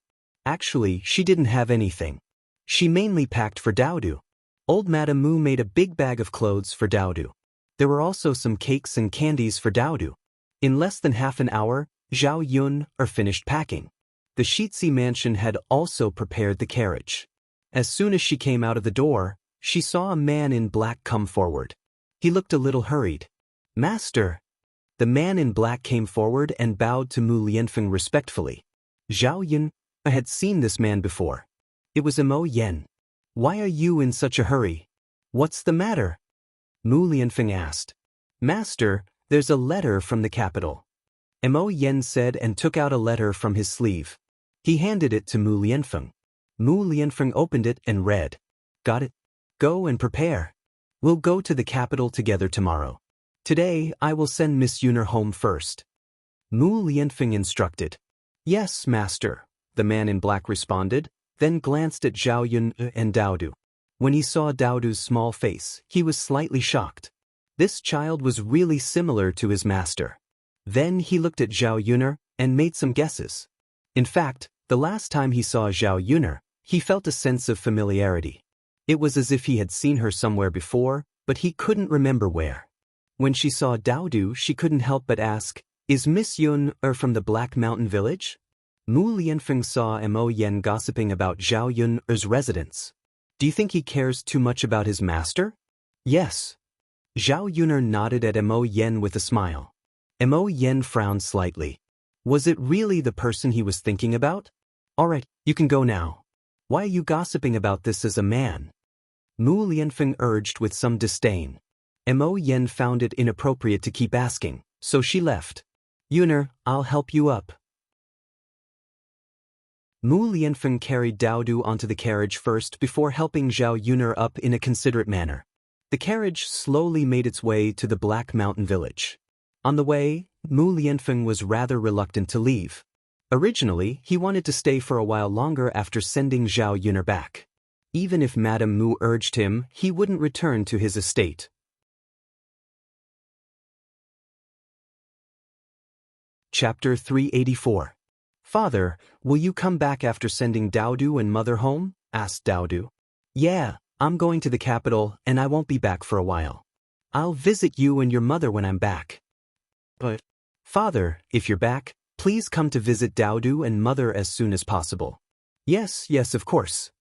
Actually, she didn't have anything. She mainly packed for Daodu. Old Madame Mu made a big bag of clothes for Daodu. There were also some cakes and candies for Daodu. In less than half an hour, Zhao Yun finished packing. The Shitsi mansion had also prepared the carriage. As soon as she came out of the door, she saw a man in black come forward. He looked a little hurried. Master! The man in black came forward and bowed to Mu Lianfeng respectfully. Zhao Yun had seen this man before. It was Mo Yen. Why are you in such a hurry? What's the matter? Mu Lianfeng asked. Master, there's a letter from the capital. Mo Yen said and took out a letter from his sleeve. He handed it to Mu Lianfeng. Mu Lianfeng opened it and read. Got it? Go and prepare. We'll go to the capital together tomorrow. Today, I will send Miss Yuner home first. Mu Lianfeng instructed. Yes, master, the man in black responded, then glanced at Zhao Yun and Daodu. When he saw Daodu's small face, he was slightly shocked. This child was really similar to his master. Then he looked at Zhao Yuner and made some guesses. In fact, the last time he saw Zhao Yuner, he felt a sense of familiarity. It was as if he had seen her somewhere before, but he couldn't remember where. When she saw Daodu, she couldn't help but ask, Is Miss Yun from the Black Mountain Village? Mu Lianfeng saw Mo Yen gossiping about Zhao Yun's residence. Do you think he cares too much about his master? Yes. Zhao Yuner nodded at Mo Yen with a smile. Mo Yen frowned slightly. Was it really the person he was thinking about? All right, you can go now. Why are you gossiping about this as a man? Mu Lianfeng urged with some disdain. Mo Yen found it inappropriate to keep asking, so she left. Yuner, I'll help you up. Mu Lianfeng carried Daodu onto the carriage first before helping Zhao Yuner up in a considerate manner. The carriage slowly made its way to the Black Mountain Village. On the way, Mu Lianfeng was rather reluctant to leave. Originally, he wanted to stay for a while longer after sending Zhao Yuner back. Even if Madame Mu urged him, he wouldn't return to his estate. Chapter 384. Father, will you come back after sending Daodu and Mother home? Asked Daodu. Yeah, I'm going to the capital and I won't be back for a while. I'll visit you and your mother when I'm back. But, Father, if you're back, please come to visit Daodu and Mother as soon as possible. Yes, of course.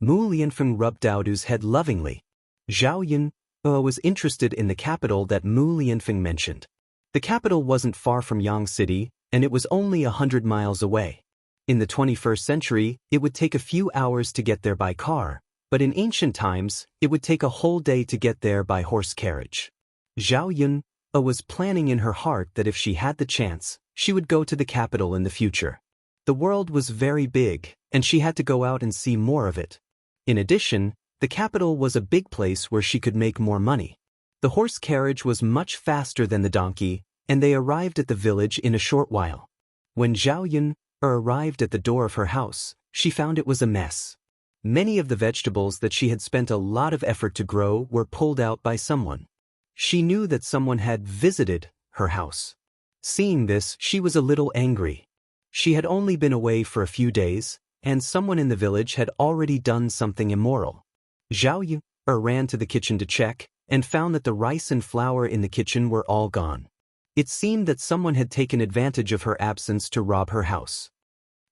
Mu Lianfeng rubbed Daodu's head lovingly. Zhao Yun was interested in the capital that Mu Lianfeng mentioned. The capital wasn't far from Yang City, and it was only 100 miles away. In the 21st century, it would take a few hours to get there by car, but in ancient times, it would take a whole day to get there by horse carriage. Zhao Yun was planning in her heart that if she had the chance, she would go to the capital in the future. The world was very big, and she had to go out and see more of it. In addition, the capital was a big place where she could make more money. The horse carriage was much faster than the donkey, and they arrived at the village in a short while. When Zhao Yun arrived at the door of her house, she found it was a mess. Many of the vegetables that she had spent a lot of effort to grow were pulled out by someone. She knew that someone had visited her house. Seeing this, she was a little angry. She had only been away for a few days, and someone in the village had already done something immoral. Zhao Yun ran to the kitchen to check, and found that the rice and flour in the kitchen were all gone. It seemed that someone had taken advantage of her absence to rob her house.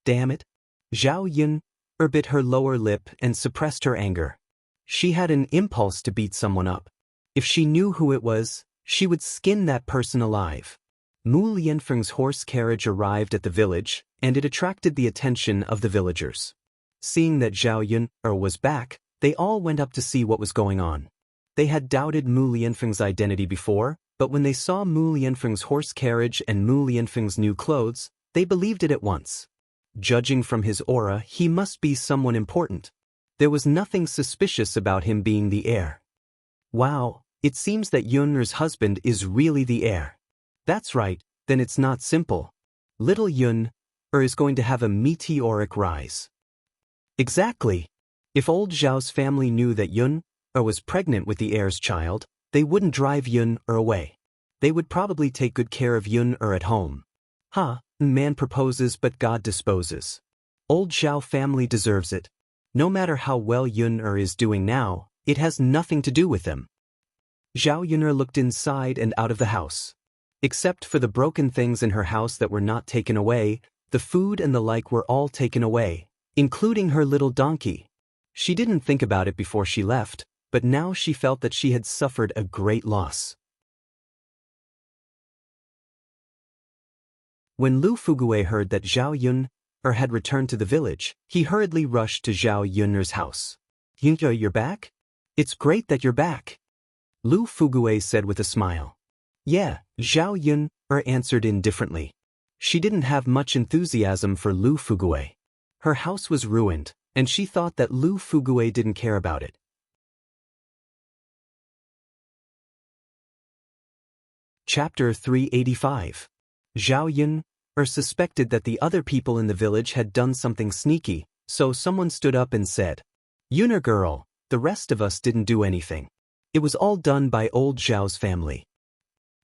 Damn it! Zhao Yun bit her lower lip and suppressed her anger. She had an impulse to beat someone up. If she knew who it was, she would skin that person alive. Mu Lianfeng's horse carriage arrived at the village, and it attracted the attention of the villagers. Seeing that Zhao Yun was back, they all went up to see what was going on. They had doubted Mu Lianfeng's identity before, But when they saw Mu Lianfeng's horse carriage and Mu Lianfeng's new clothes, they believed it at once. Judging from his aura, he must be someone important. There was nothing suspicious about him being the heir. Wow, it seems that Yun'er's husband is really the heir. That's right, then it's not simple. Little Yun'er is going to have a meteoric rise. Exactly. If old Zhao's family knew that Yun'er was pregnant with the heir's child, they wouldn't drive Yun'er away. They would probably take good care of Yun'er at home. Man proposes but God disposes. Old Zhao family deserves it. No matter how well Yun'er is doing now, it has nothing to do with them. Zhao Yun'er looked inside and out of the house. Except for the broken things in her house that were not taken away, the food and the like were all taken away, including her little donkey. She didn't think about it before she left, but now she felt that she had suffered a great loss. When Lu Fugui heard that Zhao Yun'er had returned to the village, he hurriedly rushed to Zhao Yun'er's house. "Yun'er, you're back? It's great that you're back," Lu Fugui said with a smile. "Yeah," Zhao Yun'er answered indifferently. She didn't have much enthusiasm for Lu Fugui. Her house was ruined, and she thought that Lu Fugui didn't care about it. Chapter 385. Zhao Yun'er suspected that the other people in the village had done something sneaky, so someone stood up and said, "Yun'er girl, the rest of us didn't do anything. It was all done by old Zhao's family."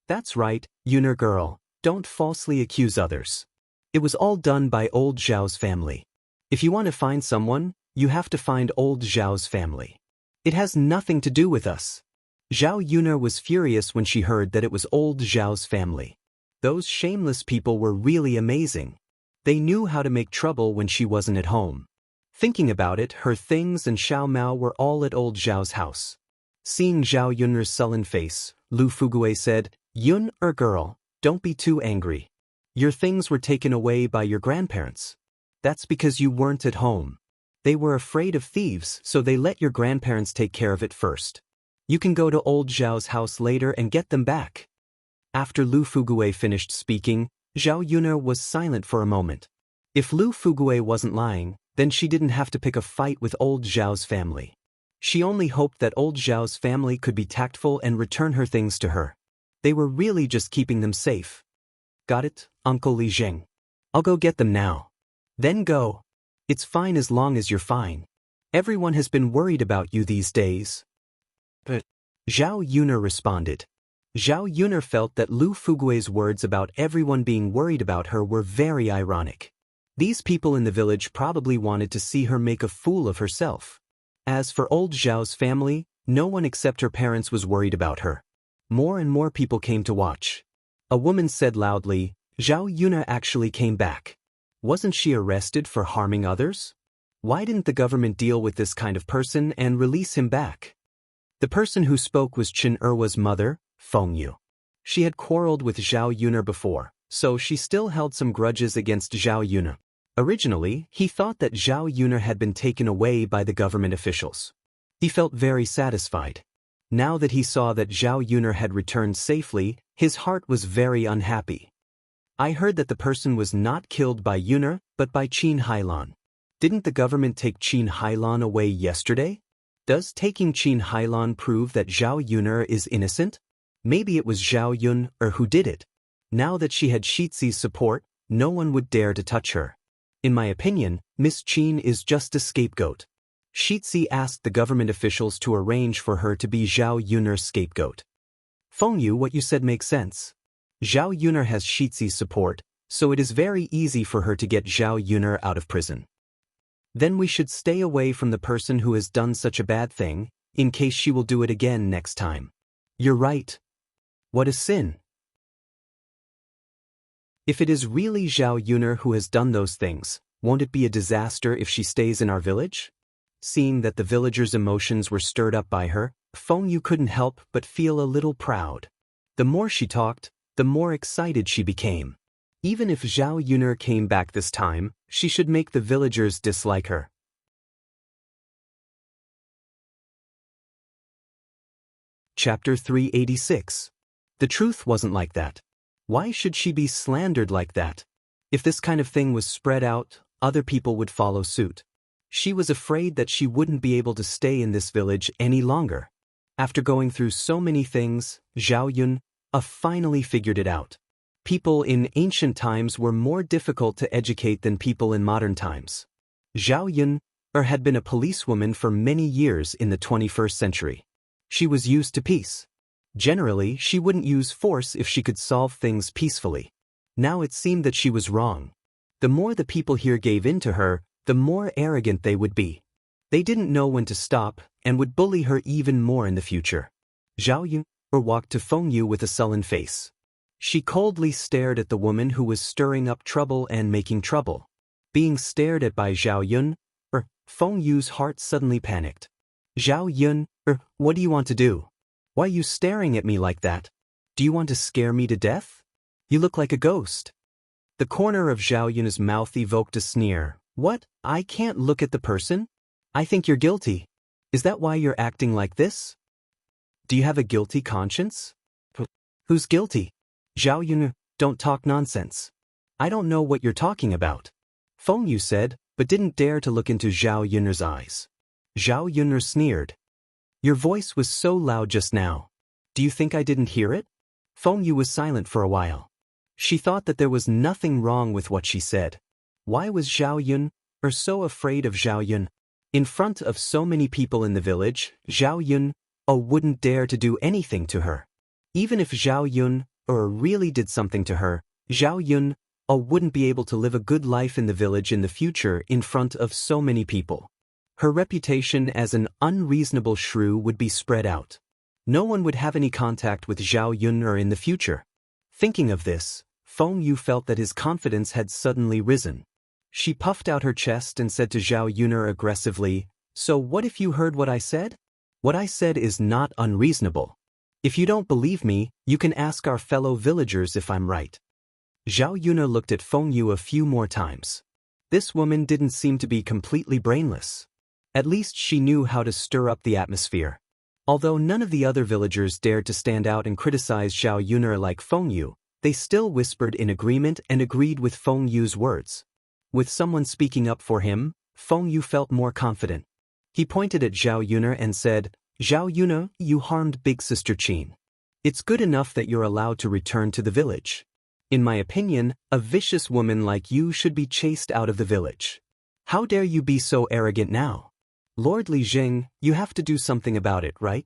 "That's right, Yun'er girl, don't falsely accuse others. It was all done by old Zhao's family. If you want to find someone, you have to find old Zhao's family. It has nothing to do with us." Zhao Yun'er was furious when she heard that it was old Zhao's family. Those shameless people were really amazing. They knew how to make trouble when she wasn't at home. Thinking about it, her things and Xiao Mao were all at old Zhao's house. Seeing Zhao Yun'er's sullen face, Lu Fugui said, "Yun'er girl, don't be too angry. Your things were taken away by your grandparents. That's because you weren't at home. They were afraid of thieves, so they let your grandparents take care of it first. You can go to old Zhao's house later and get them back." After Lu Fugui finished speaking, Zhao Yun'er was silent for a moment. If Lu Fugui wasn't lying, then she didn't have to pick a fight with old Zhao's family. She only hoped that old Zhao's family could be tactful and return her things to her. They were really just keeping them safe. "Got it, Uncle Li Zheng. I'll go get them now." "Then go. It's fine as long as you're fine. Everyone has been worried about you these days." But Zhao Yun'er responded. Zhao Yun'er felt that Lu Fugui's words about everyone being worried about her were very ironic. These people in the village probably wanted to see her make a fool of herself. As for old Zhao's family, no one except her parents was worried about her. More and more people came to watch. A woman said loudly, "Zhao Yun'er actually came back. Wasn't she arrested for harming others? Why didn't the government deal with this kind of person and release him back?" The person who spoke was Chen Erwa's mother, Feng Yu. She had quarreled with Zhao Yun'er before, so she still held some grudges against Zhao Yun'er. Originally, he thought that Zhao Yun'er had been taken away by the government officials. He felt very satisfied. Now that he saw that Zhao Yun'er had returned safely, his heart was very unhappy. "I heard that the person was not killed by Yun'er, but by Qin Hailan. Didn't the government take Qin Hailan away yesterday? Does taking Qin Hailan prove that Zhao Yun'er is innocent? Maybe it was Zhao Yun'er who did it. Now that she had Shizi's support, no one would dare to touch her. In my opinion, Miss Qin is just a scapegoat." Shizi asked the government officials to arrange for her to be Zhao Yun'er's scapegoat. "Feng Yu, what you said makes sense. Zhao Yun'er has Shizi's support, so it is very easy for her to get Zhao Yun'er out of prison. Then we should stay away from the person who has done such a bad thing, in case she will do it again next time." "You're right. What a sin. If it is really Zhao Yun'er who has done those things, won't it be a disaster if she stays in our village?" Seeing that the villagers' emotions were stirred up by her, Feng Yu couldn't help but feel a little proud. The more she talked, the more excited she became. Even if Zhao Yun'er came back this time, she should make the villagers dislike her. Chapter 386. The truth wasn't like that. Why should she be slandered like that? If this kind of thing was spread out, other people would follow suit. She was afraid that she wouldn't be able to stay in this village any longer. After going through so many things, Zhao Yun finally figured it out. People in ancient times were more difficult to educate than people in modern times. Zhao Yun had been a policewoman for many years in the 21st century. She was used to peace. Generally, she wouldn't use force if she could solve things peacefully. Now it seemed that she was wrong. The more the people here gave in to her, the more arrogant they would be. They didn't know when to stop and would bully her even more in the future. Zhao Yun walked to Feng Yu with a sullen face. She coldly stared at the woman who was stirring up trouble and making trouble. Being stared at by Zhao Yun, Feng Yu's heart suddenly panicked. Zhao Yun, what do you want to do? Why are you staring at me like that? Do you want to scare me to death? You look like a ghost. The corner of Zhao Yun's mouth evoked a sneer. What? I can't look at the person? I think you're guilty. Is that why you're acting like this? Do you have a guilty conscience? Who's guilty? Zhao Yun, don't talk nonsense. I don't know what you're talking about. Feng Yu said, but didn't dare to look into Zhao Yun's eyes. Zhao Yun sneered. Your voice was so loud just now. Do you think I didn't hear it? Feng Yu was silent for a while. She thought that there was nothing wrong with what she said. Why was Zhao Yun so afraid of Zhao Yun? In front of so many people in the village, Zhao Yun wouldn't dare to do anything to her. Even if Zhao Yun really did something to her, Zhao Yun wouldn't be able to live a good life in the village in the future in front of so many people. Her reputation as an unreasonable shrew would be spread out. No one would have any contact with Zhao Yun in the future. Thinking of this, Feng Yu felt that his confidence had suddenly risen. She puffed out her chest and said to Zhao Yun aggressively, "So what if you heard what I said? What I said is not unreasonable. If you don't believe me, you can ask our fellow villagers if I'm right." Zhao Yun looked at Feng Yu a few more times. This woman didn't seem to be completely brainless. At least she knew how to stir up the atmosphere. Although none of the other villagers dared to stand out and criticize Zhao Yun like Feng Yu, they still whispered in agreement and agreed with Feng Yu's words. With someone speaking up for him, Feng Yu felt more confident. He pointed at Zhao Yun and said, "Zhao Yun, you harmed Big Sister Qin. It's good enough that you're allowed to return to the village. In my opinion, a vicious woman like you should be chased out of the village. How dare you be so arrogant now? Lord Li Jing, you have to do something about it, right?"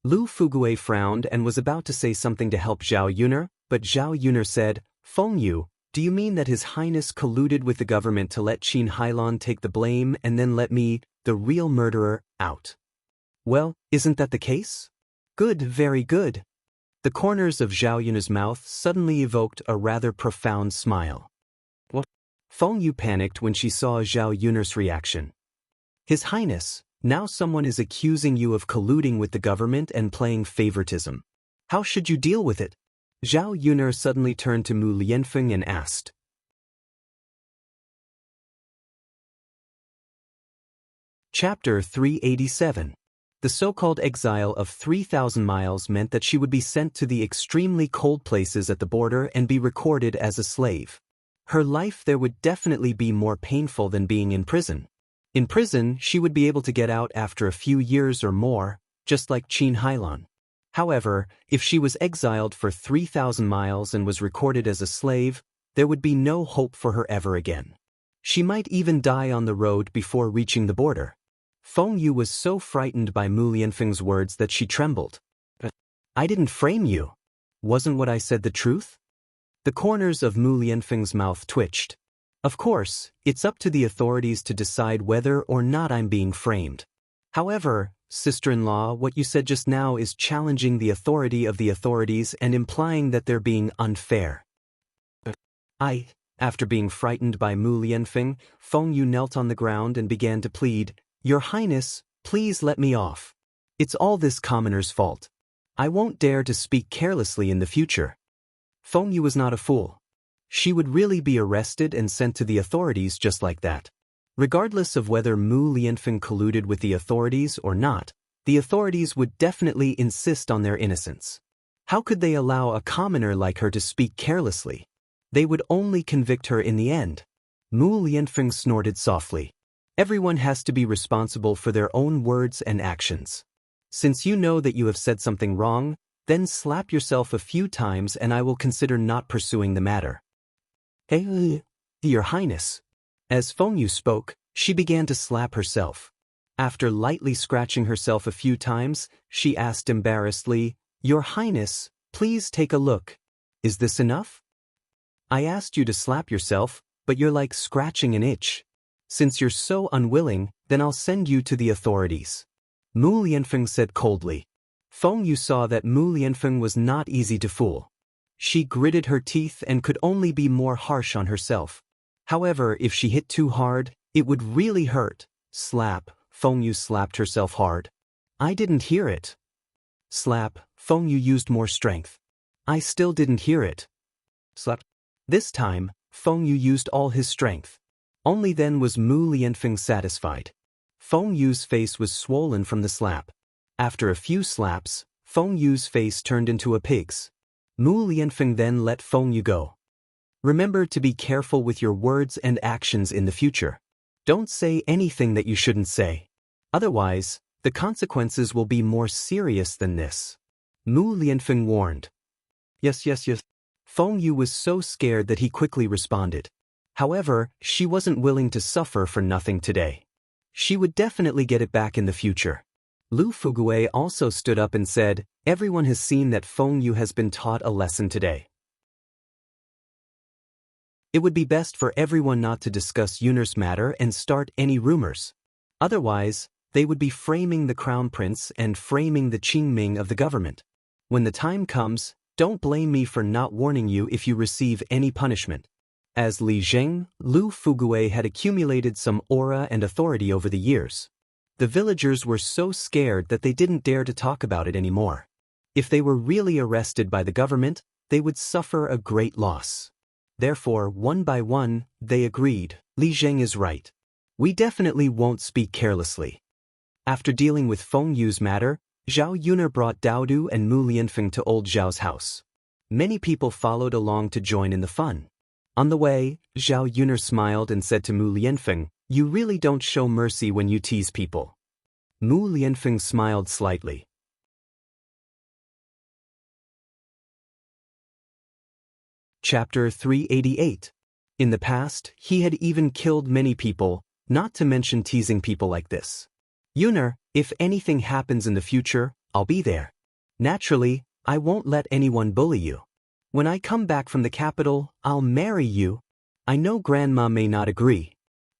Lu Fugue frowned and was about to say something to help Zhao Yun, but Zhao Yun said, "Feng Yu, do you mean that His Highness colluded with the government to let Qin Hailong take the blame and then let me, the real murderer, out? Well, isn't that the case? Good, very good." The corners of Zhao Yun's mouth suddenly evoked a rather profound smile. What? Feng Yu panicked when she saw Zhao Yun's reaction. "His Highness, now someone is accusing you of colluding with the government and playing favoritism. How should you deal with it?" Zhao Yun suddenly turned to Mu Lianfeng and asked. Chapter 387. The so-called exile of 3,000 miles meant that she would be sent to the extremely cold places at the border and be recorded as a slave. Her life there would definitely be more painful than being in prison. In prison, she would be able to get out after a few years or more, just like Qin Hailong. However, if she was exiled for 3,000 miles and was recorded as a slave, there would be no hope for her ever again. She might even die on the road before reaching the border. Feng Yu was so frightened by Mu Lianfeng's words that she trembled. "But I didn't frame you. Wasn't what I said the truth?" The corners of Mu Lianfeng's mouth twitched. "Of course, it's up to the authorities to decide whether or not I'm being framed. However, sister-in-law, what you said just now is challenging the authority of the authorities and implying that they're being unfair." "But After being frightened by Mu Lianfeng, Feng Yu knelt on the ground and began to plead, "Your Highness, please let me off. It's all this commoner's fault. I won't dare to speak carelessly in the future." Feng Yu was not a fool. She would really be arrested and sent to the authorities just like that. Regardless of whether Mu Lianfeng colluded with the authorities or not, The authorities would definitely insist on their innocence. How could they allow a commoner like her to speak carelessly? They would only convict her in the end. Mu Lianfeng snorted softly. Everyone has to be responsible for their own words and actions. Since you know that you have said something wrong, then slap yourself a few times and I will consider not pursuing the matter. Hey, Your Highness. As Feng Yu spoke, she began to slap herself. After lightly scratching herself a few times, she asked embarrassedly, Your Highness, please take a look. Is this enough? I asked you to slap yourself, but you're like scratching an itch. Since you're so unwilling, then I'll send you to the authorities. Mu Lianfeng said coldly. Feng Yu saw that Mu Lianfeng was not easy to fool. She gritted her teeth and could only be more harsh on herself. However, if she hit too hard, it would really hurt. Slap. Feng Yu slapped herself hard. I didn't hear it. Slap. Feng Yu used more strength. I still didn't hear it. Slap. This time, Feng Yu used all his strength. Only then was Mu Lianfeng satisfied. Feng Yu's face was swollen from the slap. After a few slaps, Feng Yu's face turned into a pig's. Mu Lianfeng then let Feng Yu go. Remember to be careful with your words and actions in the future. Don't say anything that you shouldn't say. Otherwise, the consequences will be more serious than this. Mu Lianfeng warned. Yes. Feng Yu was so scared that he quickly responded. However, she wasn't willing to suffer for nothing today. She would definitely get it back in the future. Lu Fugue also stood up and said, Everyone has seen that Feng Yu has been taught a lesson today. It would be best for everyone not to discuss Yunar's matter and start any rumors. Otherwise, they would be framing the crown prince and framing the Qingming of the government. When the time comes, don't blame me for not warning you if you receive any punishment. As Li Zheng, Lu Fugue had accumulated some aura and authority over the years. The villagers were so scared that they didn't dare to talk about it anymore. If they were really arrested by the government, they would suffer a great loss. Therefore, one by one, they agreed, Li Zheng is right. We definitely won't speak carelessly. After dealing with Feng Yu's matter, Zhao Yunar brought Daodu and Mu Lianfeng to old Zhao's house. Many people followed along to join in the fun. On the way, Zhao Yunar smiled and said to Mu Lianfeng, You really don't show mercy when you tease people. Mu Lianfeng smiled slightly. Chapter 388. In the past, he had even killed many people, not to mention teasing people like this. Yunar, if anything happens in the future, I'll be there. Naturally, I won't let anyone bully you. When I come back from the capital, I'll marry you. I know Grandma may not agree.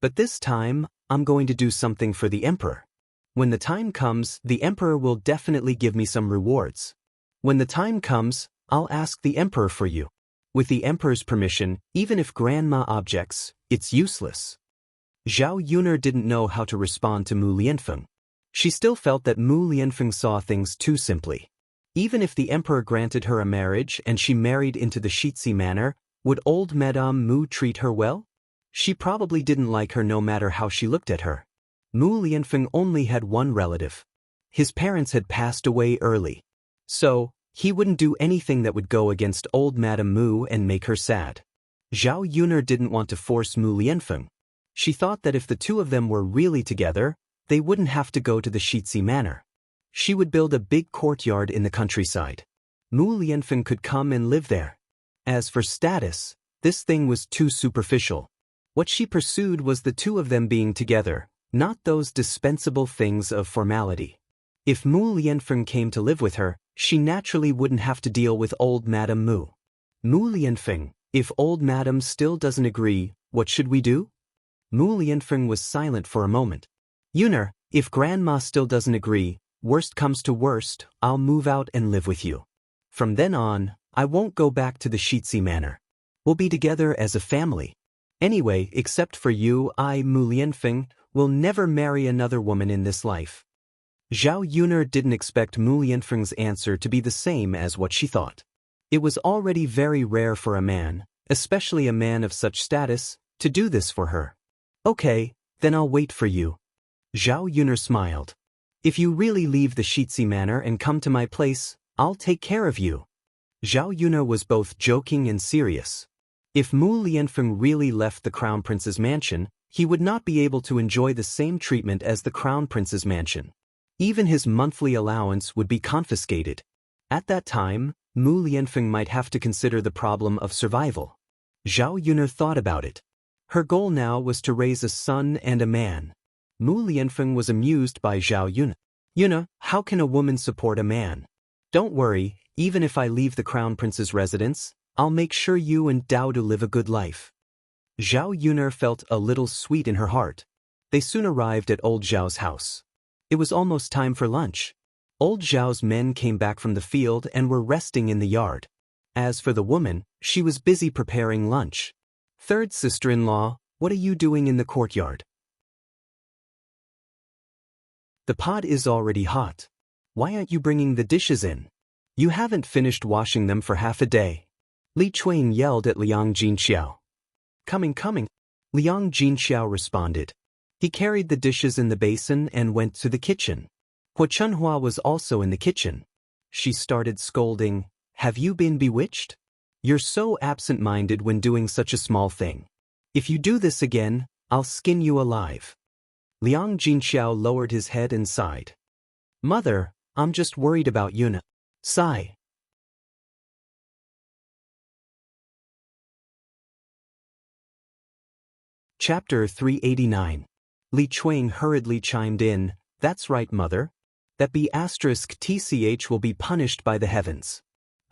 But this time, I'm going to do something for the Emperor. When the time comes, the Emperor will definitely give me some rewards. When the time comes, I'll ask the Emperor for you. With the Emperor's permission, even if Grandma objects, it's useless. Zhao Yunar didn't know how to respond to Mu Lianfeng. She still felt that Mu Lianfeng saw things too simply. Even if the Emperor granted her a marriage and she married into the Shitsi manor, would old Madame Mu treat her well? She probably didn't like her no matter how she looked at her. Mu Lianfeng only had one relative. His parents had passed away early. So, he wouldn't do anything that would go against old Madame Mu and make her sad. Zhao Yunar didn't want to force Mu Lianfeng. She thought that if the two of them were really together, they wouldn't have to go to the Shitsi manor. She would build a big courtyard in the countryside. Mu Lianfeng could come and live there. As for status, this thing was too superficial. What she pursued was the two of them being together, not those dispensable things of formality. If Mu Lianfeng came to live with her, she naturally wouldn't have to deal with old Madame Mu. Mu Lianfeng, if old Madame still doesn't agree, what should we do? Mu Lianfeng was silent for a moment. Yunar, if Grandma still doesn't agree, worst comes to worst, I'll move out and live with you. From then on, I won't go back to the Shitsi manor. We'll be together as a family. Anyway, except for you, I, Mu Lianfeng, will never marry another woman in this life. Zhao Yunar didn't expect Mu Lianfeng's answer to be the same as what she thought. It was already very rare for a man, especially a man of such status, to do this for her. Okay, then I'll wait for you. Zhao Yunar smiled. If you really leave the Shitsi manor and come to my place, I'll take care of you. Zhao Yuna was both joking and serious. If Mu Lianfeng really left the Crown Prince's mansion, he would not be able to enjoy the same treatment as the Crown Prince's mansion. Even his monthly allowance would be confiscated. At that time, Mu Lianfeng might have to consider the problem of survival. Zhao Yuna thought about it. Her goal now was to raise a son and a man. Mu Lianfeng was amused by Zhao Yuna. Yuna, how can a woman support a man? Don't worry, even if I leave the Crown Prince's residence, I'll make sure you and Daodu live a good life. Zhao Yuna felt a little sweet in her heart. They soon arrived at old Zhao's house. It was almost time for lunch. Old Zhao's men came back from the field and were resting in the yard. As for the woman, she was busy preparing lunch. Third sister-in-law, what are you doing in the courtyard? The pot is already hot. Why aren't you bringing the dishes in? You haven't finished washing them for half a day. Li Chuang yelled at Liang Jinxiao. Coming. Liang Jinxiao responded. He carried the dishes in the basin and went to the kitchen. Hua Chunhua was also in the kitchen. She started scolding, "Have you been bewitched? You're so absent-minded when doing such a small thing. If you do this again, I'll skin you alive." Liang Jinxiao lowered his head and sighed. "Mother, I'm just worried about Yuna." Sigh. Chapter 389. Li Chuang hurriedly chimed in, "That's right, mother. That B*TCH will be punished by the heavens.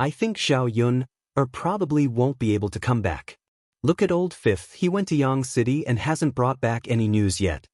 I think Zhao Yun probably won't be able to come back. Look at old Fifth, he went to Yang City and hasn't brought back any news yet."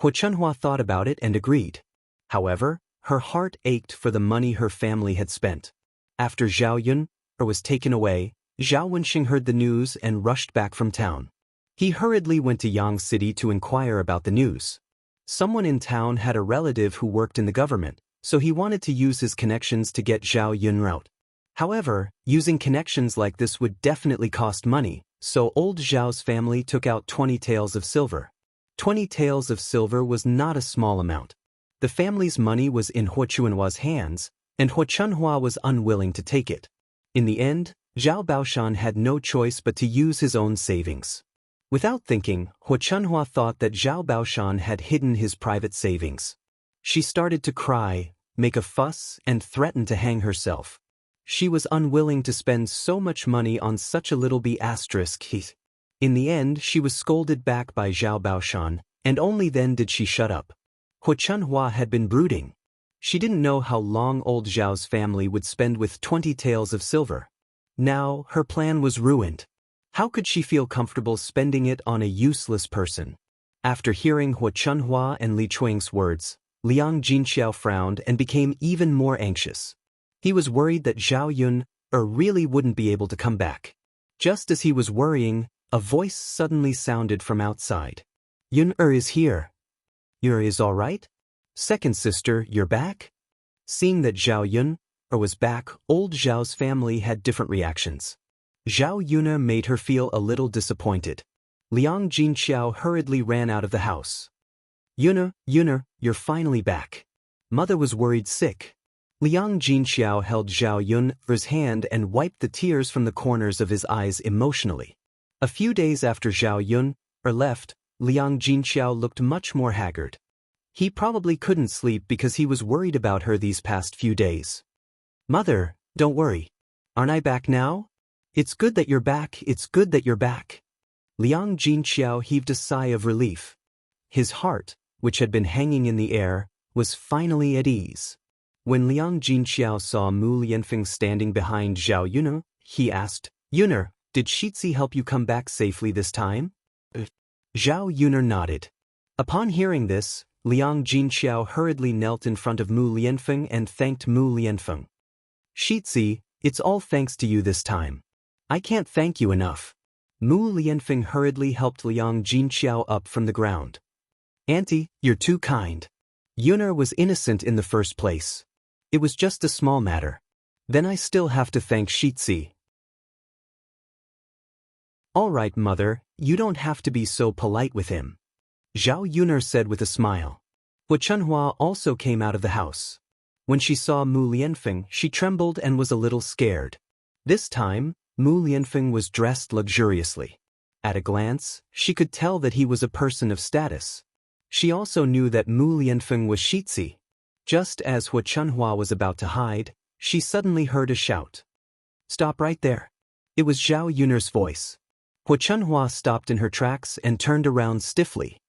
Hua Chunhua thought about it and agreed. However, her heart ached for the money her family had spent. After Zhao Yun was taken away, Zhao Wenxing heard the news and rushed back from town. He hurriedly went to Yang City to inquire about the news. Someone in town had a relative who worked in the government, so he wanted to use his connections to get Zhao Yun out. However, using connections like this would definitely cost money, so old Zhao's family took out 20 taels of silver. 20 taels of silver was not a small amount. The family's money was in Hua Chunhua's hands, and Hua Chunhua was unwilling to take it. In the end, Zhao Baoshan had no choice but to use his own savings. Without thinking, Hua Chunhua thought that Zhao Baoshan had hidden his private savings. She started to cry, make a fuss, and threaten to hang herself. She was unwilling to spend so much money on such a little B***. In the end, she was scolded back by Zhao Baoshan, and only then did she shut up. Hua Chunhua had been brooding. She didn't know how long old Zhao's family would spend with 20 taels of silver. Now, her plan was ruined. How could she feel comfortable spending it on a useless person? After hearing Hua Chunhua and Li Chuang's words, Liang Jinxiao frowned and became even more anxious. He was worried that Zhao Yun really wouldn't be able to come back. Just as he was worrying, a voice suddenly sounded from outside. "Yun is here. You're is all right? Second sister, you're back?" Seeing that Zhao Yun was back, old Zhao's family had different reactions. Zhao Yuna made her feel a little disappointed. Liang Jinxiao hurriedly ran out of the house. Yuna, you're finally back. Mother was worried sick." Liang Jinxiao held Zhao Yun's hand and wiped the tears from the corners of his eyes emotionally. A few days after Zhao Yun left, Liang Jinxiao looked much more haggard. He probably couldn't sleep because he was worried about her these past few days. "Mother, don't worry. Aren't I back now? It's good that you're back, it's good that you're back." Liang Jinxiao heaved a sigh of relief. His heart, which had been hanging in the air, was finally at ease. When Liang Jinxiao saw Mu Lianfeng standing behind Zhao Yuna, he asked, "Yuna, did Shitzi help you come back safely this time?" Zhao Yuna nodded. Upon hearing this, Liang Jinxiao hurriedly knelt in front of Mu Lianfeng and thanked Mu Lianfeng. "Shitzi, it's all thanks to you this time. I can't thank you enough." Mu Lianfeng hurriedly helped Liang Jinxiao up from the ground. "Auntie, you're too kind. Yuna was innocent in the first place. It was just a small matter. Then I still have to thank Shitzi." "All right, mother, you don't have to be so polite with him," Zhao Yun'er said with a smile. Hua Chunhua also came out of the house. When she saw Mu Lianfeng, she trembled and was a little scared. This time, Mu Lianfeng was dressed luxuriously. At a glance, she could tell that he was a person of status. She also knew that Mu Lianfeng was Shitzi. Just as Hua Chunhua was about to hide, she suddenly heard a shout. "Stop right there." It was Zhao Yun'er's voice. Hua Chunhua stopped in her tracks and turned around stiffly.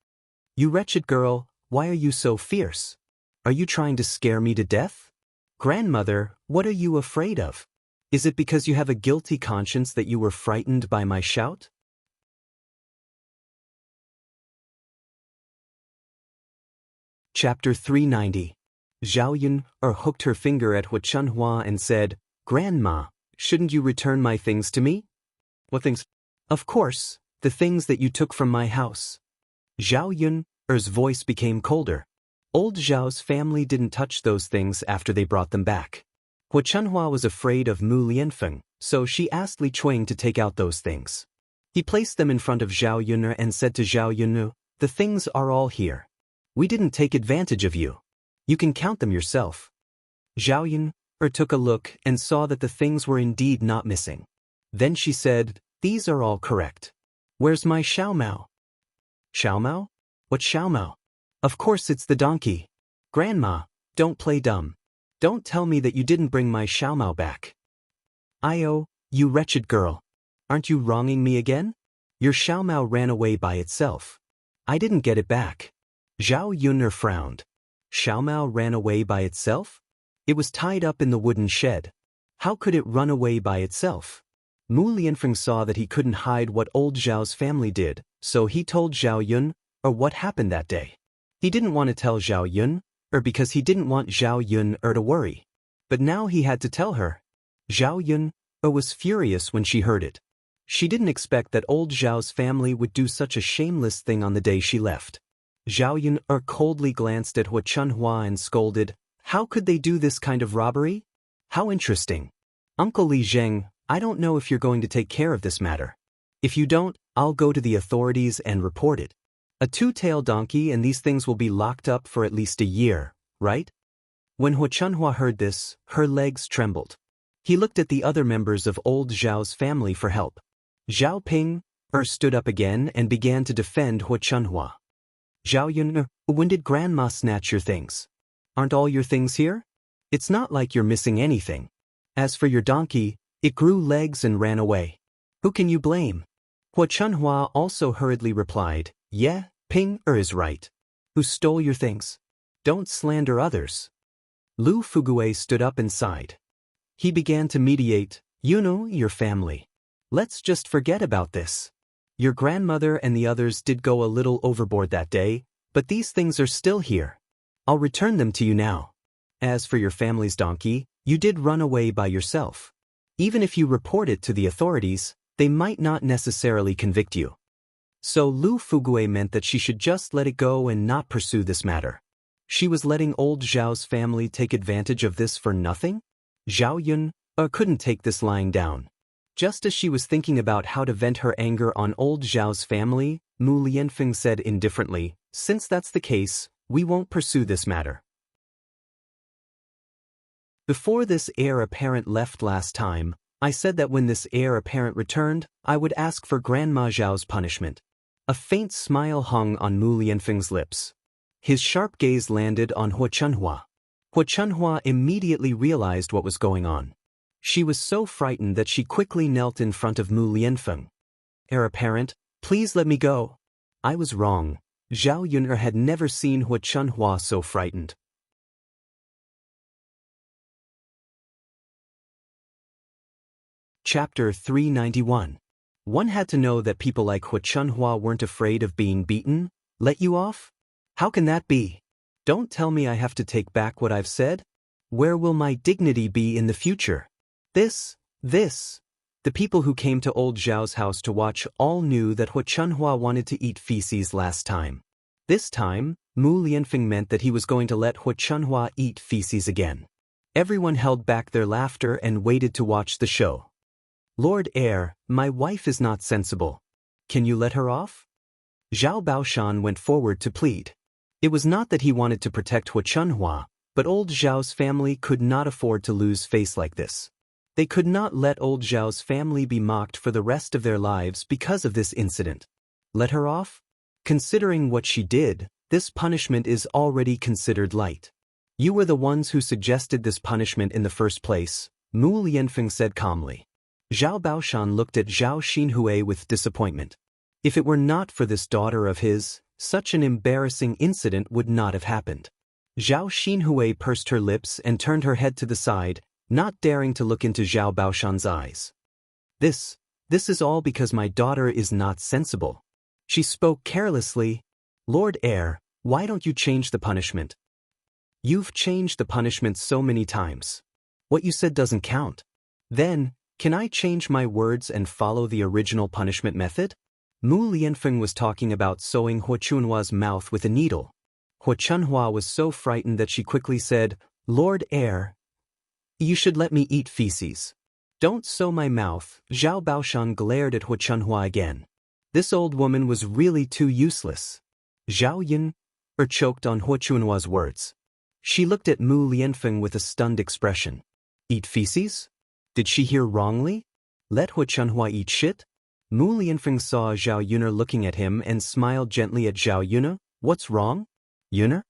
"You wretched girl, why are you so fierce? Are you trying to scare me to death? Grandmother, what are you afraid of? Is it because you have a guilty conscience that you were frightened by my shout?" Chapter 390. Zhao Yun'er hooked her finger at Hua Chunhua and said, "Grandma, shouldn't you return my things to me?" "What things?" "Of course, the things that you took from my house." Zhao Yun'er's voice became colder. Old Zhao's family didn't touch those things after they brought them back. Hua Chunhua was afraid of Mu Lianfeng, so she asked Li Chuang to take out those things. He placed them in front of Zhao Yun'er and said to Zhao Yun'er, "The things are all here. We didn't take advantage of you. You can count them yourself." Zhao Yun'er took a look and saw that the things were indeed not missing. Then she said, "These are all correct. Where's my Xiaomao?" "Xiaomao? What Xiaomao?" "Of course it's the donkey. Grandma, don't play dumb. Don't tell me that you didn't bring my Xiaomao back." "Io, you wretched girl. Aren't you wronging me again? Your Xiaomao ran away by itself. I didn't get it back." Zhao Yun'er frowned. Xiaomao ran away by itself? It was tied up in the wooden shed. How could it run away by itself? Mu Lianfeng saw that he couldn't hide what old Zhao's family did, so he told Zhao Yun'er what happened that day. He didn't want to tell Zhao Yun'er because he didn't want Zhao Yun'er to worry. But now he had to tell her. Zhao Yun'er was furious when she heard it. She didn't expect that old Zhao's family would do such a shameless thing on the day she left. Zhao Yun'er coldly glanced at Hua Chunhua and scolded, "How could they do this kind of robbery? How interesting. Uncle Li Zheng, I don't know if you're going to take care of this matter. If you don't, I'll go to the authorities and report it. A two-tailed donkey and these things will be locked up for at least a year, right?" When Hua Chunhua heard this, her legs trembled. He looked at the other members of old Zhao's family for help. Zhao Ping'er stood up again and began to defend Hua Chunhua. "Zhao Yun'er, when did Grandma snatch your things? Aren't all your things here? It's not like you're missing anything. As for your donkey, it grew legs and ran away. Who can you blame?" Hua Chunhua also hurriedly replied, "Yeah, Ping'er is right. Who stole your things? Don't slander others." Lu Fugue stood up and sighed. He began to mediate, Your family. Let's just forget about this. Your grandmother and the others did go a little overboard that day, but these things are still here. I'll return them to you now. As for your family's donkey, you did run away by yourself. Even if you report it to the authorities, they might not necessarily convict you." So Lu Fugue meant that she should just let it go and not pursue this matter. She was letting old Zhao's family take advantage of this for nothing? Zhao Yun'er couldn't take this lying down. Just as she was thinking about how to vent her anger on old Zhao's family, Mu Lianfeng said indifferently, "Since that's the case, we won't pursue this matter." Before this heir apparent left last time, I said that when this heir apparent returned, I would ask for Grandma Zhao's punishment. A faint smile hung on Mu Lianfeng's lips. His sharp gaze landed on Hua Chunhua. Hua Chunhua immediately realized what was going on. She was so frightened that she quickly knelt in front of Mu Lianfeng. "Heir apparent, please let me go." I was wrong. Zhao Yun'er had never seen Hua Chunhua so frightened. Chapter 391. One had to know that people like Hua Chunhua weren't afraid of being beaten. Let you off? How can that be? Don't tell me I have to take back what I've said. Where will my dignity be in the future? This. The people who came to old Zhao's house to watch all knew that Hua Chunhua wanted to eat feces last time. This time, Mu Lianfeng meant that he was going to let Hua Chunhua eat feces again. Everyone held back their laughter and waited to watch the show. "Lord Heir, my wife is not sensible. Can you let her off?" Zhao Baoshan went forward to plead. It was not that he wanted to protect Hu Chunhua, but old Zhao's family could not afford to lose face like this. They could not let old Zhao's family be mocked for the rest of their lives because of this incident. Let her off? Considering what she did, this punishment is already considered light. You were the ones who suggested this punishment in the first place, Mu Lianfeng said calmly. Zhao Baoshan looked at Zhao Xinhui with disappointment. If it were not for this daughter of his, such an embarrassing incident would not have happened. Zhao Xinhui pursed her lips and turned her head to the side, not daring to look into Zhao Baoshan's eyes. This is all because my daughter is not sensible. She spoke carelessly. Lord Heir, why don't you change the punishment? You've changed the punishment so many times. What you said doesn't count. Then, can I change my words and follow the original punishment method? Mu Lianfeng was talking about sewing Hu Chunhua's mouth with a needle. Hu Chunhua was so frightened that she quickly said, Lord Heir, you should let me eat feces. Don't sew my mouth. Zhao Baoshan glared at Hu Chunhua again. This old woman was really too useless. Zhao Yun choked on Hu Chunhua's words. She looked at Mu Lianfeng with a stunned expression. Eat feces? Did she hear wrongly? Let Hu Chunhua eat shit? Mu Lianfeng saw Zhao Yuner looking at him and smiled gently at Zhao Yuner. What's wrong? Yuner?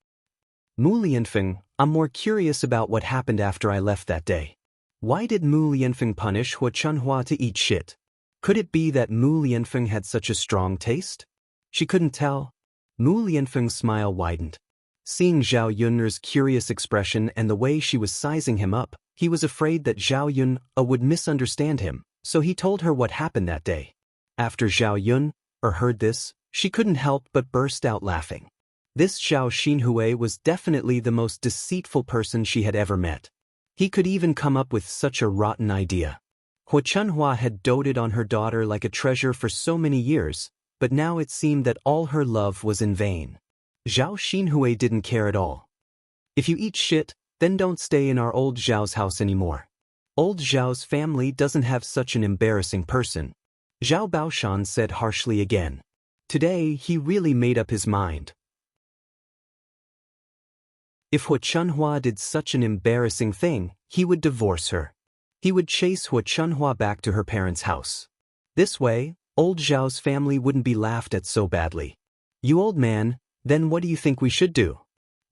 Mu Lianfeng, I'm more curious about what happened after I left that day. Why did Mu Lianfeng punish Hu Chunhua to eat shit? Could it be that Mu Lianfeng had such a strong taste? She couldn't tell. Mu Lianfeng's smile widened. Seeing Zhao Yun's curious expression and the way she was sizing him up, he was afraid that Zhao Yun would misunderstand him, so he told her what happened that day. After Zhao Yun heard this, she couldn't help but burst out laughing. This Zhao Xinhui was definitely the most deceitful person she had ever met. He could even come up with such a rotten idea. Hu Chunhua had doted on her daughter like a treasure for so many years, but now it seemed that all her love was in vain. Zhao Xinhui didn't care at all. If you eat shit, then don't stay in our old Zhao's house anymore. Old Zhao's family doesn't have such an embarrassing person. Zhao Baoshan said harshly again. Today he really made up his mind. If Hu Chunhua did such an embarrassing thing, he would divorce her. He would chase Hu Chunhua back to her parents' house. This way, old Zhao's family wouldn't be laughed at so badly. You old man, then what do you think we should do?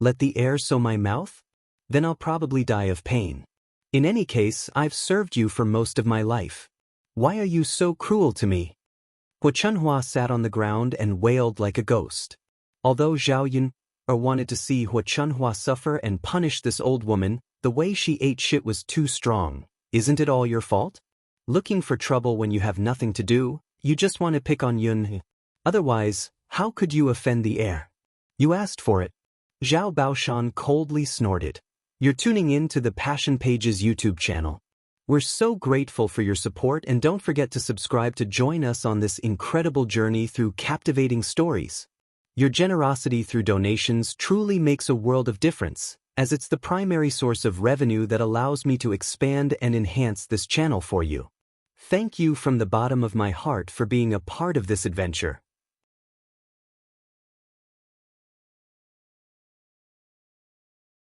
Let the air sew my mouth? Then I'll probably die of pain. In any case, I've served you for most of my life. Why are you so cruel to me? Hu Chunhua sat on the ground and wailed like a ghost. Although Zhao Yun wanted to see Hu Chunhua suffer and punish this old woman, the way she ate shit was too strong. Isn't it all your fault? Looking for trouble when you have nothing to do, you just want to pick on Yun. Otherwise, how could you offend the heir? You asked for it. Zhao Baoshan coldly snorted. You're tuning in to the Passion Pages YouTube channel. We're so grateful for your support, and don't forget to subscribe to join us on this incredible journey through captivating stories. Your generosity through donations truly makes a world of difference, as it's the primary source of revenue that allows me to expand and enhance this channel for you. Thank you from the bottom of my heart for being a part of this adventure.